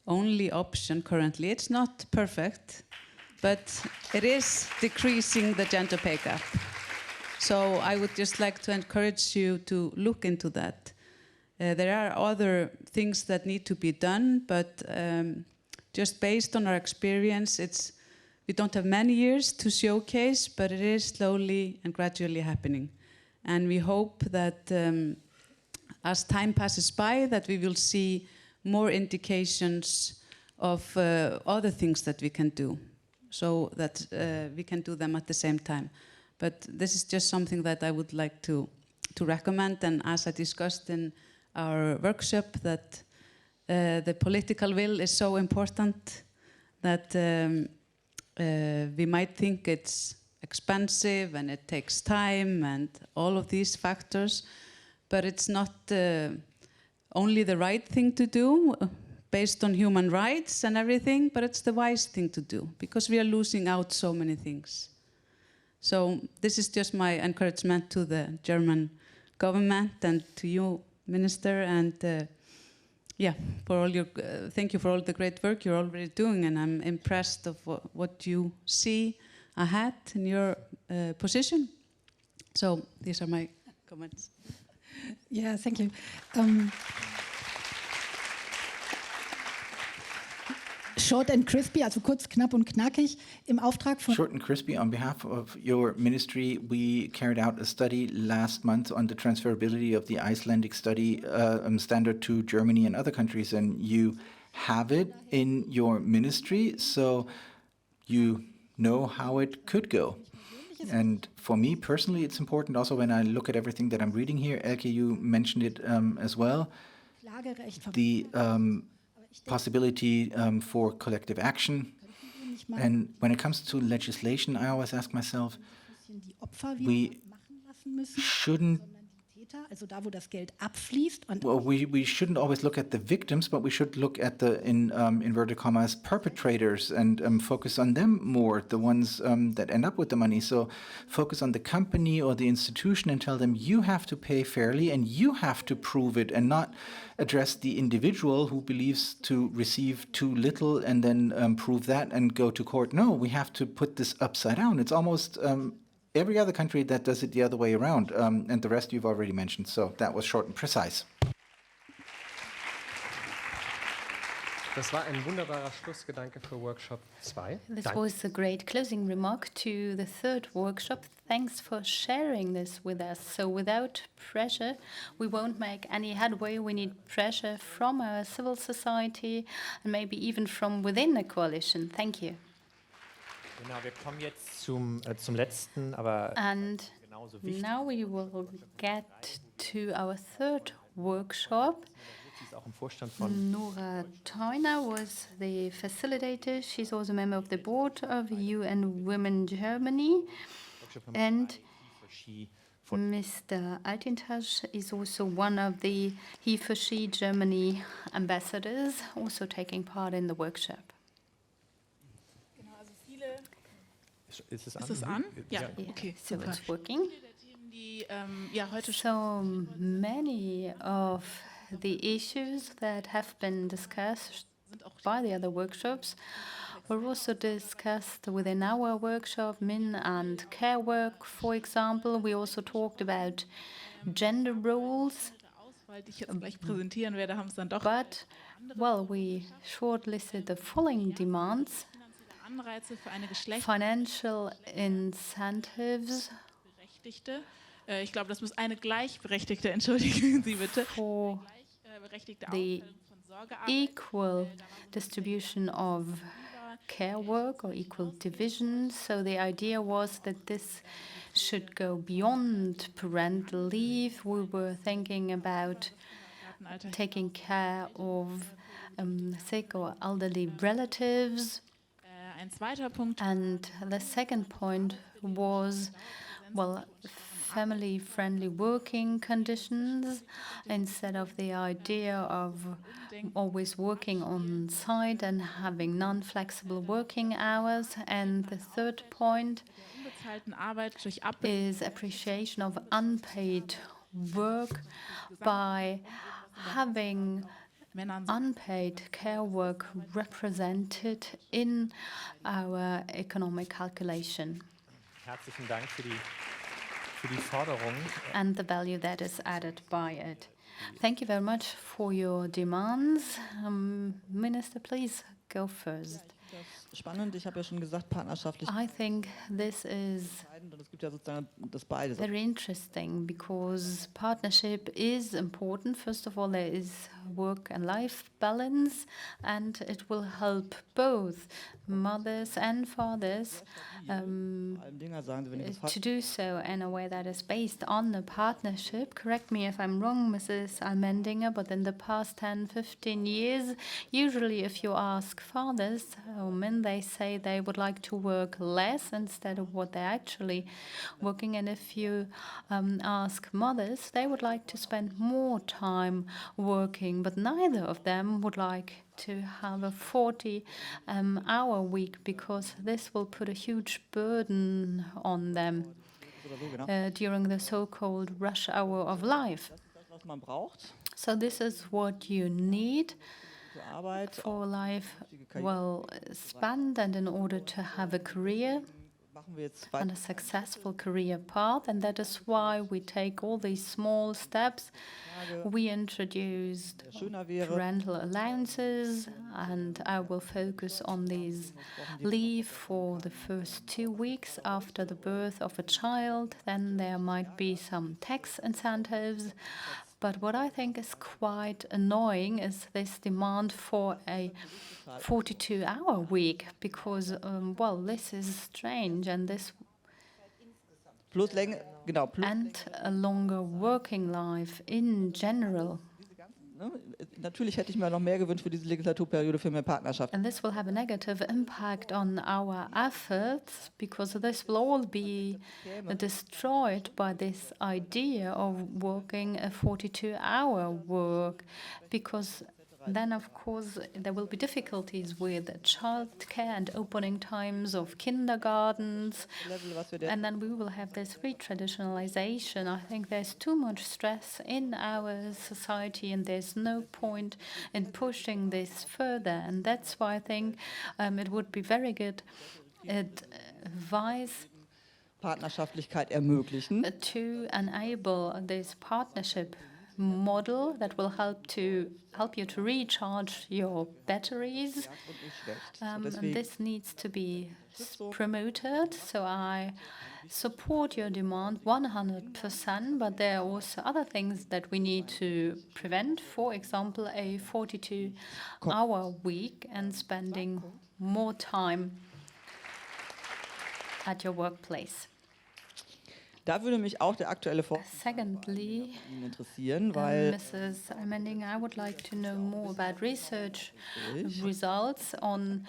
only option currently. It's not perfect, but it is decreasing the gender pay gap. So I would just like to encourage you to look into that. There are other things that need to be done, but just based on our experience, we don't have many years to showcase, but it is slowly and gradually happening. And we hope that as time passes by, that we will see more indications of other things that we can do, so that we can do them at the same time. But this is just something that I would like to recommend, and as I discussed in our workshop, that the political will is so important that we might think it's expensive and it takes time and all of these factors, but it's not only the right thing to do based on human rights and everything, but it's the wise thing to do, because we are losing out so many things. So this is just my encouragement to the German government and to you, Minister, and yeah, for all your thank you for all the great work you're already doing, and I'm impressed of what you see ahead in your position. So these are my comments. Yeah, thank you. Short and crispy, also kurz, knapp und knackig, im Auftrag von... Short and crispy, on behalf of your ministry, we carried out a study last month on the transferability of the Icelandic study standard to Germany and other countries, and you have it in your ministry, so you know how it could go. And for me personally, it's important also when I look at everything that I'm reading here. Elke, you mentioned it as well. The possibility for collective action. And when it comes to legislation, I always ask myself, we shouldn't Täter, also da, wo das Geld abfließt. Und Well, we shouldn't always look at the victims, but we should look at the, in inverted commas, perpetrators and focus on them more, the ones that end up with the money. So focus on the company or the institution and tell them you have to pay fairly and you have to prove it, and not address the individual who believes to receive too little and then prove that and go to court. No, we have to put this upside down. It's almost every other country that does it the other way around, and the rest you've already mentioned. So that was short and precise. Das war ein wunderbarer Schlussgedanke für Workshop 2. This was a great closing remark to the third workshop. Thanks for sharing this with us. So without pressure, we won't make any headway. We need pressure from our civil society and maybe even from within the coalition. Thank you. Genau, wir kommen jetzt zum letzten, aber And genauso wichtig. now we will get to our third workshop. Sie ist auch im Vorstand von Nora Theuner was the facilitator. She's also a member of the board of UN Women Germany. And Mr. Altintasch is also one of the He for She Germany ambassadors, also taking part in the workshop. Ist es Ist es an? Ja, Yeah, okay, so super. it's working. Die ja, heute So many of the issues that have been discussed by the other workshops were also discussed within our workshop, Min and Care Work, for example. We also talked about gender roles. die ich jetzt gleich präsentieren werde, haben es dann doch But, well, we shortlisted the following demands: Anreize für eine financial incentives Gleichberechtigte. Ich glaube, das muss eine Gleichberechtigte, entschuldigen Sie bitte. for Gleichberechtigte the Aufteilung von Sorgearbeit. equal distribution of care work or equal division. So the idea was that this should go beyond parental leave. We were thinking about taking care of sick or elderly relatives. Ein zweiter Punkt. And the second point was, well, family-friendly working conditions instead of the idea of always working on site and having non-flexible working hours. And the third point is appreciation of unpaid work by having unpaid care work represented in our economic calculation. Herzlichen Dank für die Forderung. And the value that is added by it. Thank you very much for your demands. Minister, please go first. Spannend, ich habe ja schon gesagt, partnerschaftlich. I think this is Und es gibt ja sozusagen das beides. very interesting because partnership is important. First of all, there is work and life balance, and it will help both mothers and fathers to do so in a way that is based on the partnership. Correct me if I'm wrong, Mrs. Almendinger, but in the past 10, 15 years, usually if you ask fathers or men, they say they would like to work less instead of what they're actually working. And if you ask mothers, they would like to spend more time working, but neither of them would like to have a 40-hour week because this will put a huge burden on them during the so-called rush hour of life. So this is what you need for life well spent and in order to have a career and a successful career path, and that is why we take all these small steps. We introduced parental allowances, and I will focus on these leave for the first 2 weeks after the birth of a child. Then there might be some tax incentives. But what I think is quite annoying is this demand for a 42-hour week, because, well, this is strange, and this Plus Länge, genau. and a longer working life in general. Natürlich hätte ich mir noch mehr gewünscht für diese Legislaturperiode für mehr Partnerschaft. And this will have a negative impact on our efforts because this will all be destroyed by this idea of working a 42-hour work, because then, of course, there will be difficulties with childcare and opening times of kindergartens, and then we will have this retraditionalization. I think there's too much stress in our society, and there's no point in pushing this further. And that's why I think it would be very good advice Partnerschaftlichkeit ermöglichen. To enable this partnership model that will help you to recharge your batteries. And this needs to be promoted. So I support your demand 100%, but there are also other things that we need to prevent. For example, a 42-hour week and spending more time at your workplace. Da würde mich auch der aktuelle Vorschlag Secondly, interessieren, weil Mrs. Almending, I would like to know more about research results on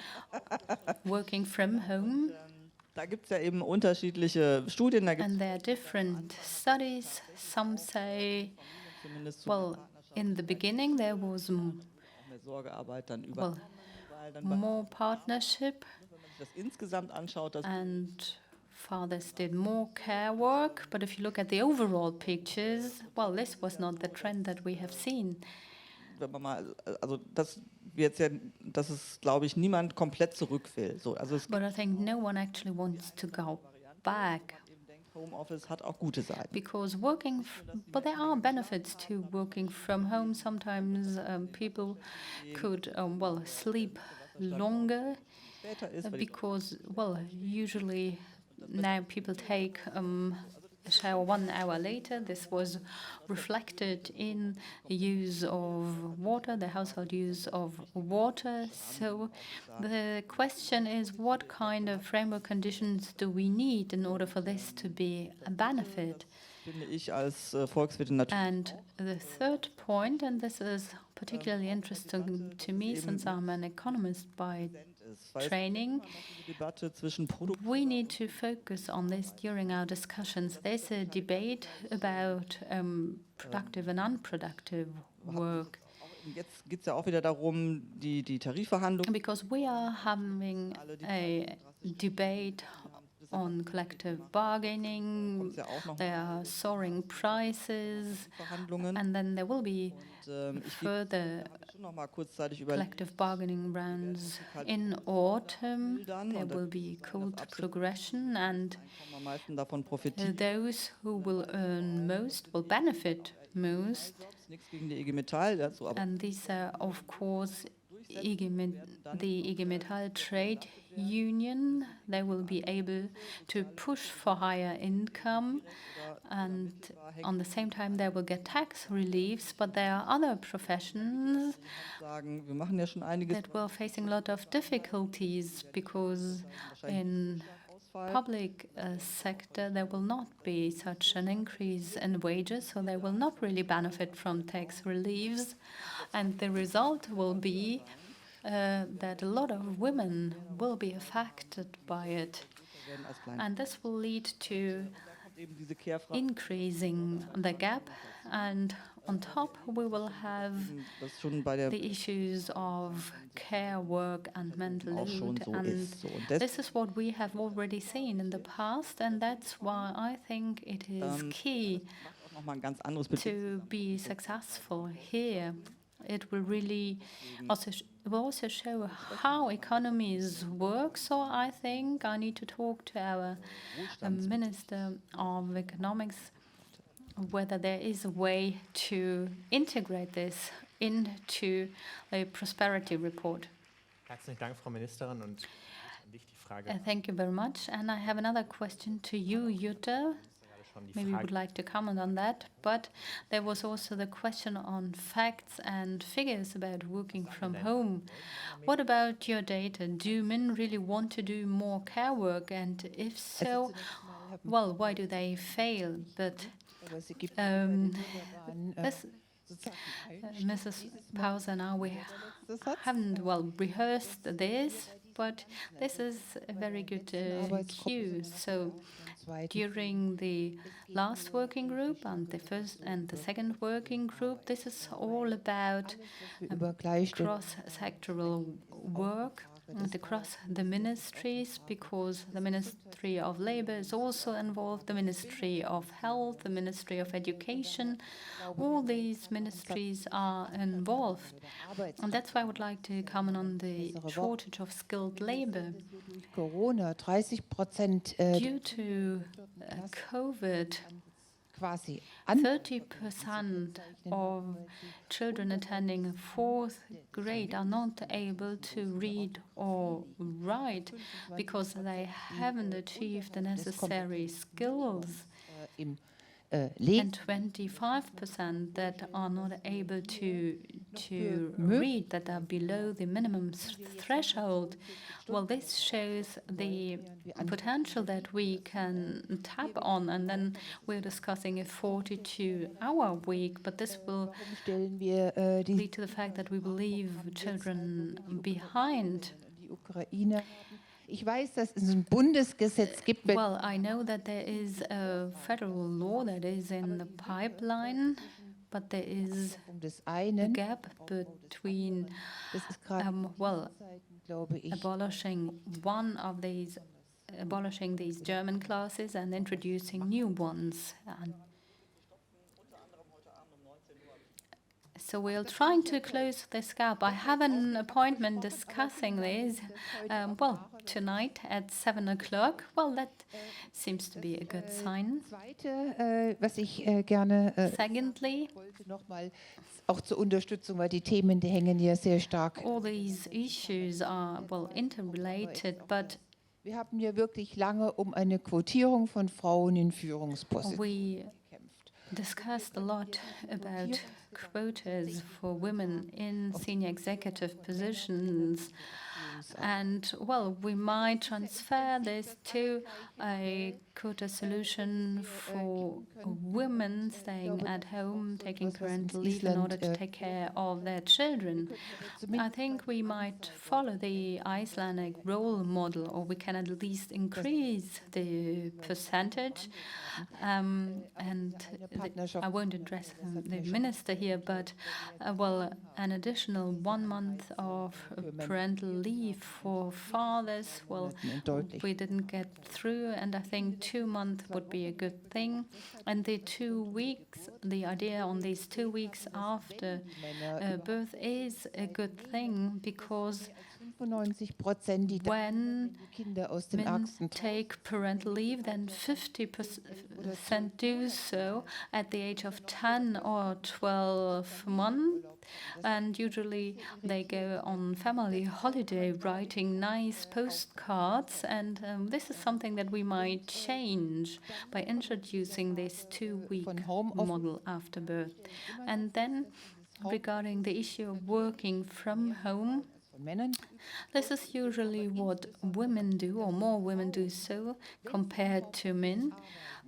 working from home. Da gibt es ja eben unterschiedliche Studien. And there are different studies. Some say, well, in the beginning there was more partnership, and fathers did more care work, but if you look at the overall pictures, well, this was not the trend that we have seen. Wenn man mal, also das ist, glaube ich, niemand komplett zurück will. So, also But I think no one actually wants to go back. Homeoffice hat auch gute Seiten. Because but there are benefits to working from home. Sometimes people could, sleep longer because, usually now people take a shower 1 hour later. This was reflected in the use of water, the household use of water. So the question is, what kind of framework conditions do we need in order for this to be a benefit? And the third point, and this is particularly interesting to me since I'm an economist by training, we need to focus on this during our discussions. There's a debate about productive and unproductive work. Jetzt geht es ja auch wieder darum, die Tarifverhandlungen. Because we are having a debate on collective bargaining, there are soaring prices, and then there will be further collective bargaining rounds in autumn. There will be cold progression, and those who will earn most will benefit most. And these are, of course, the IG Metall trade union. They will be able to push for higher income, and on the same time they will get tax reliefs. But there are other professions that were facing a lot of difficulties because in public sector there will not be such an increase in wages, so they will not really benefit from tax reliefs, and the result will be that a lot of women will be affected by it, and this will lead to increasing the gap. And on top, we will have the issues of care work and mental load. And this is what we have already seen in the past, and that's why I think it is key to be successful here. It will really also show how economies work. So I think I need to talk to our Minister of Economics whether there is a way to integrate this into a prosperity report. Herzlichen Dank, Frau Ministerin, und an dich die Frage. Thank you very much. And I have another question to you, Jutta. Maybe you would like to comment on that. But there was also the question on facts and figures about working from home. What about your data? Do men really want to do more care work? And if so, well, why do they fail? But Mrs. Pauser and I, we haven't, well, rehearsed this, but this is a very good cue. So during the last working group and the first and the second working group, this is all about cross-sectoral work and across the ministries, because the Ministry of Labor is also involved, the Ministry of Health, the Ministry of Education. All these ministries are involved. And that's why I would like to comment on the shortage of skilled labor. Due to COVID, 30% of children attending fourth grade are not able to read or write because they haven't achieved the necessary skills. And 25% that are not able to read, that are below the minimum threshold. Well, this shows the potential that we can tap on, and then we're discussing a 42-hour week, but this will lead to the fact that we will leave children behind. Well, I know that there is a federal law that is in the pipeline, but there is a gap between, well, abolishing these German classes and introducing new ones. So we're trying to close this gap. I have an appointment discussing this, well, tonight at 7 o'clock. Well, that seems to be a good sign. Secondly, auch zur Unterstützung, weil die Themen, die hängen hier sehr stark. All these issues are, well, interrelated, but wir haben hier wirklich lange eine Quotierung von Frauen in Führungspositionen. We discussed a lot about quotas for women in senior executive positions. And, well, we might transfer this to a quota solution for women staying at home, taking parental leave in order to take care of their children. I think we might follow the Icelandic role model, or we can at least increase the percentage. And I won't address the minister here, but, well, an additional 1 month of parental leave for fathers, well, we didn't get through, and I think 2 months would be a good thing. And the 2 weeks, the idea on these 2 weeks after birth is a good thing, because when men take parental leave, then 50% do so at the age of 10 or 12 months. And usually they go on family holiday writing nice postcards. And this is something that we might change by introducing this 2-week model after birth. And then regarding the issue of working from home, this is usually what women do, or more women do so, compared to men.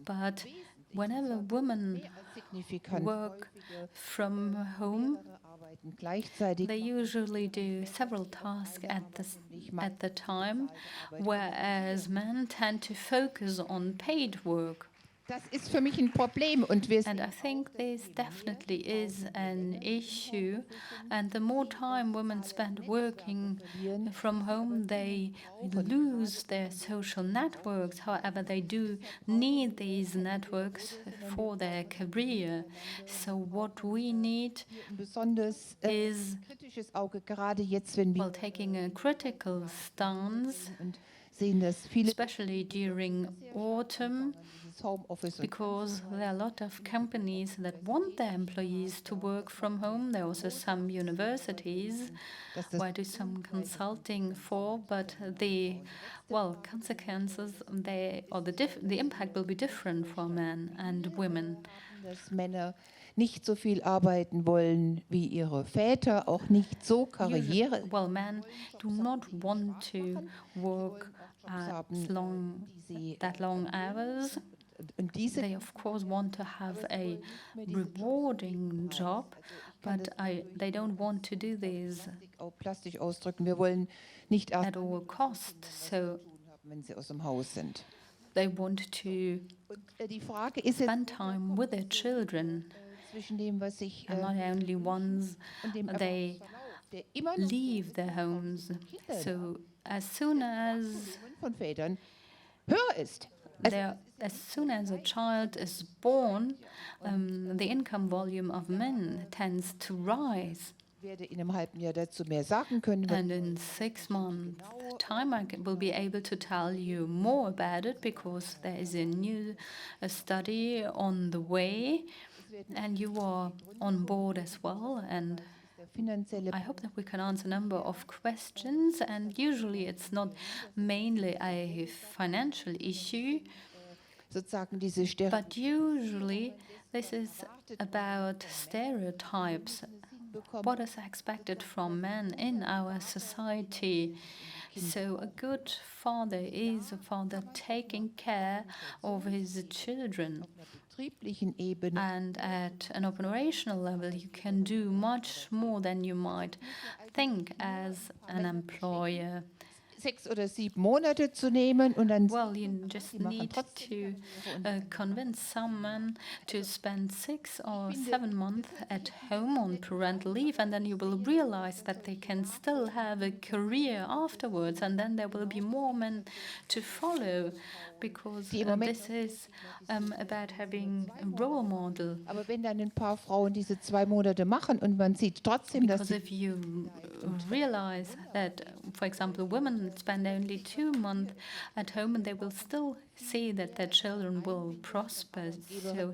But whenever women work from home, they usually do several tasks at the time, whereas men tend to focus on paid work. Das ist für mich ein Problem. And I think this definitely is an issue. And the more time women spend working from home, they lose their social networks. However, they do need these networks for their career. So what we need is, well, taking a critical stance, especially during autumn, because there are a lot of companies that want their employees to work from home. There are also some universities where I do some consulting for, but the, well, consequences, the impact will be different for men and women. Dass Männer nicht so viel arbeiten wollen wie ihre Väter, auch nicht so Karriere. Well, men do not want to work that long hours. They, of course, want to have a rewarding job, but they don't want to do this plastisch ausdrücken. Wir wollen nicht erst at all costs. So wenn sie aus dem Haus sind. they want to Die Frage ist jetzt spend time with their children, zwischen dem, was ich and not only once they der immer noch leave their homes. So as soon as von Vätern höher ist. as soon as a child is born, the income volume of men tends to rise. Ich werde in einem halben Jahr dazu mehr sagen können. And in 6 months' time, I will be able to tell you more about it, because there is a new study on the way, and you are on board as well. And I hope that we can answer a number of questions. And usually, it's not mainly a financial issue, sozusagen diese but usually this is about stereotypes. What is expected from men in our society? So a good father is a father taking care of his children. And at an operational level, you can do much more than you might think as an employer. 6 oder 7 Monate zu nehmen und dann Well, you just need to convince someone to spend 6 or 7 months at home on parental leave, and then you will realize that they can still have a career afterwards, and then there will be more men to follow, because this is about having a role model. Aber wenn dann ein paar Frauen diese 2 Monate machen und man sieht trotzdem, dass Because if you realize that, for example, women spend only 2 months at home, and they will still see that their children will prosper. So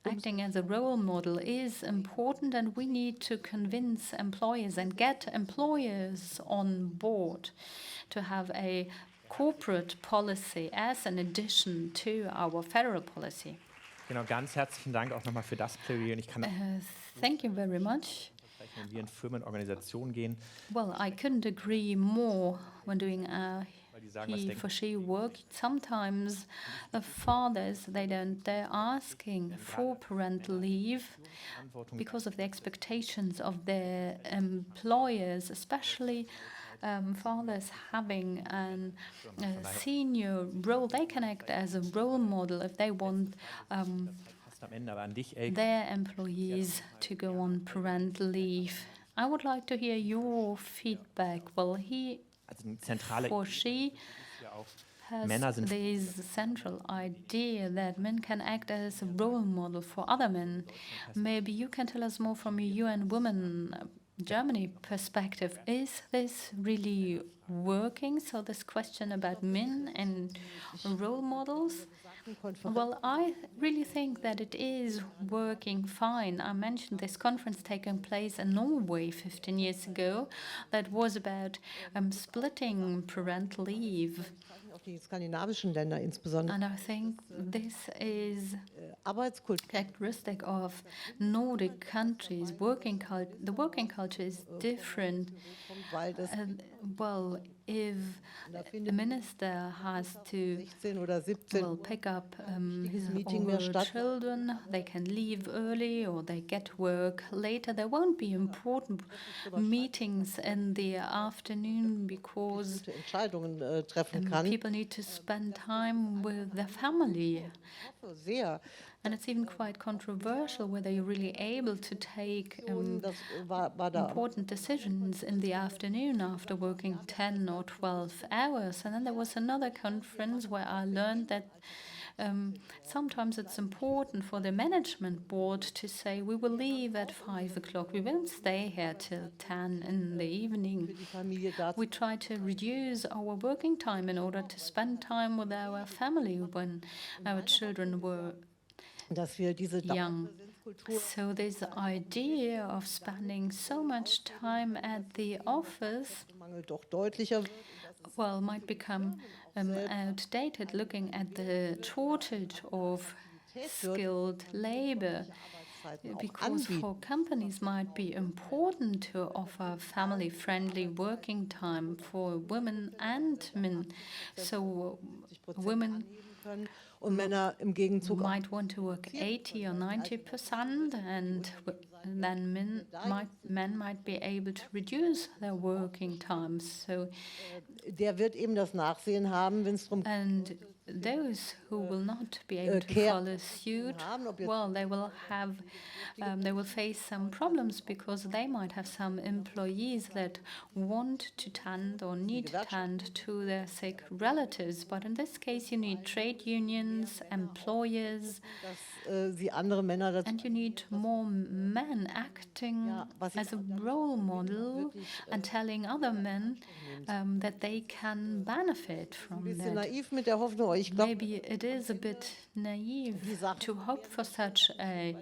acting as a role model is important, and we need to convince employers and get employers on board to have a corporate policy as an addition to our federal policy. Genau, ganz herzlichen Dank auch nochmal für das Plädoyer. Und ich kann Thank you very much. wenn wir in Firmen, Organisationen gehen, Well, I couldn't agree more when doing he for she work. Sometimes the fathers, they're asking for parental leave because of the expectations of their employers, especially fathers having a senior role. They can act as a role model if they want their employees to go on parental leave. I would like to hear your feedback. Well, he or she has this central idea that men can act as a role model for other men. Maybe you can tell us more from a UN Women Germany perspective. Is this really working? So this question about men and role models? Well, I really think that it is working fine. I mentioned this conference taking place in Norway 15 years ago that was about splitting parental leave. And I think this is characteristic of Nordic countries. The working culture is different. Well, if a minister has to pick up his children, they can leave early or they get work later. There won't be important meetings in the afternoon because people need to spend time with their family. And it's even quite controversial whether you're really able to take important decisions in the afternoon after working 10 or 12 hours. And then there was another conference where I learned that sometimes it's important for the management board to say, we will leave at 5 o'clock. We won't stay here till 10 in the evening. We try to reduce our working time in order to spend time with our family when our children were young. So this idea of spending so much time at the office, well, might become outdated looking at the shortage of skilled labor, because for companies might be important to offer family-friendly working time for women and men. So women und Männer im Gegenzug might want to work 80 or 90%, and then men might be able to reduce their working times. So der wird eben das Nachsehen haben, wenn es darum geht. And those who will not be able to follow suit, well, they will face some problems because they might have some employees that want to tend or need to tend to their sick relatives. But in this case, you need trade unions, employers, Sie andere Männer dazu and you need more men acting as a role model and telling other men that they can benefit from that. naiv mit der Hoffnung, ich glaube, Maybe it is a bit naive to hope for such a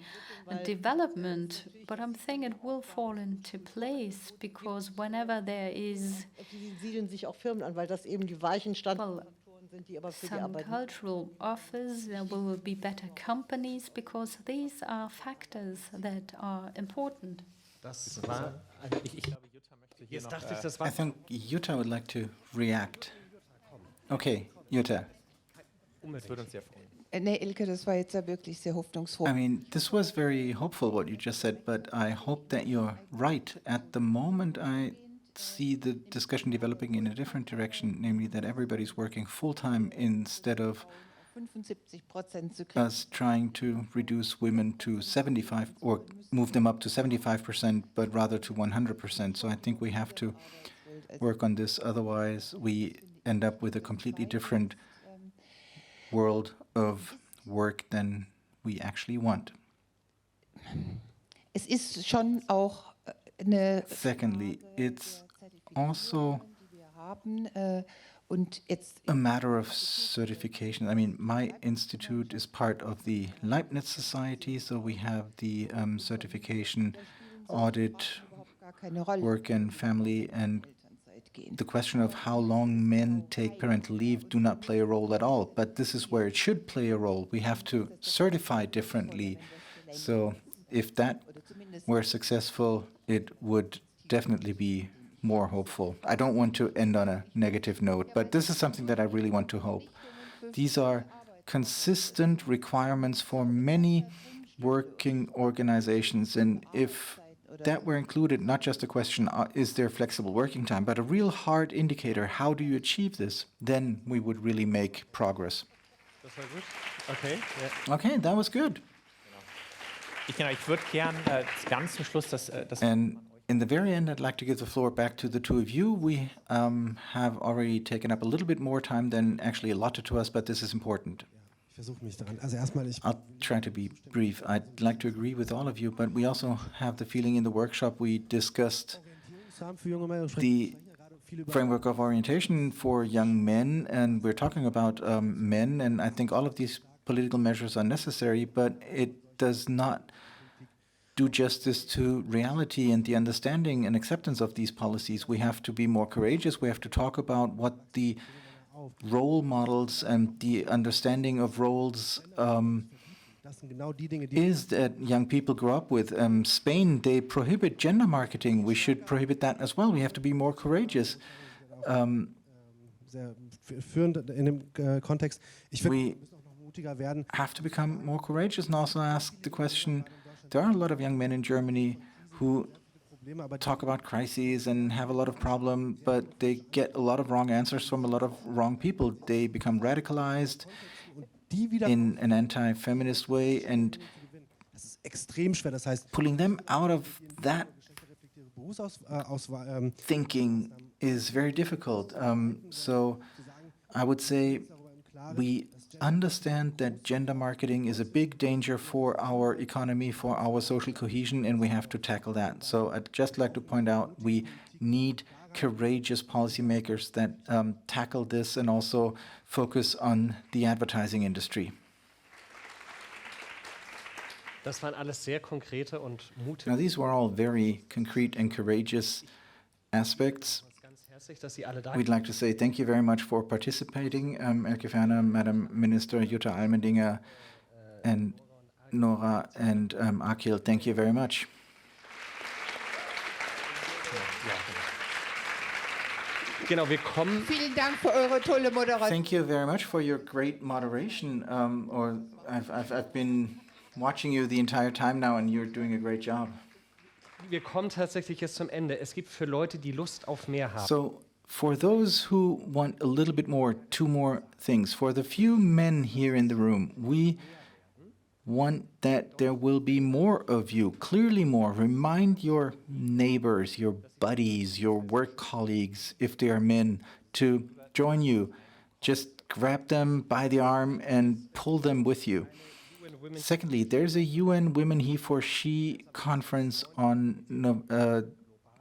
development, but I'm thinking it will fall into place because whenever there is die siedeln sich auch Firmen an, weil das eben die weichen Standorte sind, die aber für die some Arbeit cultural offers, there will be better companies because these are factors that are important. Das war, jetzt dachte ich, das war. I think Jutta would like to react. Okay, Jutta. Das würde uns sehr freuen. Nee, Ilke, das war jetzt ja wirklich sehr hoffnungsfroh. I mean, this was very hopeful what you just said, but I hope that you're right. At the moment, I see the discussion developing in a different direction, namely that everybody's working full-time instead of 75% zu kriegen. us trying to reduce women to 75 or move them up to 75%, but rather to 100%. So I think we have to work on this. Otherwise, we end up with a completely different world of work than we actually want. Es ist schon auch eine Secondly, it's also die wir haben, und jetzt a matter of certification. I mean, my institute is part of the Leibniz Society, so we have the certification, audit, work and family, and the question of how long men take parental leave do not play a role at all. But this is where it should play a role. We have to certify differently. So if that were successful, it would definitely be more hopeful. I don't want to end on a negative note, but this is something that I really want to hope. These are consistent requirements for many working organizations, and if that were included, not just a question, is there flexible working time, but a real hard indicator, how do you achieve this, then we would really make progress. Das war gut. Okay. Yeah. Okay, that was good. Ich würde gern ganz zum Schluss das And in the very end, I'd like to give the floor back to the two of you. We have already taken up a little bit more time than actually allotted to us, but this is important. I'll try to be brief. I'd like to agree with all of you, but we also have the feeling in the workshop we discussed the framework of orientation for young men, and we're talking about men, and I think all of these political measures are necessary, but it does not do justice to reality and the understanding and acceptance of these policies. We have to be more courageous. We have to talk about what the role models and the understanding of roles is that young people grow up with. Spain, they prohibit gender marketing. We should prohibit that as well. We have to be more courageous. We have to become more courageous and also ask the question, there are a lot of young men in Germany who talk about crises and have a lot of problems, but they get a lot of wrong answers from a lot of wrong people. They become radicalized in an anti-feminist way, and pulling them out of that thinking is very difficult. So I would say we understand that gender marketing is a big danger for our economy, for our social cohesion, and we have to tackle that. So I'd just like to point out we need courageous policymakers that tackle this and also focus on the advertising industry. Das waren alles sehr konkrete und mutige. Now, these were all very concrete and courageous aspects. We'd like to say thank you very much for participating, Elke Ferner, Madam Minister Jutta Almendinger, and Nora and Akhil. Thank you very much. Genau, wir kommen. Vielen Dank für eure tolle Moderation. Thank you very much for your great moderation. I've been watching you the entire time now, and you're doing a great job. Wir kommen tatsächlich jetzt zum Ende. Es gibt für Leute, die Lust auf mehr haben. So, for those who want a little bit more, two more things. For the few men here in the room, we want that there will be more of you, clearly more. Remind your neighbors, your buddies, your work colleagues, if they are men, to join you. Just grab them by the arm and pull them with you. Secondly, there's a UN Women He for She conference on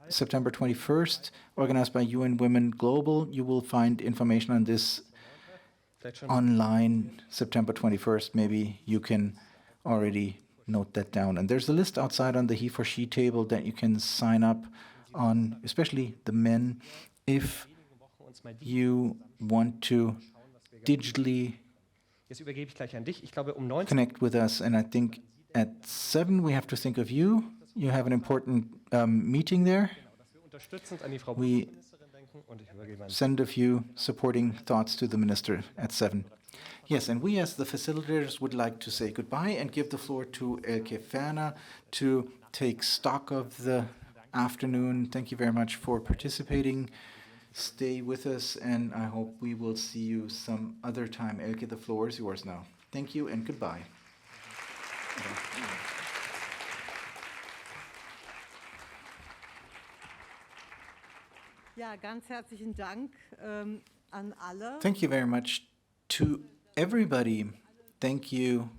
September 21st, organized by UN Women Global. You will find information on this online, September 21st. Maybe you can already note that down. And there's a list outside on the He for She table that you can sign up on, especially the men, if you want to digitally Jetzt übergebe ich gleich an dich. Ich glaube, 19 connect with us. And I think at 7 we have to think of you. You have an important meeting there. We send a few supporting thoughts to the minister at 7. Yes, and we as the facilitators would like to say goodbye and give the floor to Elke Ferner to take stock of the afternoon. Thank you very much for participating. Stay with us, and I hope we will see you some other time. Elke, the floor is yours now. Thank you and goodbye. Ja, ganz herzlichen Dank an alle. Thank you very much to everybody. Thank you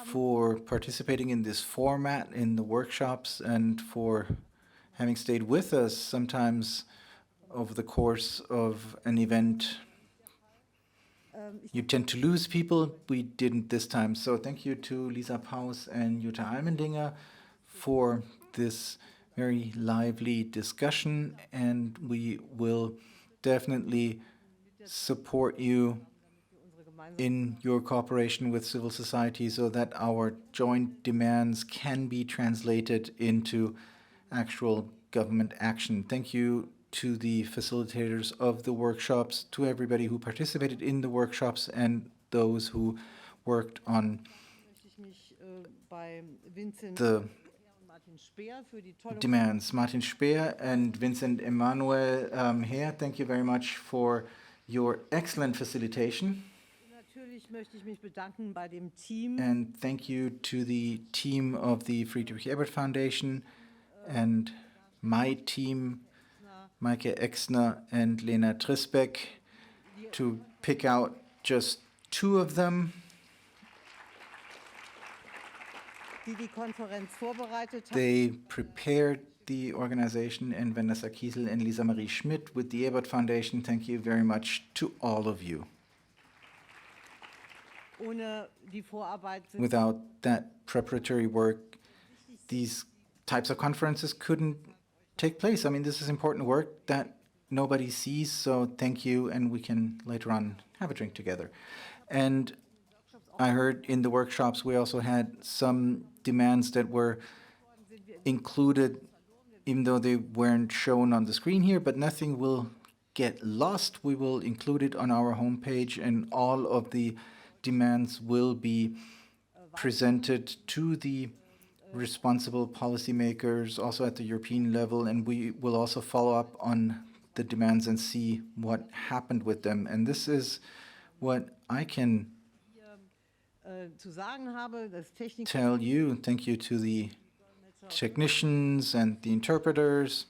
for participating in this format, in the workshops, and for having stayed with us. Sometimes over the course of an event, you tend to lose people. We didn't this time. So thank you to Lisa Paus and Jutta Almendinger for this very lively discussion, and we will definitely support you in your cooperation with civil society so that our joint demands can be translated into actual government action. Thank you to the facilitators of the workshops, to everybody who participated in the workshops, and those who worked on the demands. Martin Speer and Vincent Emanuel here, thank you very much for your excellent facilitation. And thank you to the team of the Friedrich Ebert Foundation and my team, Maike Exner and Lena Trisbeck, to pick out just two of them. They prepared the organization, and Vanessa Kiesel and Lisa Marie Schmidt with the Ebert Foundation. Thank you very much to all of you. Without that preparatory work, these types of conferences couldn't take place. I mean, this is important work that nobody sees, so thank you, and we can later on have a drink together. And I heard in the workshops we also had some demands that were included, even though they weren't shown on the screen here, but nothing will get lost. We will include it on our homepage, and all of the demands will be presented to the responsible policymakers, also at the European level, and we will also follow up on the demands and see what happened with them. And this is what I can tell you. Thank you to the technicians and the interpreters.